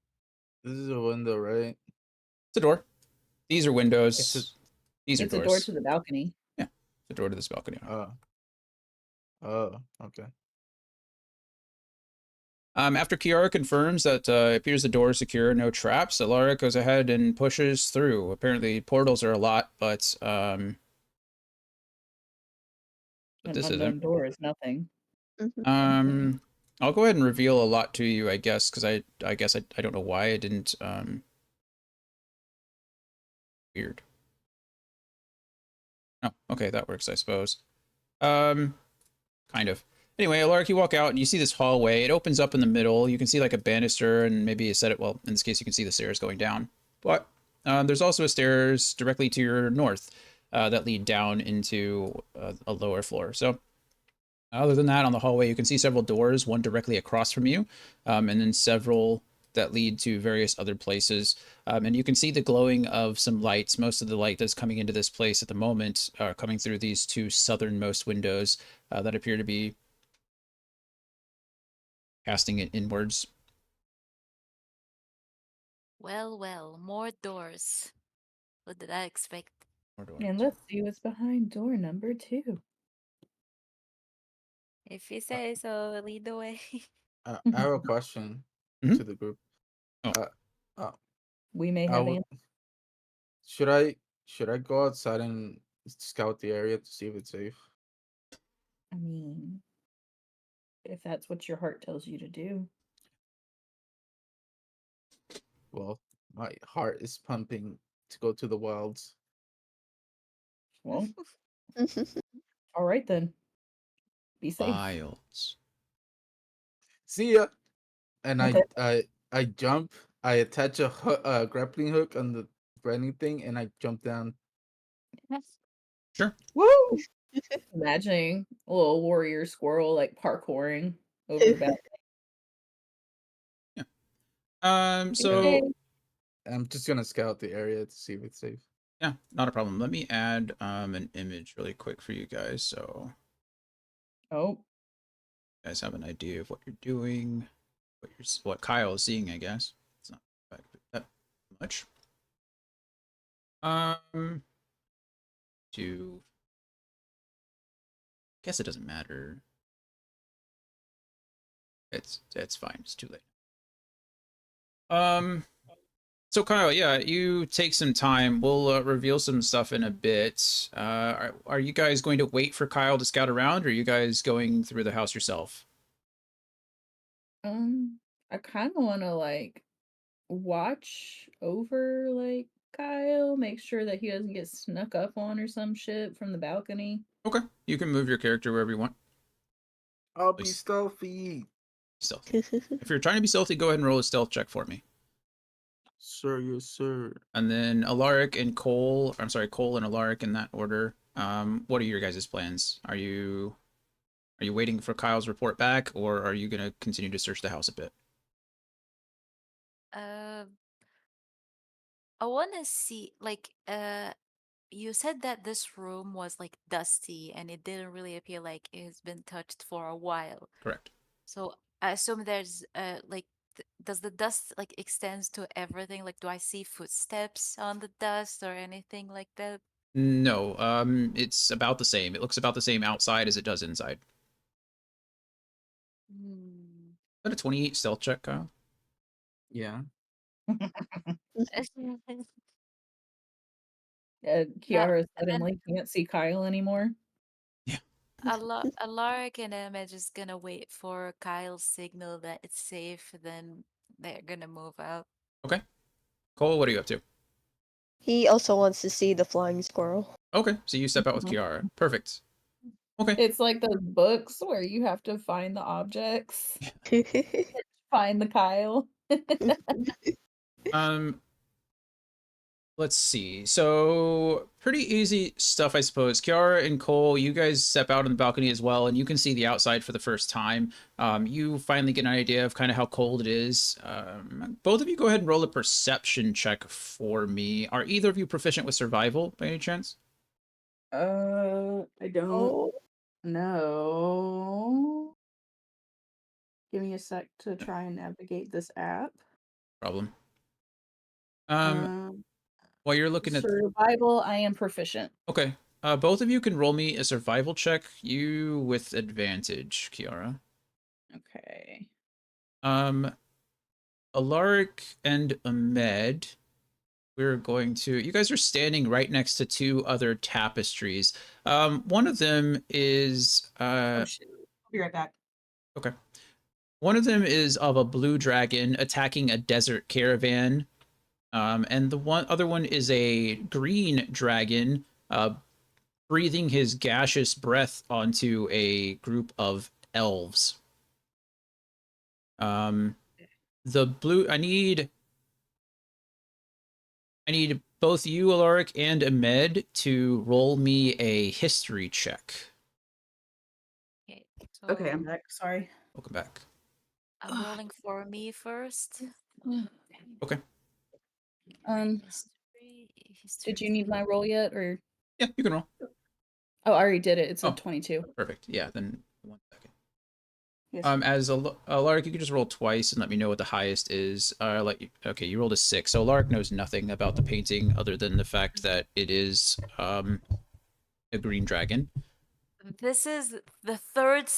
This is a window, right?
it's a door. These are windows.
It's a
These are
It's a
doors.
door to the balcony.
Yeah, the door to this balcony.
oh, okay.
After Kiara confirms that it appears the door is secure, no traps, Alaric goes ahead and pushes through. Apparently, portals are a lot, but
An
this
unknown
isn't.
door is nothing.
I'll go ahead and reveal a lot to you, I guess, because I guess I don't know why I didn't. Weird. Oh, okay, that works, I suppose. Kind of. Anyway, Alaric, you walk out and you see this hallway. It opens up in the middle. You can see like a banister and maybe a set it. Well, in this case, you can see the stairs going down. But there's also a stairs directly to your north that lead down into a lower floor. So other than that, on the hallway, you can see several doors, one directly across from you, and then several that lead to various other places. And you can see the glowing of some lights. Most of the light that's coming into this place at the moment are coming through these two southernmost windows that appear to be casting it inwards.
Well, more doors. What did I expect?
More doors.
And let's see what's behind door number 2.
If you say so, lead the way.
I have a question
Mhm.
to the group.
Oh.
We may
I
have
would. Should I go outside and scout the area to see if it's safe?
I mean, if that's what your heart tells you to do.
Well, my heart is pumping to go to the wilds.
Well, all right then. Be safe.
Wilds.
See ya. And
Okay.
I jump. I attach a grappling hook on the running thing, and I jump down.
Sure.
Woo! Imagining a little warrior squirrel like parkouring over the balcony. Be
So
safe.
I'm just gonna scout the area to see if it's safe.
yeah, not a problem. Let me add an image really quick for you guys, so
Oh,
you guys have an idea of what you're doing, what Kyle is seeing, I guess. It's not that much. To guess it doesn't matter. It's fine. It's too late. So Kyle, yeah, you take some time. We'll reveal some stuff in a bit. Are you guys going to wait for Kyle to scout around, or are you guys going through the house yourself?
I kind of want to like watch over like Kyle, make sure that he doesn't get snuck up on or some shit from the balcony.
Okay, you can move your character wherever you want.
I'll be
Please.
stealthy,
Stealthy. If you're trying to be stealthy, go ahead and roll a stealth check for me.
sir. Yes, sir.
And then Alaric and Cole, I'm sorry, Cole and Alaric in that order. What are your guys' plans? Are you waiting for Kyle's report back, or are you gonna continue to search the house a bit?
I wanna see like you said that this room was like dusty and it didn't really appear like it's been touched for a while.
Correct.
So I assume there's like does the dust like extends to everything? Like do I see footsteps on the dust or anything like that?
No, it's about the same. It looks about the same outside as it does inside.
Hmm.
Is that a 28 stealth check, Kyle?
Yeah.
Yeah,
Kiara
and then
suddenly can't see Kyle anymore.
Yeah.
Alaric and Em are just gonna wait for Kyle's signal that it's safe, then they're gonna move out.
Okay. Cole, what are you up to?
He also wants to see the flying squirrel.
Okay, so you step out with Kiara. Perfect. Okay.
It's like those books where you have to find the objects, find the Kyle.
Um, let's see. So pretty easy stuff, I suppose. Kiara and Cole, you guys step out on the balcony as well, and you can see the outside for the first time. You finally get an idea of kind of how cold it is. Both of you go ahead and roll a perception check for me. Are either of you proficient with survival by any chance?
I don't
Oh,
know. Give me a sec to try and navigate this app.
Problem. Um,
Um,
while you're looking at
survival, I am proficient.
okay, both of you can roll me a survival check. You with advantage, Kiara.
Okay.
Alaric and Ahmed, we're going to. You guys are standing right next to two other tapestries. One of them is
Oh shit. I'll be right back.
okay. One of them is of a blue dragon attacking a desert caravan. And the other one is a green dragon breathing his gaseous breath onto a group of elves. The blue. I need both you, Alaric, and Ahmed to roll me a history check.
Okay,
Okay, I'm
so
back. Sorry.
Welcome back.
I'm rolling for me first.
Okay.
History,
Did you
history.
need my roll yet, or?
Yeah, you can roll.
Oh, I already did it. It's a
Oh.
22.
Perfect. Yeah, then 1 second.
Yes.
As Alaric, you can just roll twice and let me know what the highest is. Okay, you rolled a 6. So Alaric knows nothing about the painting other than the fact that it is a green dragon.
This is the fourth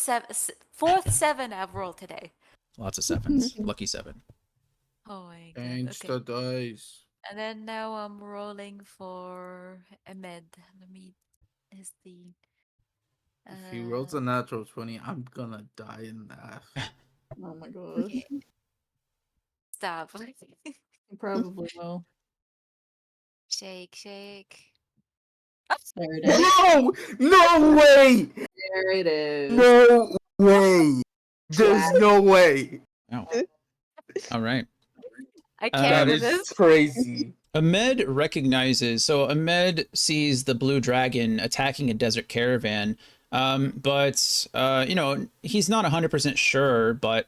7 I've rolled today.
Lots of 7s. Lucky 7.
Oh my god.
Change
Okay.
the dice.
And then now I'm rolling for Ahmed. Let me is the
If he rolls a natural 20, I'm gonna die in laugh.
Oh my gosh.
stop.
You probably will.
Shake, shake.
There it is.
No! No way!
There it is.
No way! There's no way!
Oh. All right.
I
Uh,
can't
That
with
is
this.
crazy.
Ahmed recognizes. So Ahmed sees the blue dragon attacking a desert caravan. But he's not 100% sure, but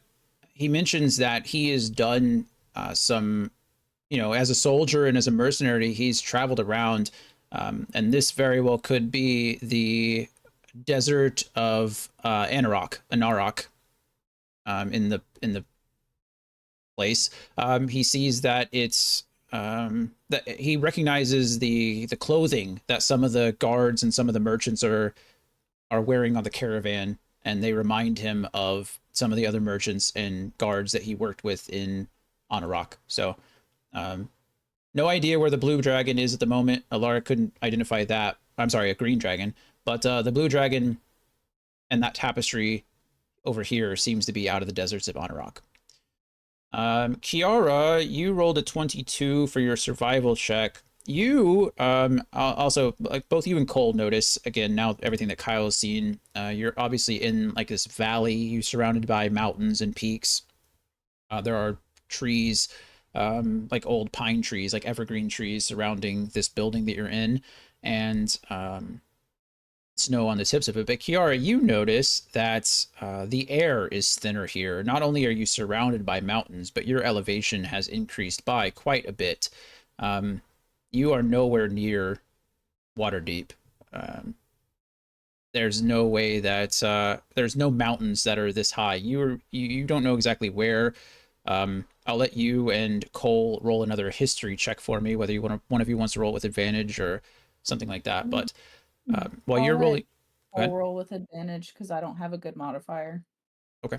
he mentions that he has done some, as a soldier and as a mercenary, he's traveled around. And this very well could be the desert of Anarok, in the place. He sees that it's that he recognizes the clothing that some of the guards and some of the merchants are wearing on the caravan, and they remind him of some of the other merchants and guards that he worked with in Anarok. So, no idea where the blue dragon is at the moment. Alara couldn't identify that. I'm sorry, a green dragon, but the blue dragon and that tapestry over here seems to be out of the deserts of Anarok. Kiara, you rolled a 22 for your survival check. You also, like, both you and Cole notice again now everything that Kyle's seen. You're obviously in like this valley. You're surrounded by mountains and peaks. There are trees, like old pine trees, like evergreen trees surrounding this building that you're in, and snow on the tips of it. But Kiara, you notice that the air is thinner here. Not only are you surrounded by mountains, but your elevation has increased by quite a bit. You are nowhere near Waterdeep. Um, there's no way that there's no mountains that are this high. You don't know exactly where. I'll let you and Cole roll another history check for me, whether one of you wants to roll with advantage or something like that. But while you're
I'll let
rolling, go
I'll
ahead.
roll with advantage because I don't have a good modifier.
Okay.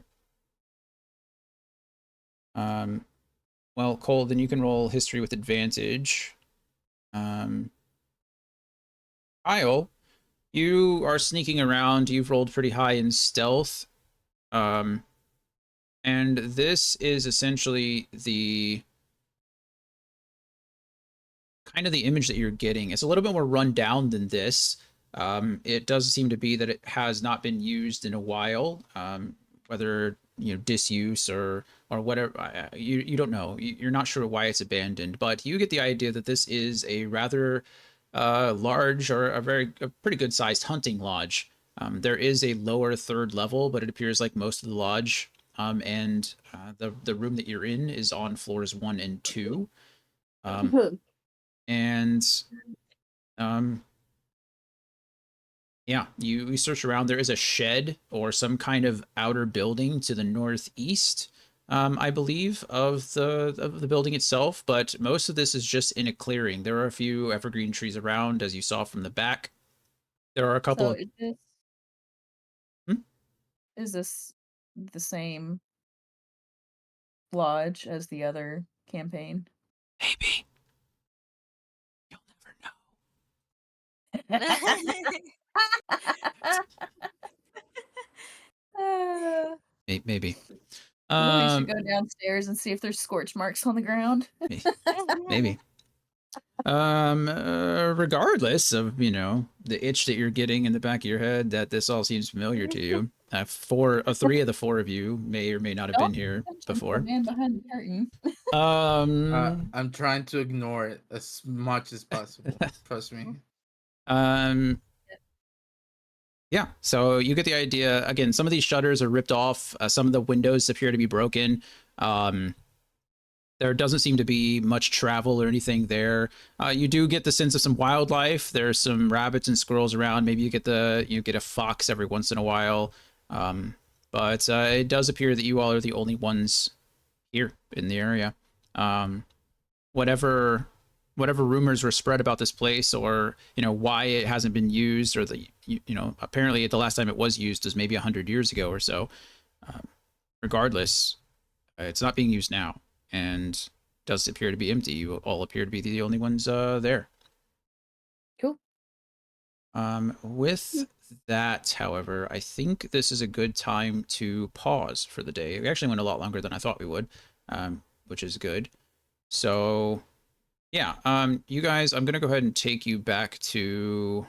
Well, Cole, then you can roll history with advantage. Kyle, you are sneaking around. You've rolled pretty high in stealth. Um, and this is essentially the kind of the image that you're getting. It's a little bit more run down than this. It does seem to be that it has not been used in a while. Whether disuse or whatever. You don't know. You're not sure why it's abandoned, but you get the idea that this is a rather large or a pretty good sized hunting lodge. There is a lower third level, but it appears like most of the lodge and the room that you're in is on floors 1 and 2. And um, yeah, you search around. There is a shed or some kind of outer building to the northeast, I believe, of the building itself. But most of this is just in a clearing. There are a few evergreen trees around, as you saw from the back. There are a couple
So
of. Hmm?
is this the same lodge as the other campaign?
Maybe you'll never know. Maybe.
Louis should go downstairs and see if there's scorch marks on the ground.
Maybe. Regardless of the itch that you're getting in the back of your head that this all seems familiar to you. Three of the four of you may or may not have been here before.
Man behind the curtain.
I'm trying to ignore it as much as possible. Trust me.
Yeah, so you get the idea. Again, some of these shutters are ripped off. Some of the windows appear to be broken. There doesn't seem to be much travel or anything there. You do get the sense of some wildlife. There's some rabbits and squirrels around. Maybe you get a fox every once in a while. But it does appear that you all are the only ones here in the area. Whatever rumors were spread about this place, or why it hasn't been used, or apparently the last time it was used was maybe 100 years ago or so. Regardless, it's not being used now, and does appear to be empty. You all appear to be the only ones there.
Cool.
With that, however, I think this is a good time to pause for the day. We actually went a lot longer than I thought we would, which is good. So, yeah, you guys, I'm gonna go ahead and take you back to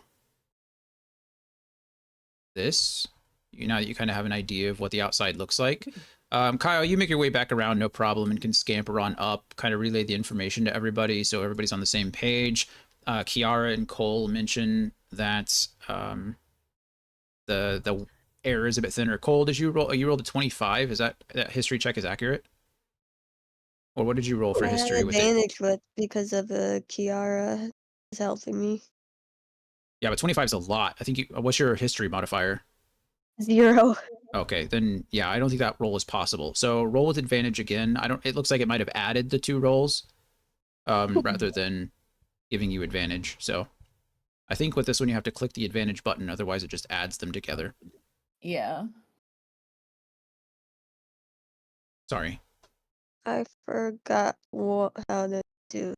this. Now that you kind of have an idea of what the outside looks like. Kyle, you make your way back around, no problem, and can scamper on up, kind of relay the information to everybody so everybody's on the same page. Kiara and Cole mention that the air is a bit thinner. Cole, did you roll? You rolled a 25. Is that history check is accurate? Or what did you roll for history?
I had
with it?
advantage with because of Kiara is helping me.
Yeah, but 25 is a lot. I think what's your history modifier?
0.
Okay, then yeah, I don't think that roll is possible. So roll with advantage again. It looks like it might have added the 2 rolls rather than giving you advantage. So I think with this one you have to click the advantage button, otherwise it just adds them together.
Yeah.
Sorry.
I forgot how to do.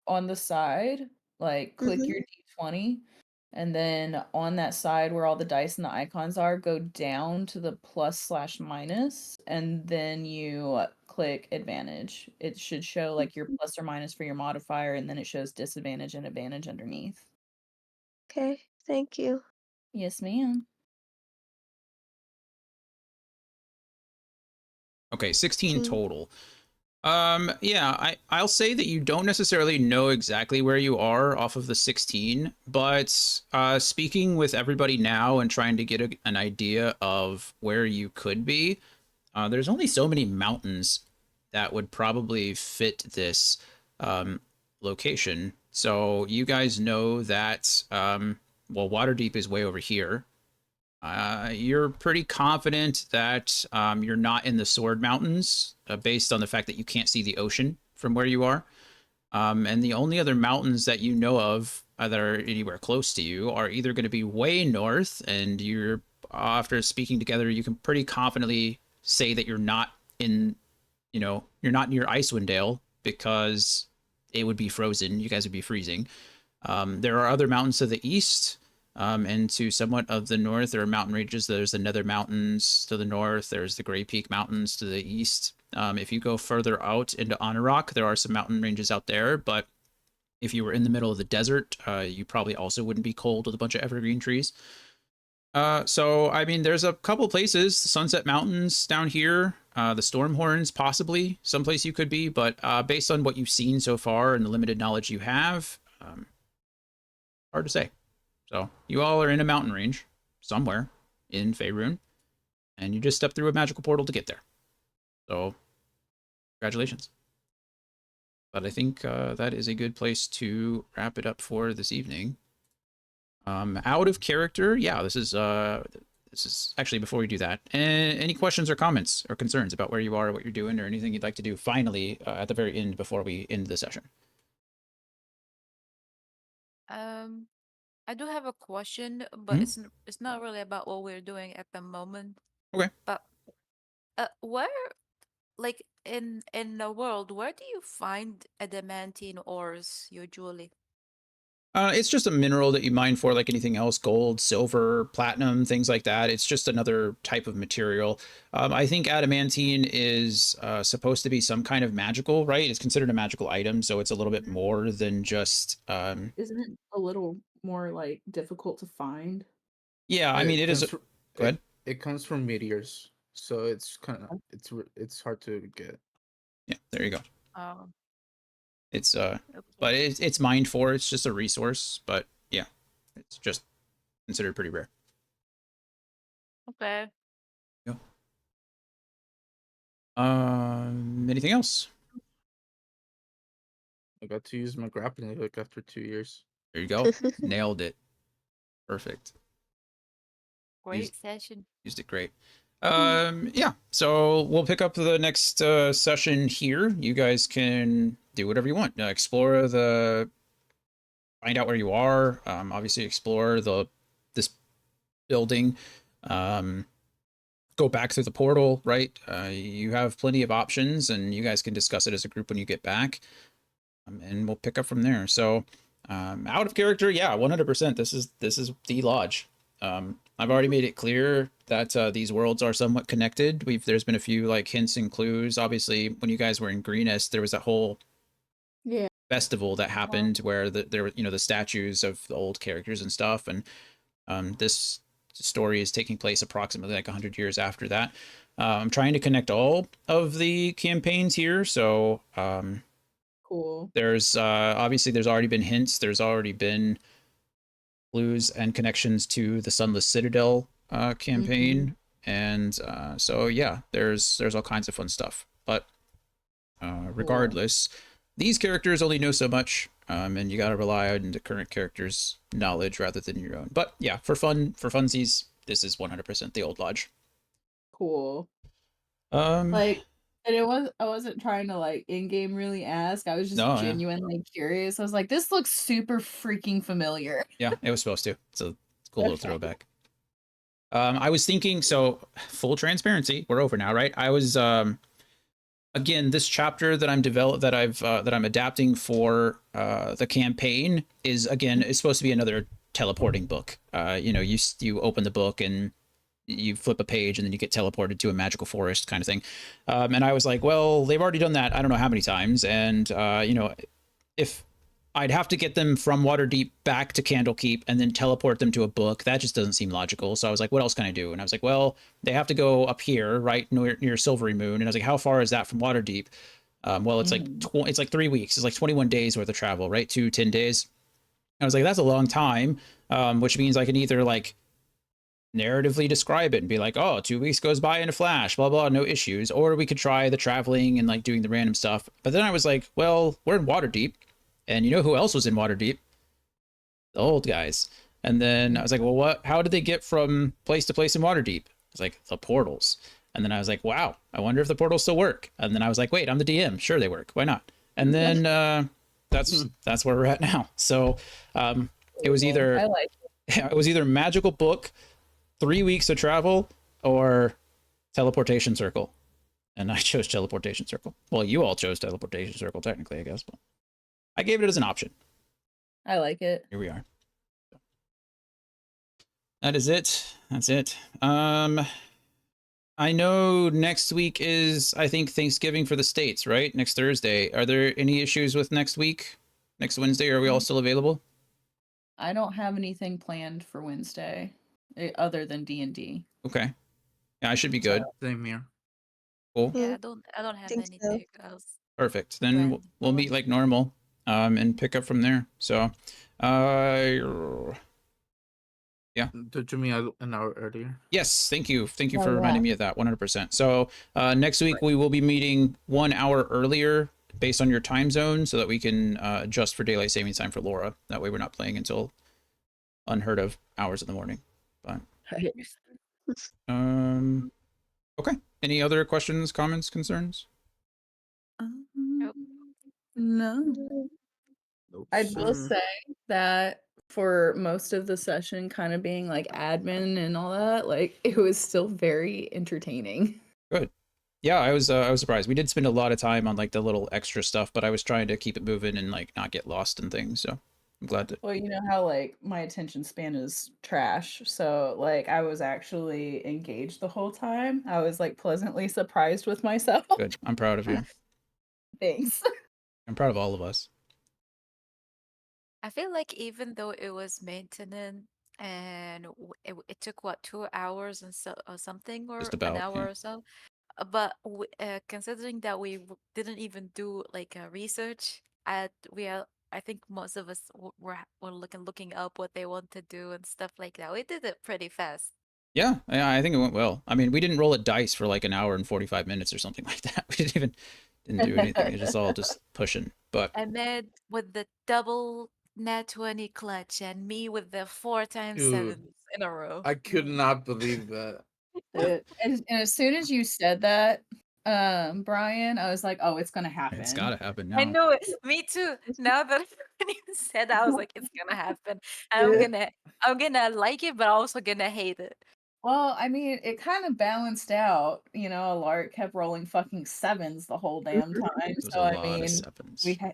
On the side, like click your D20, and then on that side where all the dice and the icons are, go down to the +/- and then you click advantage. It should show like your plus or minus for your modifier, and then it shows disadvantage and advantage underneath.
Okay, thank you.
Yes, ma'am.
Okay, 16 total. Yeah, I'll say that you don't necessarily know exactly where you are off of the 16, but speaking with everybody now and trying to get an idea of where you could be, there's only so many mountains that would probably fit this location. So you guys know that, well, Waterdeep is way over here. You're pretty confident that you're not in the Sword Mountains, based on the fact that you can't see the ocean from where you are. And the only other mountains that you know of that are anywhere close to you are either going to be way north, and you're after speaking together, you can pretty confidently say that you're not in, you're not near Icewind Dale because it would be frozen. You guys would be freezing. There are other mountains to the east. And to somewhat of the north, there are mountain ranges. There's the Nether Mountains to the north. There's the Grey Peak Mountains to the east. If you go further out into Anarok, there are some mountain ranges out there. But if you were in the middle of the desert, you probably also wouldn't be cold with a bunch of evergreen trees. So I mean, there's a couple places, Sunset Mountains down here, the Stormhorns possibly, someplace you could be, but based on what you've seen so far and the limited knowledge you have, hard to say. So you all are in a mountain range somewhere in Faerun, and you just step through a magical portal to get there. So congratulations. But I think that is a good place to wrap it up for this evening. Out of character, yeah, this is actually before we do that. Any questions or comments or concerns about where you are, what you're doing, or anything you'd like to do finally at the very end before we end the session?
Um, I do have a question, but
Mhm.
it's not really about what we're doing at the moment.
Okay.
But where, like in the world, where do you find adamantine ores usually?
It's just a mineral that you mine for, like anything else, gold, silver, platinum, things like that. It's just another type of material. I think adamantine is supposed to be some kind of magical, right? It's considered a magical item, so it's a little bit more than just.
Isn't it a little more like difficult to find?
Yeah, I mean,
It
it is.
comes from
Go ahead.
it comes from meteors, so it's kind of it's hard to get.
Yeah, there you go.
Oh,
It's
okay.
but it's mined for. It's just a resource, but yeah, it's just considered pretty rare.
Okay.
Yeah. Anything else?
I got to use my grappling hook after 2 years.
There you go. Nailed it. Perfect. Used
Great session.
used it great. Yeah. So we'll pick up the next session here. You guys can do whatever you want. Explore the, find out where you are. Obviously explore this building. Go back through the portal, right? You have plenty of options, and you guys can discuss it as a group when you get back, and we'll pick up from there. So, out of character, yeah, 100%. This is the lodge. I've already made it clear that these worlds are somewhat connected. There's been a few like hints and clues. Obviously, when you guys were in Greenest, there was that whole
Yeah.
festival that happened where there were the statues of the old characters and stuff, and this story is taking place approximately like 100 years after that. I'm trying to connect all of the campaigns here, so
Cool.
there's obviously there's already been hints, there's already been clues and connections to the Sunless Citadel campaign, and so yeah, there's all kinds of fun stuff. But regardless, these characters only know so much, and you got to rely on the current characters' knowledge rather than your own. But yeah, for funsies, this is 100% the old lodge.
Cool.
Um,
Like, and I wasn't trying to like in game really ask. I was just
no, yeah,
genuinely curious. I was like, this looks super freaking familiar.
yeah, it was supposed to. It's a cool little
Okay.
throwback. I was thinking, so full transparency, we're over now, right? I was again, this chapter that I'm adapting for the campaign is supposed to be another teleporting book. You open the book and you flip a page and then you get teleported to a magical forest kind of thing. And I was like, well, they've already done that I don't know how many times, and if I'd have to get them from Waterdeep back to Candlekeep and then teleport them to a book. That just doesn't seem logical. So I was like, what else can I do? And I was like, well, they have to go up here, right near Silvery Moon. And I was like, how far is that from Waterdeep? Well, it's like it's like 3 weeks. It's like 21 days worth of travel, right? 10 days. I was like, that's a long time, which means I can either like narratively describe it and be like, oh, 2 weeks goes by in a flash, blah, blah, no issues. Or we could try the traveling and like doing the random stuff. But then I was like, well, we're in Waterdeep. And you know who else was in Waterdeep? The old guys. And then I was like, well, how did they get from place to place in Waterdeep? I was like, the portals. And then I was like, wow, I wonder if the portals still work. And then I was like, wait, I'm the DM. Sure, they work. Why not? And then that's where we're at now. So it was
I
either
like
it was either magical book, 3 weeks of travel, or teleportation circle. And I chose teleportation circle. Well, you all chose teleportation circle, technically, I guess. But I gave it as an option.
I like it.
Here we are. That is it. That's it. I know next week is, I think, Thanksgiving for the States, right? Next Thursday. Are there any issues with next week? Next Wednesday? Are we all still available?
I don't have anything planned for Wednesday. other than D&D.
Okay. Yeah, I should be
So,
good.
Same here.
Cool.
Yeah,
Yeah,
I don't
I
have
think so.
anything else
Perfect. Then
planned
we'll
for.
meet like normal, and pick up from there. So, yeah.
Did you mean an hour earlier?
Yes, thank you. Thank you
oh
for
yeah,
reminding me of that 100%. So, next week we will be meeting 1 hour earlier based on your time zone so that we can adjust for daylight savings time for Laura. That way we're not playing until unheard of hours in the morning. But, okay. Any other questions, comments, concerns?
Nope.
No.
Nope,
I will
sir.
say that for most of the session kind of being like admin and all that, like it was still very entertaining.
Good. Yeah, I was surprised. We did spend a lot of time on like the little extra stuff, but I was trying to keep it moving and like not get lost in things. So I'm glad to.
Well, you know how like my attention span is trash. So like I was actually engaged the whole time. I was like pleasantly surprised with myself.
Good. I'm proud of you.
Thanks.
I'm proud of all of us.
I feel like even though it was maintenance and it took what 2 hours and so or something
Just
or an
about.
hour
Yeah.
or so, but considering that we didn't even do like a research, I think most of us were looking up what they want to do and stuff like that. We did it pretty fast.
Yeah, I think it went well. I mean, we didn't roll a dice for like an hour and 45 minutes or something like that. We didn't do anything. It's just all just pushing. But
I made with the double net 20 clutch and me with the 4 times
Dude,
sevens in a row.
I could not believe that.
And as soon as you said that, Brian, I was like, oh, it's gonna
it's
happen.
got to happen
I
now.
know it. Me too. Now that when you said that, I was like, it's gonna happen. And I'm gonna like it, but also gonna hate it.
Well, I mean, it kind of balanced out. You know, Lark kept rolling fucking sevens the whole damn time.
It was
So
a
I
lot of
mean, we
sevens.
had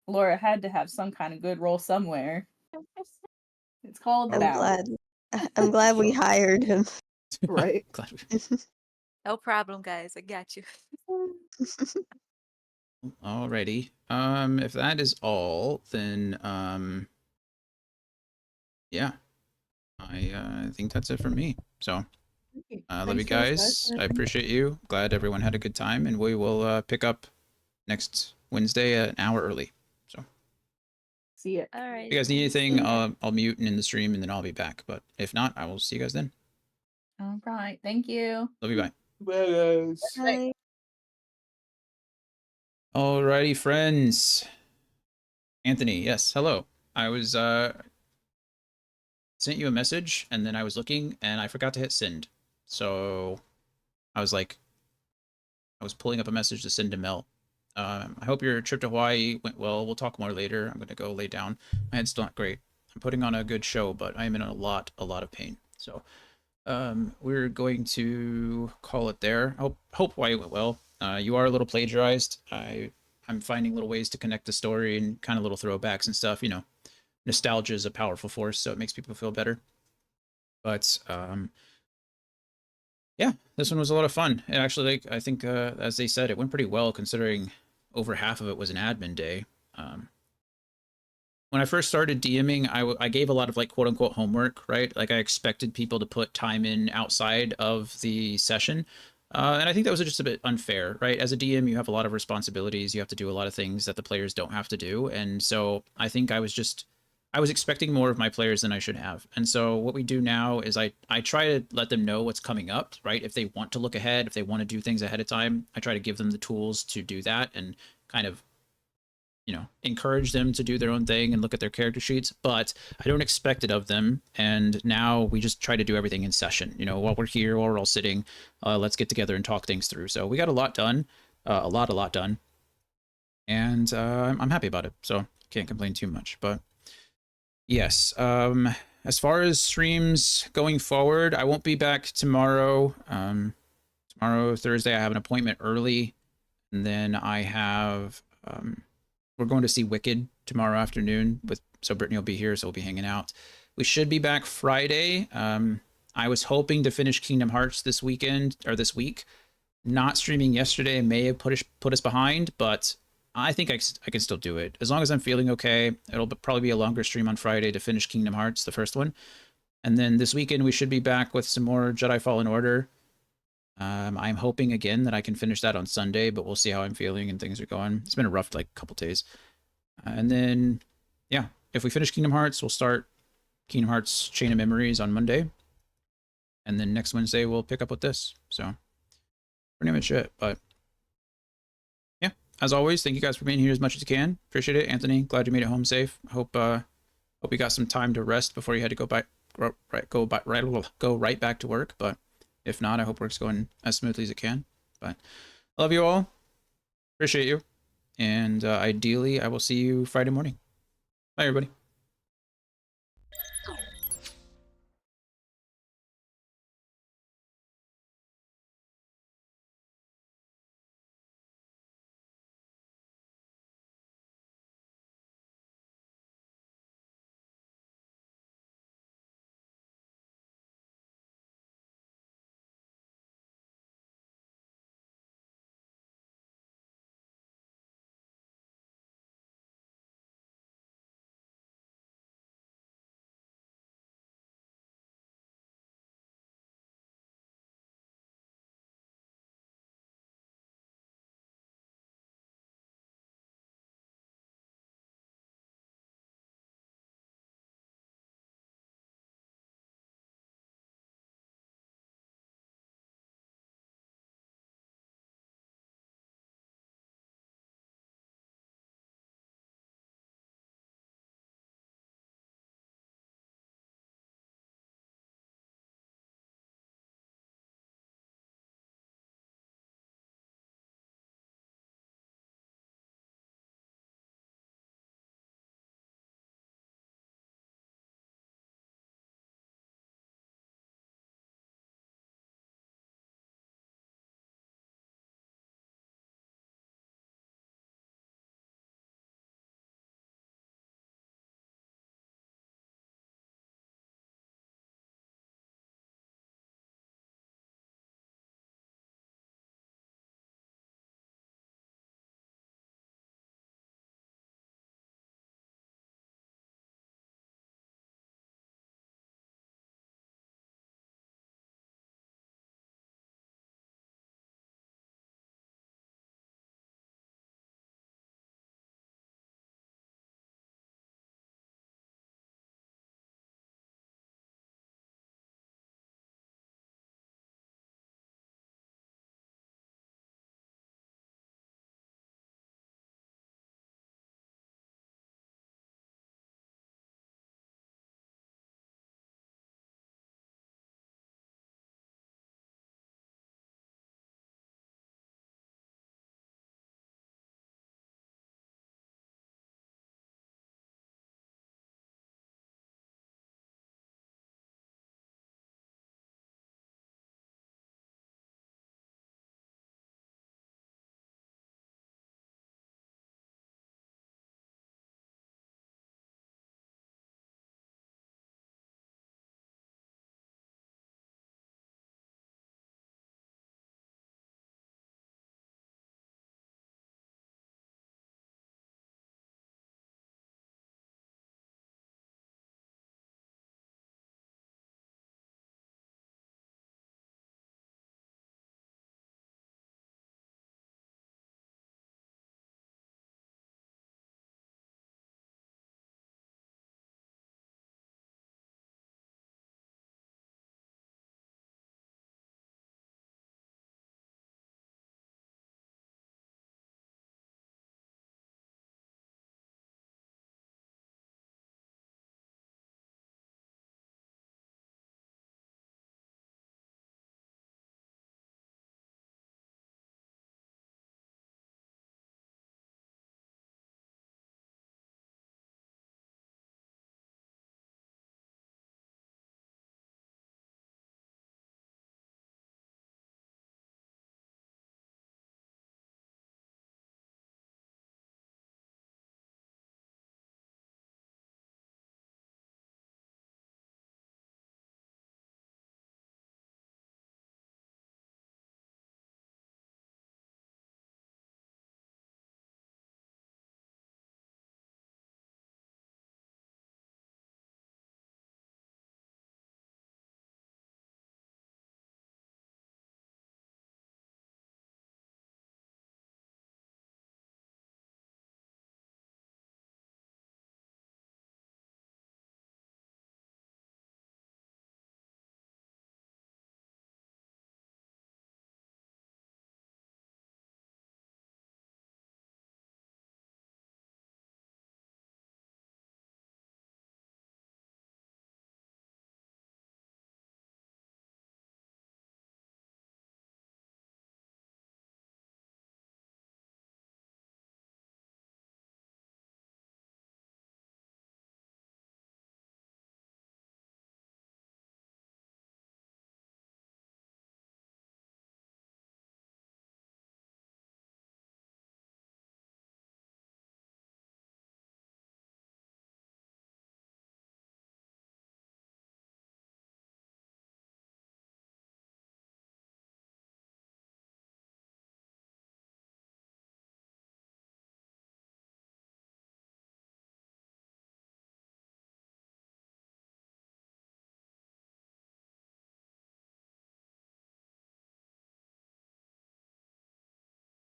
Laura had to have some kind of good roll somewhere. It's called
I'm
balance,
glad. I'm glad we hired him.
right?
Glad we-
No problem, guys. I got you.
Alrighty. If that is all, then yeah, I think that's it for me. So love you
Thanks for the
guys.
session.
I appreciate you. Glad everyone had a good time, and we will pick up next Wednesday an hour early. So
See ya.
All
if
right.
you guys need anything,
See ya.
I'll mute and in the stream, and then I'll be back. But if not, I will see you guys then.
All right. Thank you.
Love you. Bye.
Bye, guys.
Bye.
Alrighty, friends. Anthony, yes, hello. I was sent you a message, and then I was looking, and I forgot to hit send. So I was like, I was pulling up a message to send to Mel. I hope your trip to Hawaii went well. We'll talk more later. I'm gonna go lay down. My head's not great. I'm putting on a good show, but I am in a lot of pain. So we're going to call it there. Hope Hawaii went well. You are a little plagiarized. I'm finding little ways to connect the story and kind of little throwbacks and stuff. You know, nostalgia is a powerful force, so it makes people feel better. But yeah, this one was a lot of fun. It actually, like, I think, as they said, it went pretty well considering over half of it was an admin day. When I first started DMing, I gave a lot of like quote unquote homework, right? Like I expected people to put time in outside of the session. And I think that was just a bit unfair, right? As a DM, you have a lot of responsibilities. You have to do a lot of things that the players don't have to do. And so I think I was expecting more of my players than I should have. And so what we do now is I try to let them know what's coming up, right? If they want to look ahead, if they want to do things ahead of time, I try to give them the tools to do that and kind of, you know, encourage them to do their own thing and look at their character sheets, but I don't expect it of them. And now we just try to do everything in session, you know, while we're here, while we're all sitting, let's get together and talk things through. So we got a lot done, a lot done. And I'm happy about it. So can't complain too much, but yes. As far as streams going forward, I won't be back tomorrow. Tomorrow, Thursday, I have an appointment early. And then I have, we're going to see Wicked tomorrow afternoon so Brittany will be here, so we'll be hanging out. We should be back Friday. I was hoping to finish Kingdom Hearts this weekend or this week. Not streaming yesterday may have put us behind, but I think I can still do it as long as I'm feeling okay. It'll probably be a longer stream on Friday to finish Kingdom Hearts, the first one, And then this weekend we should be back with some more Jedi Fallen Order. I'm hoping again that I can finish that on Sunday, but we'll see how I'm feeling and things are going. It's been a rough like couple days. And then, yeah, if we finish Kingdom Hearts, we'll start Kingdom Hearts Chain of Memories on Monday. And then next Wednesday, we'll pick up with this. So, pretty much it. But, yeah, as always, thank you guys for being here as much as you can. Appreciate it. Anthony, glad you made it home safe. Hope you got some time to rest before you had to go right back to work. But if not, I hope work's going as smoothly as it can. But I love you all. Appreciate you. And ideally, I will see you Friday morning. Bye, everybody.